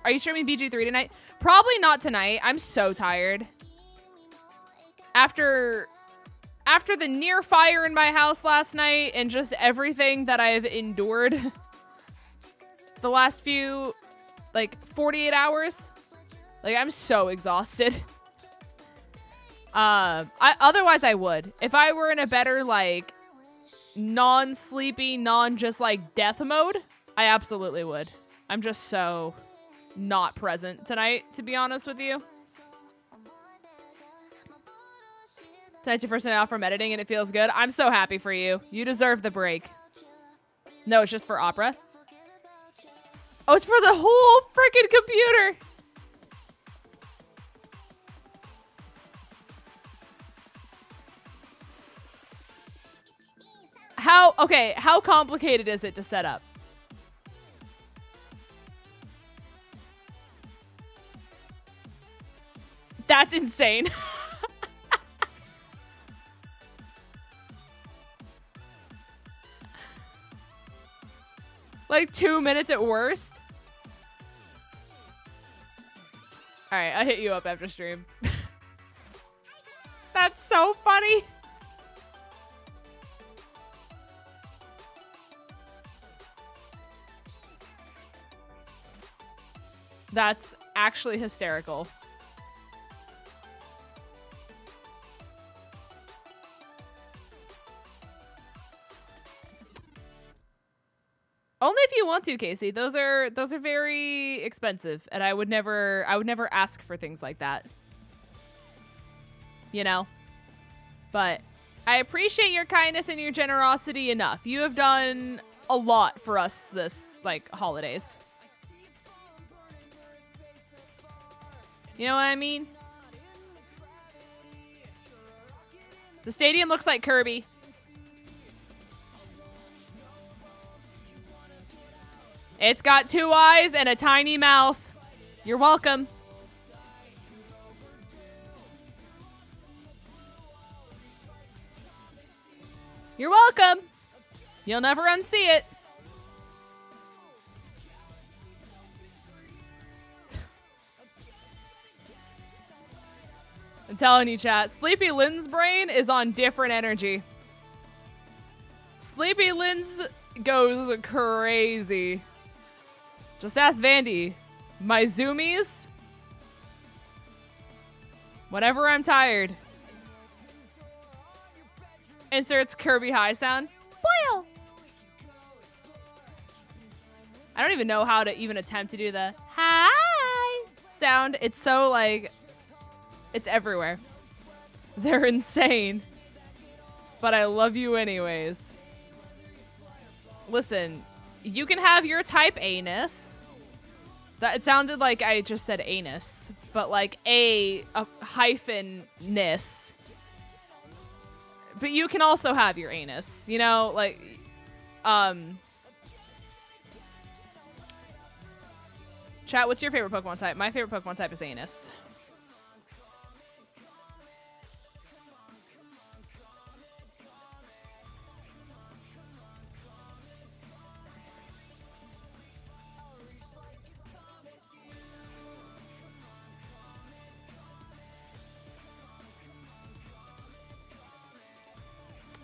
Are you streaming BG3 tonight? Probably not tonight. I'm so tired. After the near fire in my house last night and just everything that I've endured the last few, like, 48 hours. Like, I'm so exhausted. Otherwise I would. If I were in a better, like, non-sleepy, just, like, death mode, I absolutely would. I'm just so not present tonight, to be honest with you. Tonight's your first night off from editing and it feels good. I'm so happy for you. You deserve the break. No, it's just for Opera. Oh, it's for the whole freaking computer. How complicated is it to set up? That's insane. Like 2 minutes at worst. All right, I'll hit you up after stream. That's so funny. That's actually hysterical. Only if you want to, Casey. Those are very expensive, and I would never ask for things like that. You know? But I appreciate your kindness and your generosity enough. You have done a lot for us this, like, holidays. You know what I mean? The stadium looks like Kirby. It's got 2 eyes and a tiny mouth. You're welcome. You're welcome. You'll never unsee it. I'm telling you, chat. Sleepy Lynn's brain is on different energy. Sleepy Lynn's goes crazy. Just ask Vandy. My zoomies? Whenever I'm tired. Inserts Kirby high sound. Boil. I don't even know how to even attempt to do the hi sound. It's so like, it's everywhere. They're insane. But I love you anyways. Listen, you can have your type anus. That it sounded like I just said anus, but like a hyphen ness. But you can also have your anus, you know, like chat, what's your favorite Pokemon type? My favorite Pokemon type is anus.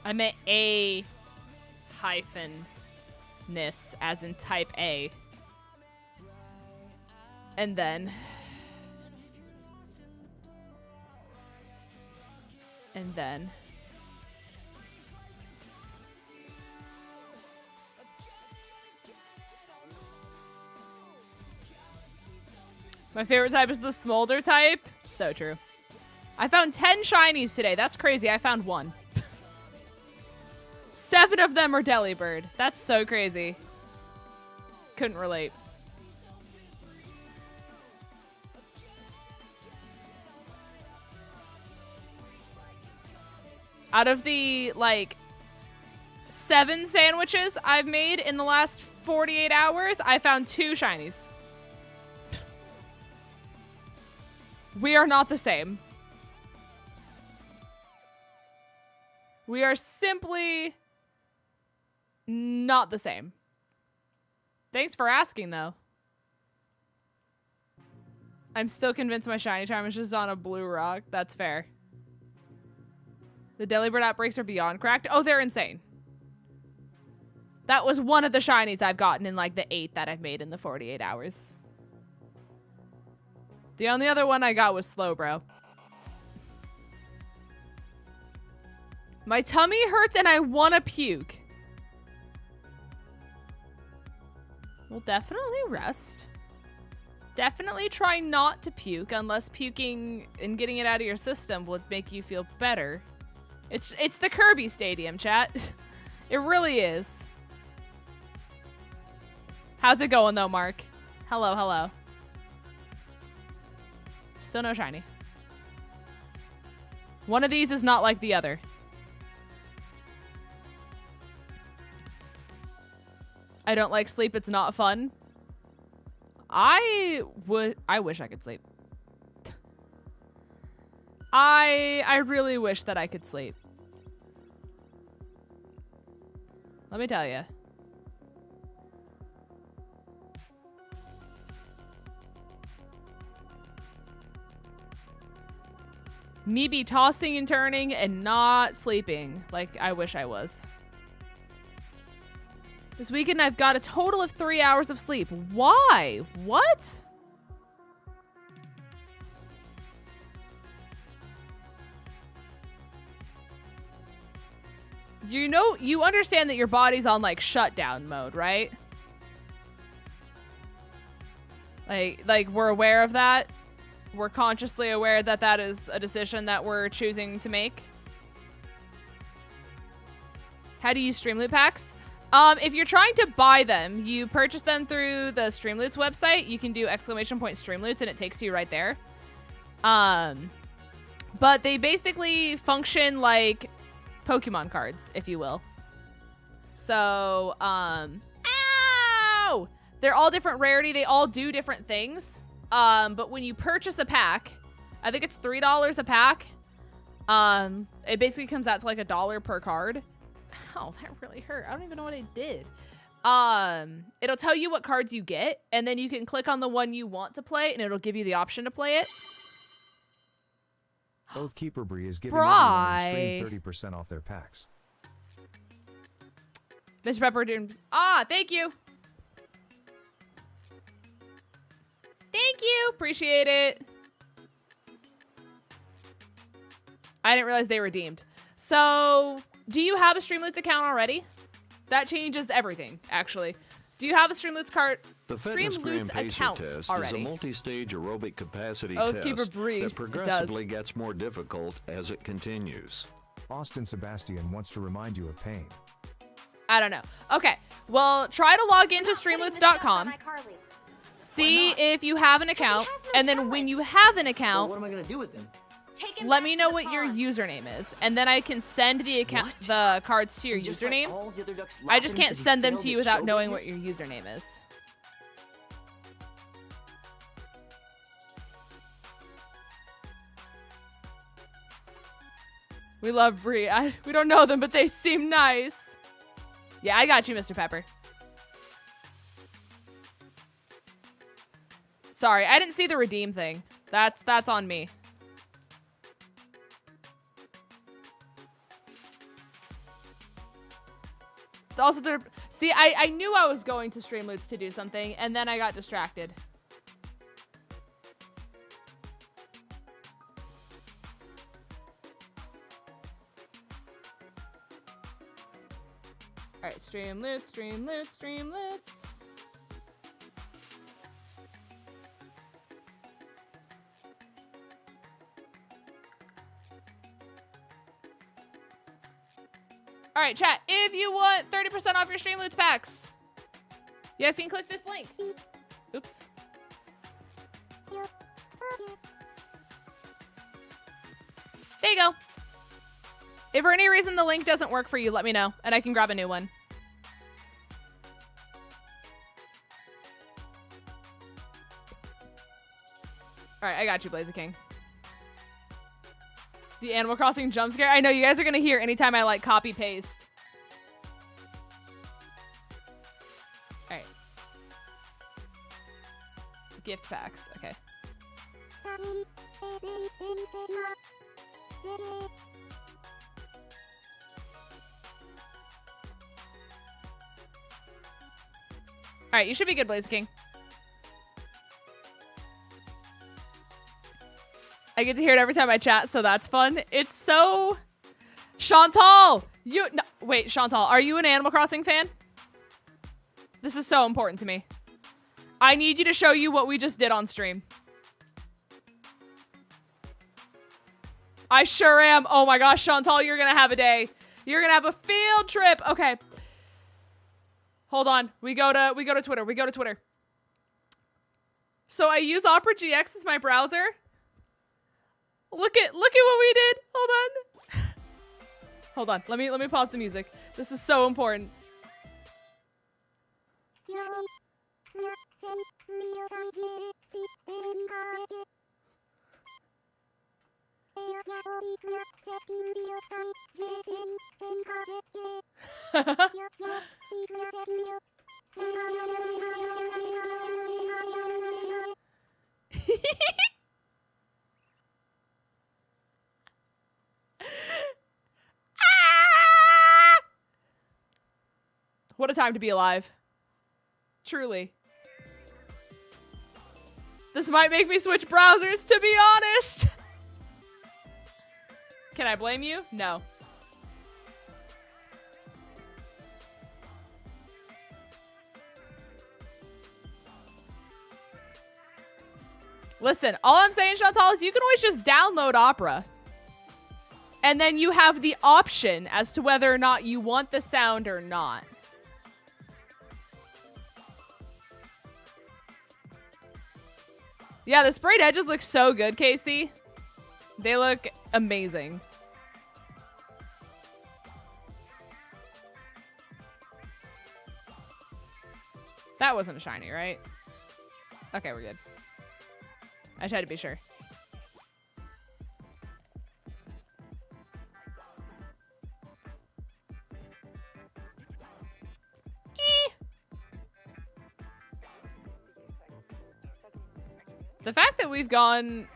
I meant a hyphen ness, as in type A. And then. My favorite type is the smolder type. So true. I found 10 shinies today. That's crazy. I found 1. 7 of them are Delibird. That's so crazy. Couldn't relate. Out of the, like, 7 sandwiches I've made in the last 48 hours, I found 2 shinies. We are not the same. We are simply not the same. Thanks for asking, though. I'm still convinced my shiny charm is just on a blue rock. That's fair. The Delibird outbreaks are beyond cracked. Oh, they're insane. That was one of the shinies I've gotten in like the 8 that I've made in the 48 hours. The only other one I got was Slowbro. My tummy hurts and I want to puke. We'll definitely rest. Definitely try not to puke unless puking and getting it out of your system would make you feel better. It's the Kirby Stadium, chat. It really is. How's it going though, Mark? Hello, hello. Still no shiny. One of these is not like the other. I don't like sleep. It's not fun. I wish I could sleep. I really wish that I could sleep. Let me tell you. Me be tossing and turning and not sleeping like I wish I was. This weekend I've got a total of 3 hours of sleep. Why? What? You know, you understand that your body's on like shutdown mode, right? Like we're aware of that. We're consciously aware that that is a decision that we're choosing to make. How do you use Streamloot packs? If you're trying to buy them, you purchase them through the Streamloots website. You can do ! Streamloots and it takes you right there. But they basically function like Pokemon cards, if you will. So, ow! They're all different rarity. They all do different things. But when you purchase a pack, I think it's $3 a pack. It basically comes out to like $1 per card. Ow, that really hurt. I don't even know what I did. It'll tell you what cards you get, and then you can click on the one you want to play, and it'll give you the option to play it. Both Keeper Bree is giving everyone on stream 30% off their packs. Mr. Pepper Doom. Ah, thank you. Thank you. Appreciate it. I didn't realize they were redeemed. So Do you have a Streamloots account already? That changes everything, actually. Do you have a Streamloots The Fitness Gram Streamloots Pacer account test already? is a multi-stage aerobic capacity Oh, test keep it brief. that progressively gets more difficult as it continues. Austin Sebastian wants to remind you of pain. I don't know. Okay, well, try to log into streamloots.com. See if you have an account, and then when you have an Well, account, what am I gonna do with them? let me know what your username is, and then I can send the account, the cards to your And just like username. all the other ducks I just laughing can't because you send them failed to you at without show knowing what business? your username is. We love Bree. We don't know them, but they seem nice. Yeah, I got you, Mr. Pepper. Sorry, I didn't see the redeem thing. That's on me. Also, see, I knew I was going to Streamloots to do something, and then I got distracted. All right, Streamloots, Streamloots, Streamloots. All right, chat. If you want 30% off your Streamloots packs, you guys can click this link. Oops. There you go. If for any reason the link doesn't work for you, let me know, and I can grab a new one. All right, I got you, 𝗧𝗓𝗃. The Animal Crossing jump scare. I know you guys are gonna hear anytime I like copy paste. All right. Gift packs. Okay. All right, you should be good, 𝗧𝗓𝗃. I get to hear it every time I chat, so that's fun. It's so... Chantal! No, wait, Chantal, are you an Animal Crossing fan? This is so important to me. I need you to show you what we just did on stream. I sure am. Oh my gosh, Chantal, you're gonna have a day. You're gonna have a field trip. Okay. Hold on. We go to Twitter. We go to Twitter. So I use Opera GX as my browser. Look at what we did. Hold on. Hold on. Let me pause the music. This is so important. What a time to be alive. Truly. This might make me switch browsers, to be honest. Can I blame you? No. Listen, all I'm saying, Chantal, is you can always just download Opera. And then you have the option as to whether or not you want the sound or not. Yeah, the sprayed edges look so good, Casey. They look amazing. That wasn't a shiny, right? Okay, we're good. I just had to be sure. The fact that we've gone...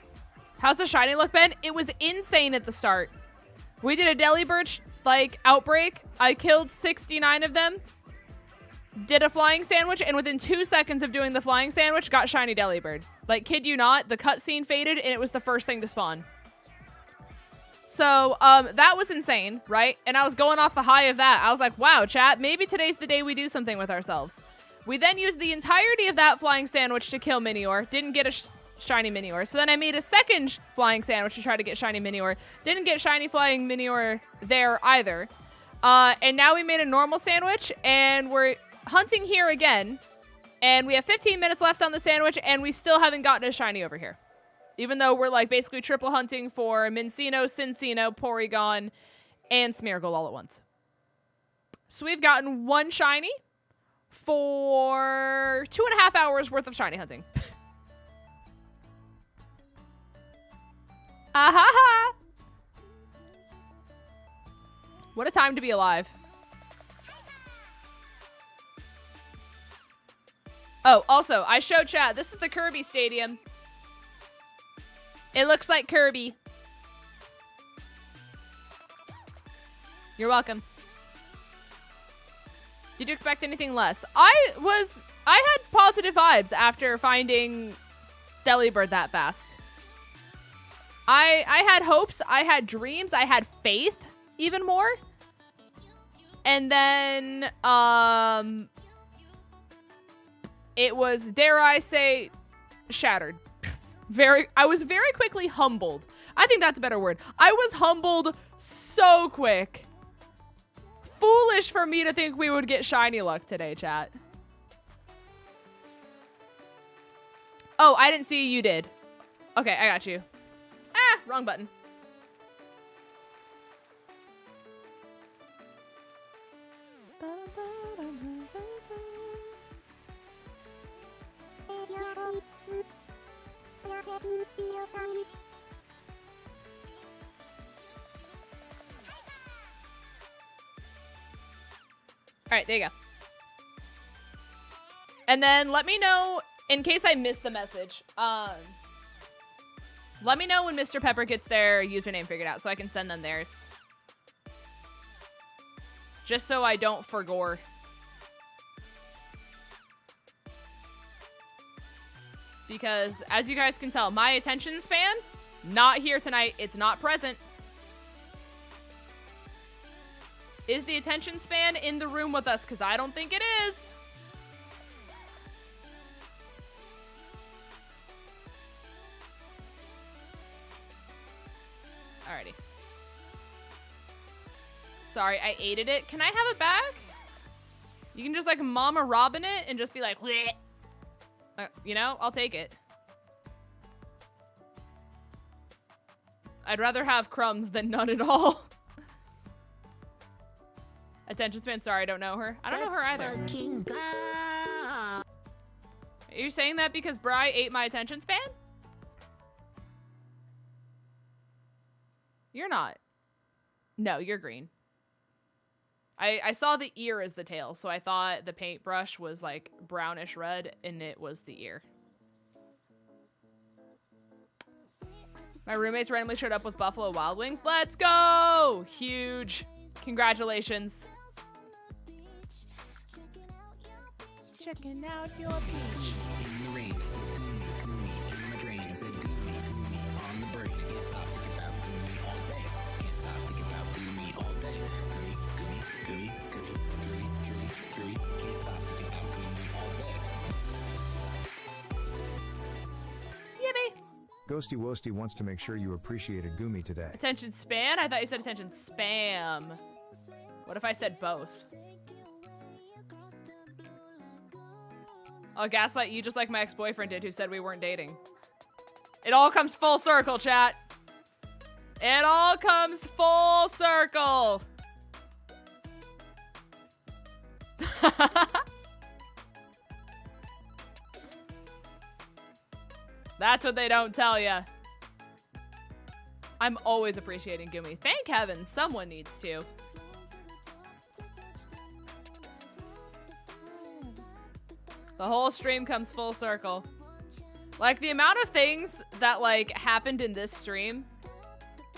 How's the shiny look, Ben? It was insane at the start. We did a Delibird, like, outbreak. I killed 69 of them. Did a flying sandwich, and within 2 seconds of doing the flying sandwich, got shiny Delibird. Like, kid you not, the cutscene faded, and it was the first thing to spawn. So, that was insane, right? And I was going off the high of that. I was like, wow, chat, maybe today's the day we do something with ourselves. We then used the entirety of that flying sandwich to kill Minior. Didn't get a shiny Minior. So then I made a second flying sandwich to try to get shiny Minior. Didn't get shiny flying Minior there either. And now we made a normal sandwich, and we're hunting here again. And we have 15 minutes left on the sandwich, and we still haven't gotten a shiny over here. Even though we're like basically triple hunting for Minccino, Cinccino, Porygon, and Smeargle all at once. So we've gotten one shiny for 2.5 hours worth of shiny hunting. Ahaha! What a time to be alive. Oh, also, I showed chat. This is the Kirby Stadium. It looks like Kirby. You're welcome. Did you expect anything less? I had positive vibes after finding Delibird that fast. I had hopes, I had dreams, I had faith even more. And then it was, dare I say, shattered. I was very quickly humbled. I think that's a better word. I was humbled so quick. Foolish for me to think we would get shiny luck today, chat. Oh, I didn't see you did. Okay, I got you. Ah, wrong button. All right, there you go. And then let me know, in case I missed the message, let me know when Mr. Pepper gets their username figured out so I can send them theirs. Just so I don't forgore. Because, as you guys can tell, my attention span, not here tonight. It's not present. Is the attention span in the room with us? Because I don't think it is. Alrighty. Sorry, I ate it. Can I have it back? You can just like Mama Robin it and just be like, bleh. You know, I'll take it. I'd rather have crumbs than none at all. Attention span, sorry, I don't know her. I don't know her either. Are you saying that because Bri ate my attention span? You're not. No, you're green. I saw the ear as the tail, so I thought the paintbrush was like brownish red and it was the ear. My roommates randomly showed up with Buffalo Wild Wings. Let's go! Huge. Congratulations. Checking out your peach. Ghosty Wosty wants to make sure you appreciated Gumi today. Attention span? I thought you said attention spam. What if I said both? I'll gaslight you just like my ex-boyfriend did who said we weren't dating. It all comes full circle, chat. It all comes full circle. That's what they don't tell you. I'm always appreciating Gumi. Thank heaven, someone needs to. The whole stream comes full circle. Like, the amount of things that, like, happened in this stream.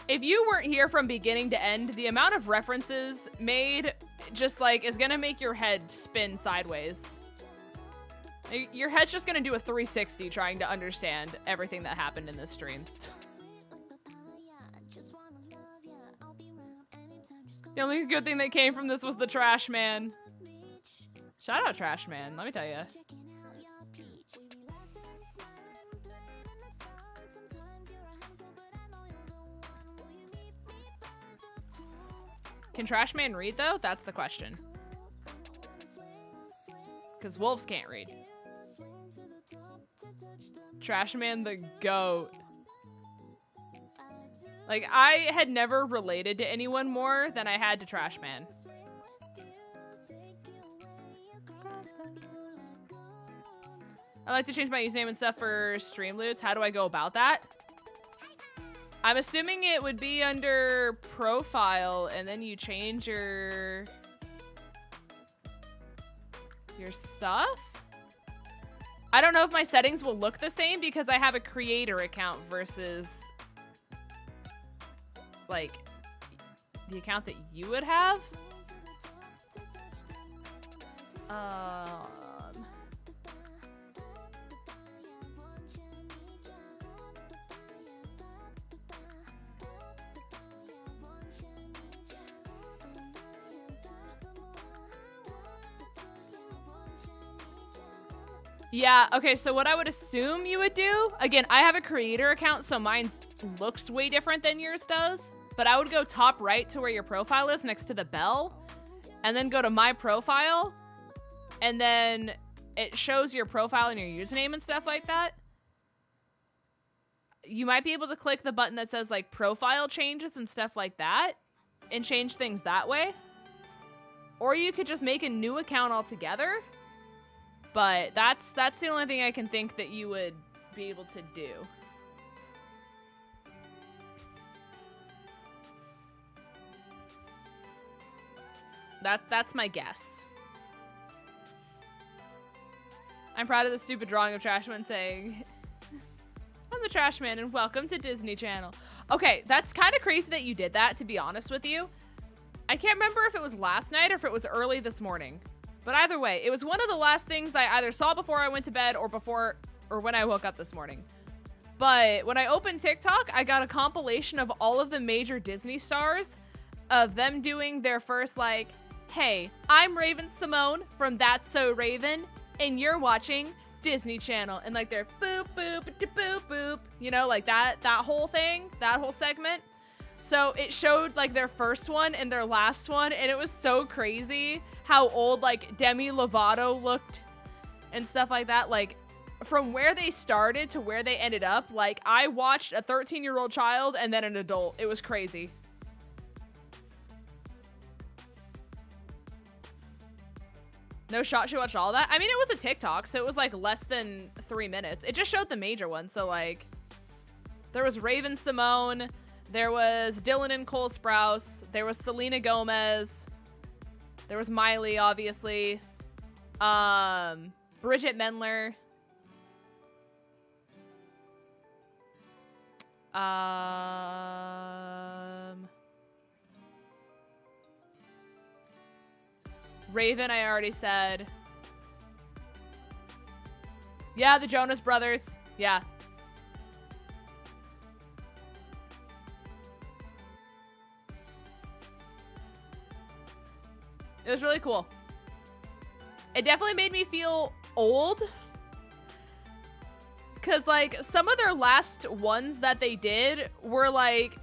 If you weren't here from beginning to end, the amount of references made just, like, is gonna make your head spin sideways. Your head's just gonna do a 360 trying to understand everything that happened in this stream. The only good thing that came from this was the trash man. Shout out trash man, let me tell you. Can trash man read though? That's the question. Because wolves can't read. Trash man the goat. Like, I had never related to anyone more than I had to Trash Man. I like to change my username and stuff for Streamloots. How do I go about that? I'm assuming it would be under profile and then you change your stuff? I don't know if my settings will look the same because I have a creator account versus like the account that you would have. Yeah, okay, so what I would assume you would do, again, I have a creator account, so mine looks way different than yours does, but I would go top right to where your profile is next to the bell, and then go to my profile, and then it shows your profile and your username and stuff like that. You might be able to click the button that says like profile changes and stuff like that and change things that way. Or you could just make a new account altogether. But that's the only thing I can think that you would be able to do. That's my guess. I'm proud of the stupid drawing of Trashman saying, I'm the Trashman and welcome to Disney Channel. Okay, that's kind of crazy that you did that, to be honest with you. I can't remember if it was last night or if it was early this morning. But either way, it was one of the last things I either saw before I went to bed or when I woke up this morning. But when I opened TikTok, I got a compilation of all of the major Disney stars of them doing their first like, hey, I'm Raven-Symoné from That's So Raven, and you're watching Disney Channel. And like their boop, boop, boop, boop, you know, like that whole thing, that whole segment. So it showed like their first one and their last one, and it was so crazy how old like Demi Lovato looked and stuff like that. Like from where they started to where they ended up, like I watched a 13-year-old child and then an adult. It was crazy. No shot, she watched all that? I mean, it was a TikTok, so it was like less than 3 minutes. It just showed the major ones. So like there was Raven-Symoné, there was Dylan and Cole Sprouse, there was Selena Gomez, there was Miley, obviously, Bridget Mendler, Raven, I already said. Yeah, the Jonas Brothers. Yeah. It was really cool. It definitely made me feel old. Because, like, some of their last ones that they did were, like,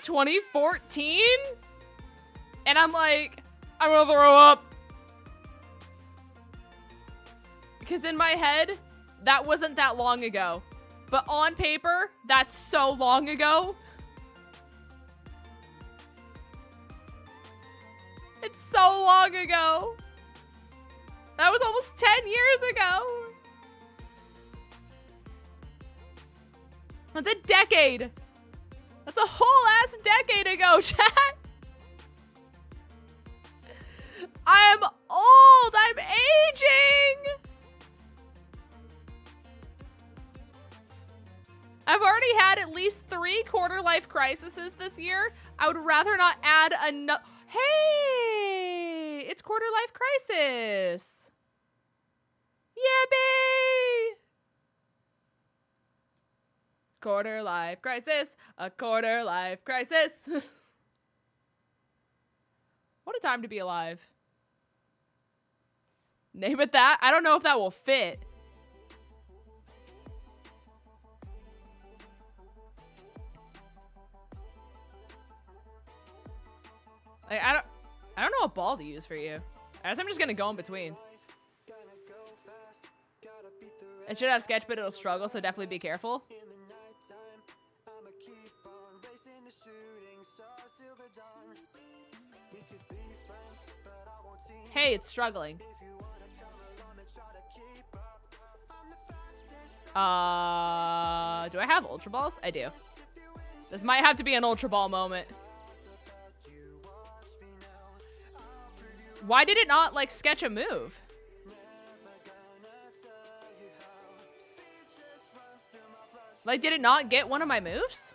2014? And I'm like, I'm gonna throw up. Because in my head, that wasn't that long ago. But on paper, that's so long ago. It's so long ago. That was almost 10 years ago. That's a decade. That's a whole ass decade ago, chat. I am old. I'm aging. I've already had at least 3 quarter-life crises this year. I would rather not add another. Hey, it's quarter-life crisis. Yippee! Quarter-life crisis. A quarter-life crisis. What a time to be alive. Name it that? I don't know if that will fit. Like, I don't know what ball to use for you. I guess I'm just gonna go in between. It should have sketch, but it'll struggle, so definitely be careful. Hey, it's struggling. Do I have Ultra Balls? I do. This might have to be an Ultra Ball moment. Why did it not, like, sketch a move? Like, did it not get one of my moves?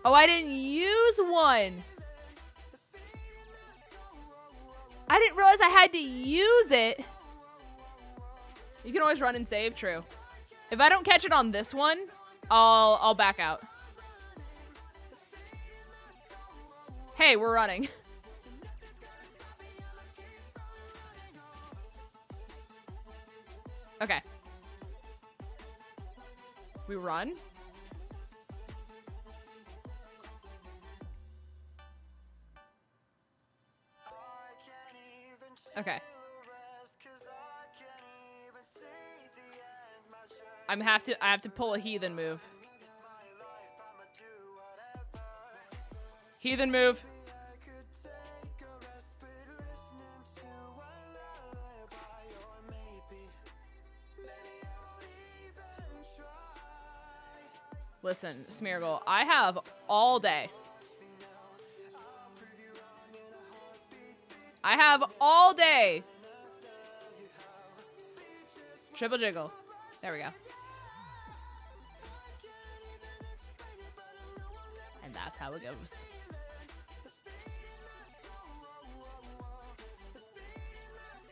Oh, I didn't use one. I didn't realize I had to use it. You can always run and save, true. If I don't catch it on this one, I'll back out. Hey, we're running. Okay. We run. Okay. I have to pull a heathen move. Heathen move. Listen, Smeargle, I have all day. I have all day. Triple jiggle. There we go. And that's how it goes.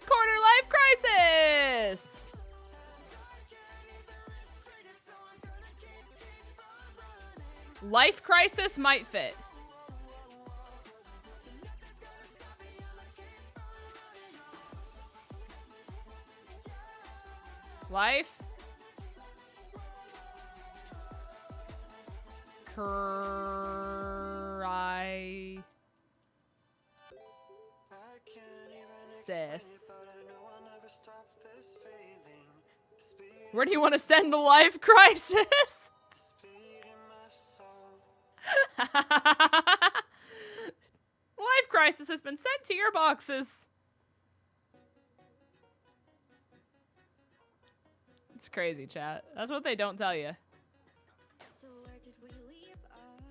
Quarter life crisis! Life crisis might fit. Life. Crisis. Where do you want to send the life crisis? Life crisis has been sent to your boxes. It's crazy, chat. That's what they don't tell you. So where did we leave off?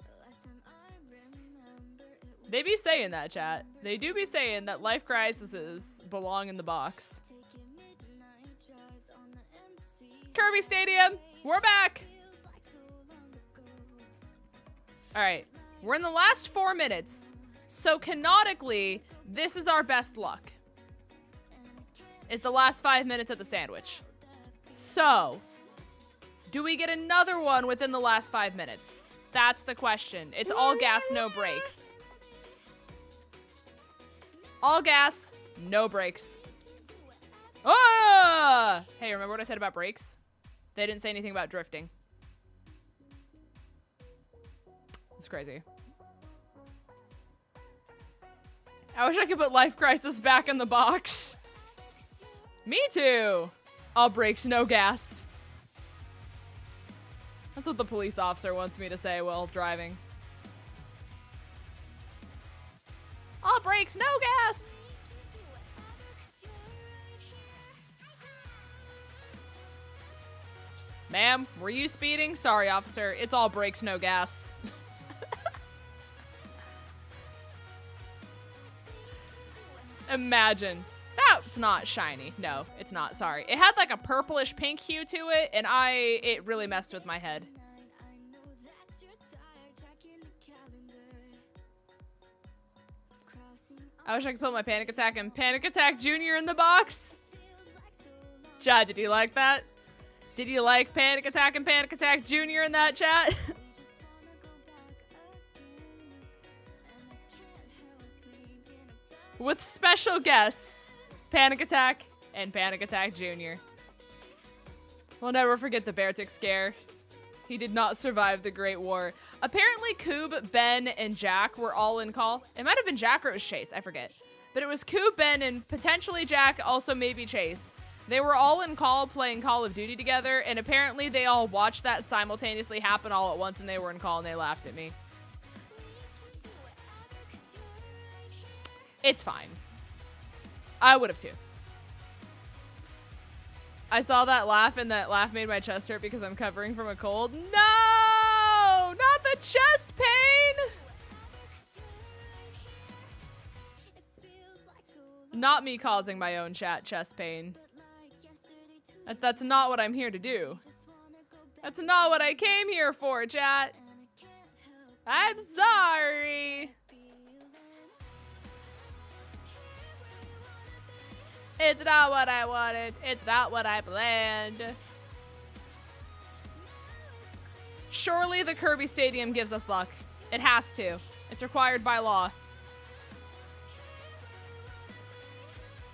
The last time I remember it was They be saying that, chat. They do be saying that life crises belong in the box. taking midnight drives on the empty Kirby Stadium, we're back. feels like so long ago. All right, we're in the last 4 minutes. So canonically, this is our best luck. It's the last 5 minutes of the sandwich. So, do we get another one within the last 5 minutes? That's the question. It's all gas, no brakes. All gas, no brakes. Ah! Hey, remember what I said about brakes? They didn't say anything about drifting. It's crazy. I wish I could put Life Crisis back in the box. Me too. All brakes, no gas. That's what the police officer wants me to say while driving. All brakes, no gas. Ma'am, were you speeding? Sorry, officer. It's all brakes, no gas. Imagine. No, it's not shiny. No, it's not. Sorry. It had like a purplish pink hue to it, and it really messed with my head. I know that you're tired, tracking the calendar. Crossing I wish I could put my Panic Attack and Panic Attack Jr. in the box. feels like so long. Chad, did you like that? Did you like Panic Attack and Panic Attack Jr. in that chat? We just wanna go back again. with special guests, Panic Attack and Panic Attack Jr. We'll never forget the 𝗏𝗏𝗘𝗏𝗏 scare. He did not survive the Great War. Apparently, Coob, Ben, and Jack were all in call. It might have been Jack or it was Chase. I forget. But it was Coob, Ben, and potentially Jack, also maybe Chase. They were all in call playing Call of Duty together, and apparently they all watched that simultaneously happen all at once, and they were in call, and they laughed at me. It's fine. I would have too. I saw that laugh, and that laugh made my chest hurt because I'm covering from a cold. No! Not the chest pain! Not me causing my own chest pain. That's not what I'm here to do. That's not what I came here for, chat. I'm sorry. It's not what I wanted. It's not what I planned. Surely the Kirby Stadium gives us luck. It has to. It's required by law.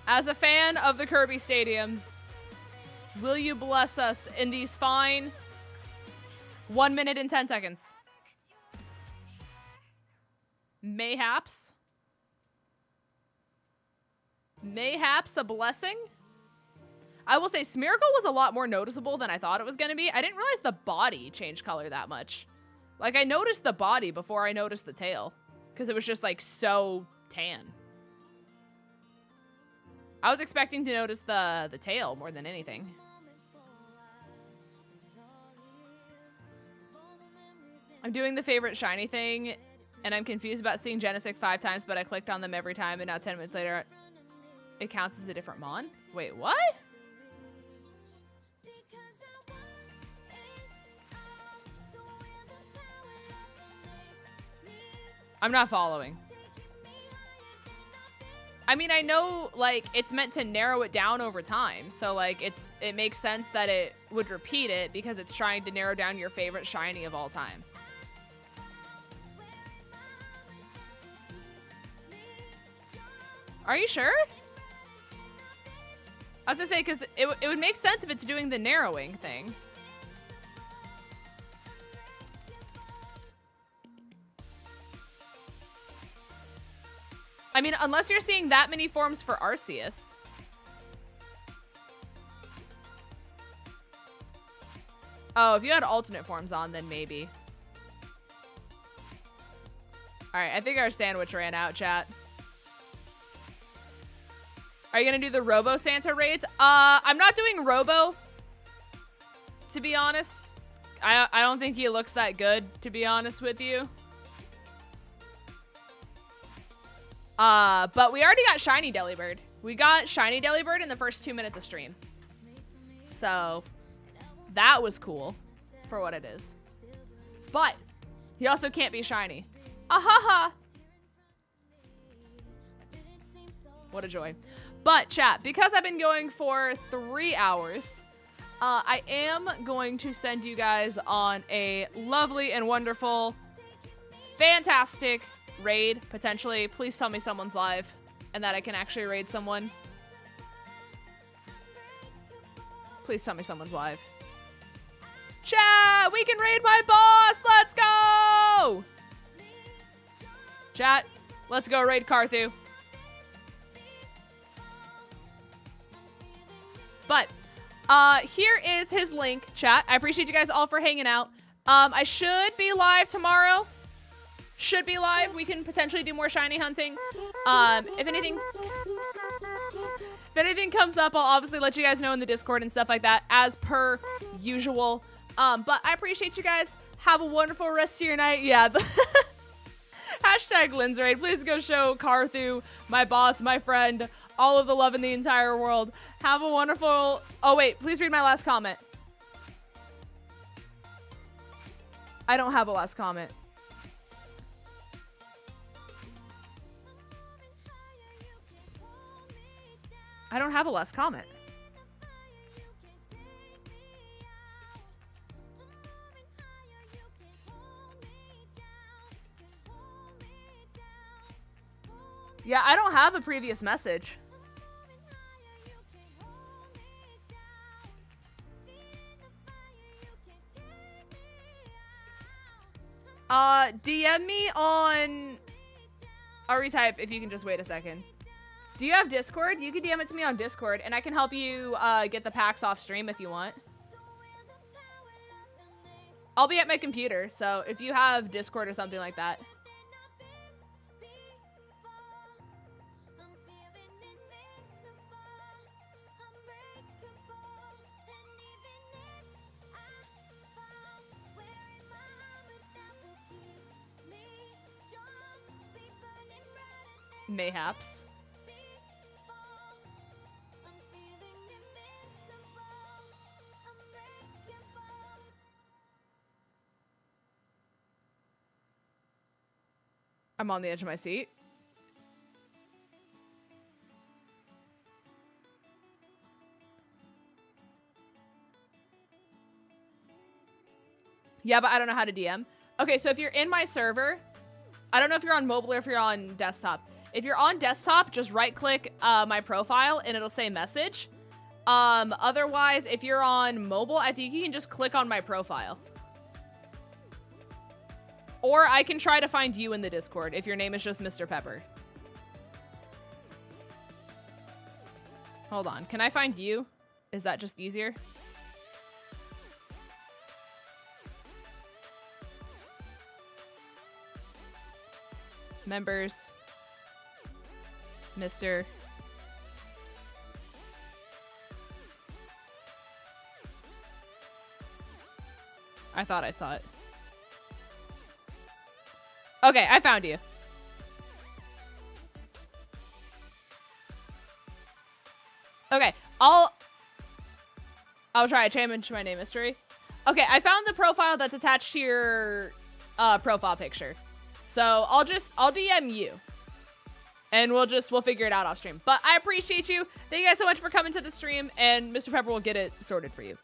As a fan of the Kirby Stadium, will you bless us in these fine 1 minute and 10 seconds? Mayhaps. Mayhaps a blessing? I will say Smeargle was a lot more noticeable than I thought it was going to be. I didn't realize the body changed color that much. Like, I noticed the body before I noticed the tail. Because it was just, like, so tan. I was expecting to notice the tail more than anything. I'm doing the favorite shiny thing, and I'm confused about seeing Genesect 5 times, but I clicked on them every time, and now 10 minutes later, it counts as a different Mon? Wait, what? I'm not following. I mean, I know, like, it's meant to narrow it down over time. So, like, it makes sense that it would repeat it because it's trying to narrow down your favorite shiny of all time. Are you sure? I was gonna say, because it would make sense if it's doing the narrowing thing. I mean, unless you're seeing that many forms for Arceus. Oh, if you had alternate forms on, then maybe. Alright, I think our sandwich ran out, chat. Are you gonna do the Robo Santa raids? I'm not doing Robo, to be honest. I don't think he looks that good, to be honest with you. But we already got Shiny Delibird. We got Shiny Delibird in the first 2 minutes of stream. So, that was cool for what it is. But, he also can't be shiny. Ahaha! What a joy. But, chat, because I've been going for 3 hours, I am going to send you guys on a lovely and wonderful, fantastic raid, potentially. Please tell me someone's live and that I can actually raid someone. Please tell me someone's live. Chat, we can raid my boss. Let's go. Chat, let's go raid Carthew. But here is his link, chat. I appreciate you guys all for hanging out. I should be live tomorrow. Should be live. We can potentially do more shiny hunting. If anything comes up, I'll obviously let you guys know in the Discord and stuff like that, as per usual. But I appreciate you guys. Have a wonderful rest of your night. Yeah. Hashtag Linsraid. Please go show Carthew, my boss, my friend, all of the love in the entire world. Have a wonderful... Oh, wait. Please read my last comment. I don't have a last comment. I don't have a last comment. Yeah, I don't have a previous message. DM me on... I'll retype if you can just wait a second. Do you have Discord? You can DM it to me on Discord, and I can help you get the packs off stream if you want. I'll be at my computer, so if you have Discord or something like that. Mayhaps. I'm on the edge of my seat. Yeah, but I don't know how to DM. Okay, so if you're in my server, I don't know if you're on mobile or if you're on desktop. If you're on desktop, just right-click my profile and it'll say message. Otherwise, if you're on mobile, I think you can just click on my profile. Or I can try to find you in the Discord if your name is just Mr. Pepper. Hold on. Can I find you? Is that just easier? Members. Mr. I thought I saw it. Okay, I found you. Okay, I'll try to change my name mystery. Okay, I found the profile that's attached to your profile picture. So I'll DM you. And we'll figure it out off stream. But I appreciate you. Thank you guys so much for coming to the stream. And Mr. Pepper will get it sorted for you.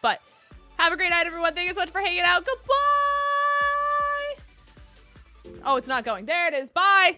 But have a great night, everyone. Thank you so much for hanging out. Goodbye. Oh, it's not going. There it is. Bye.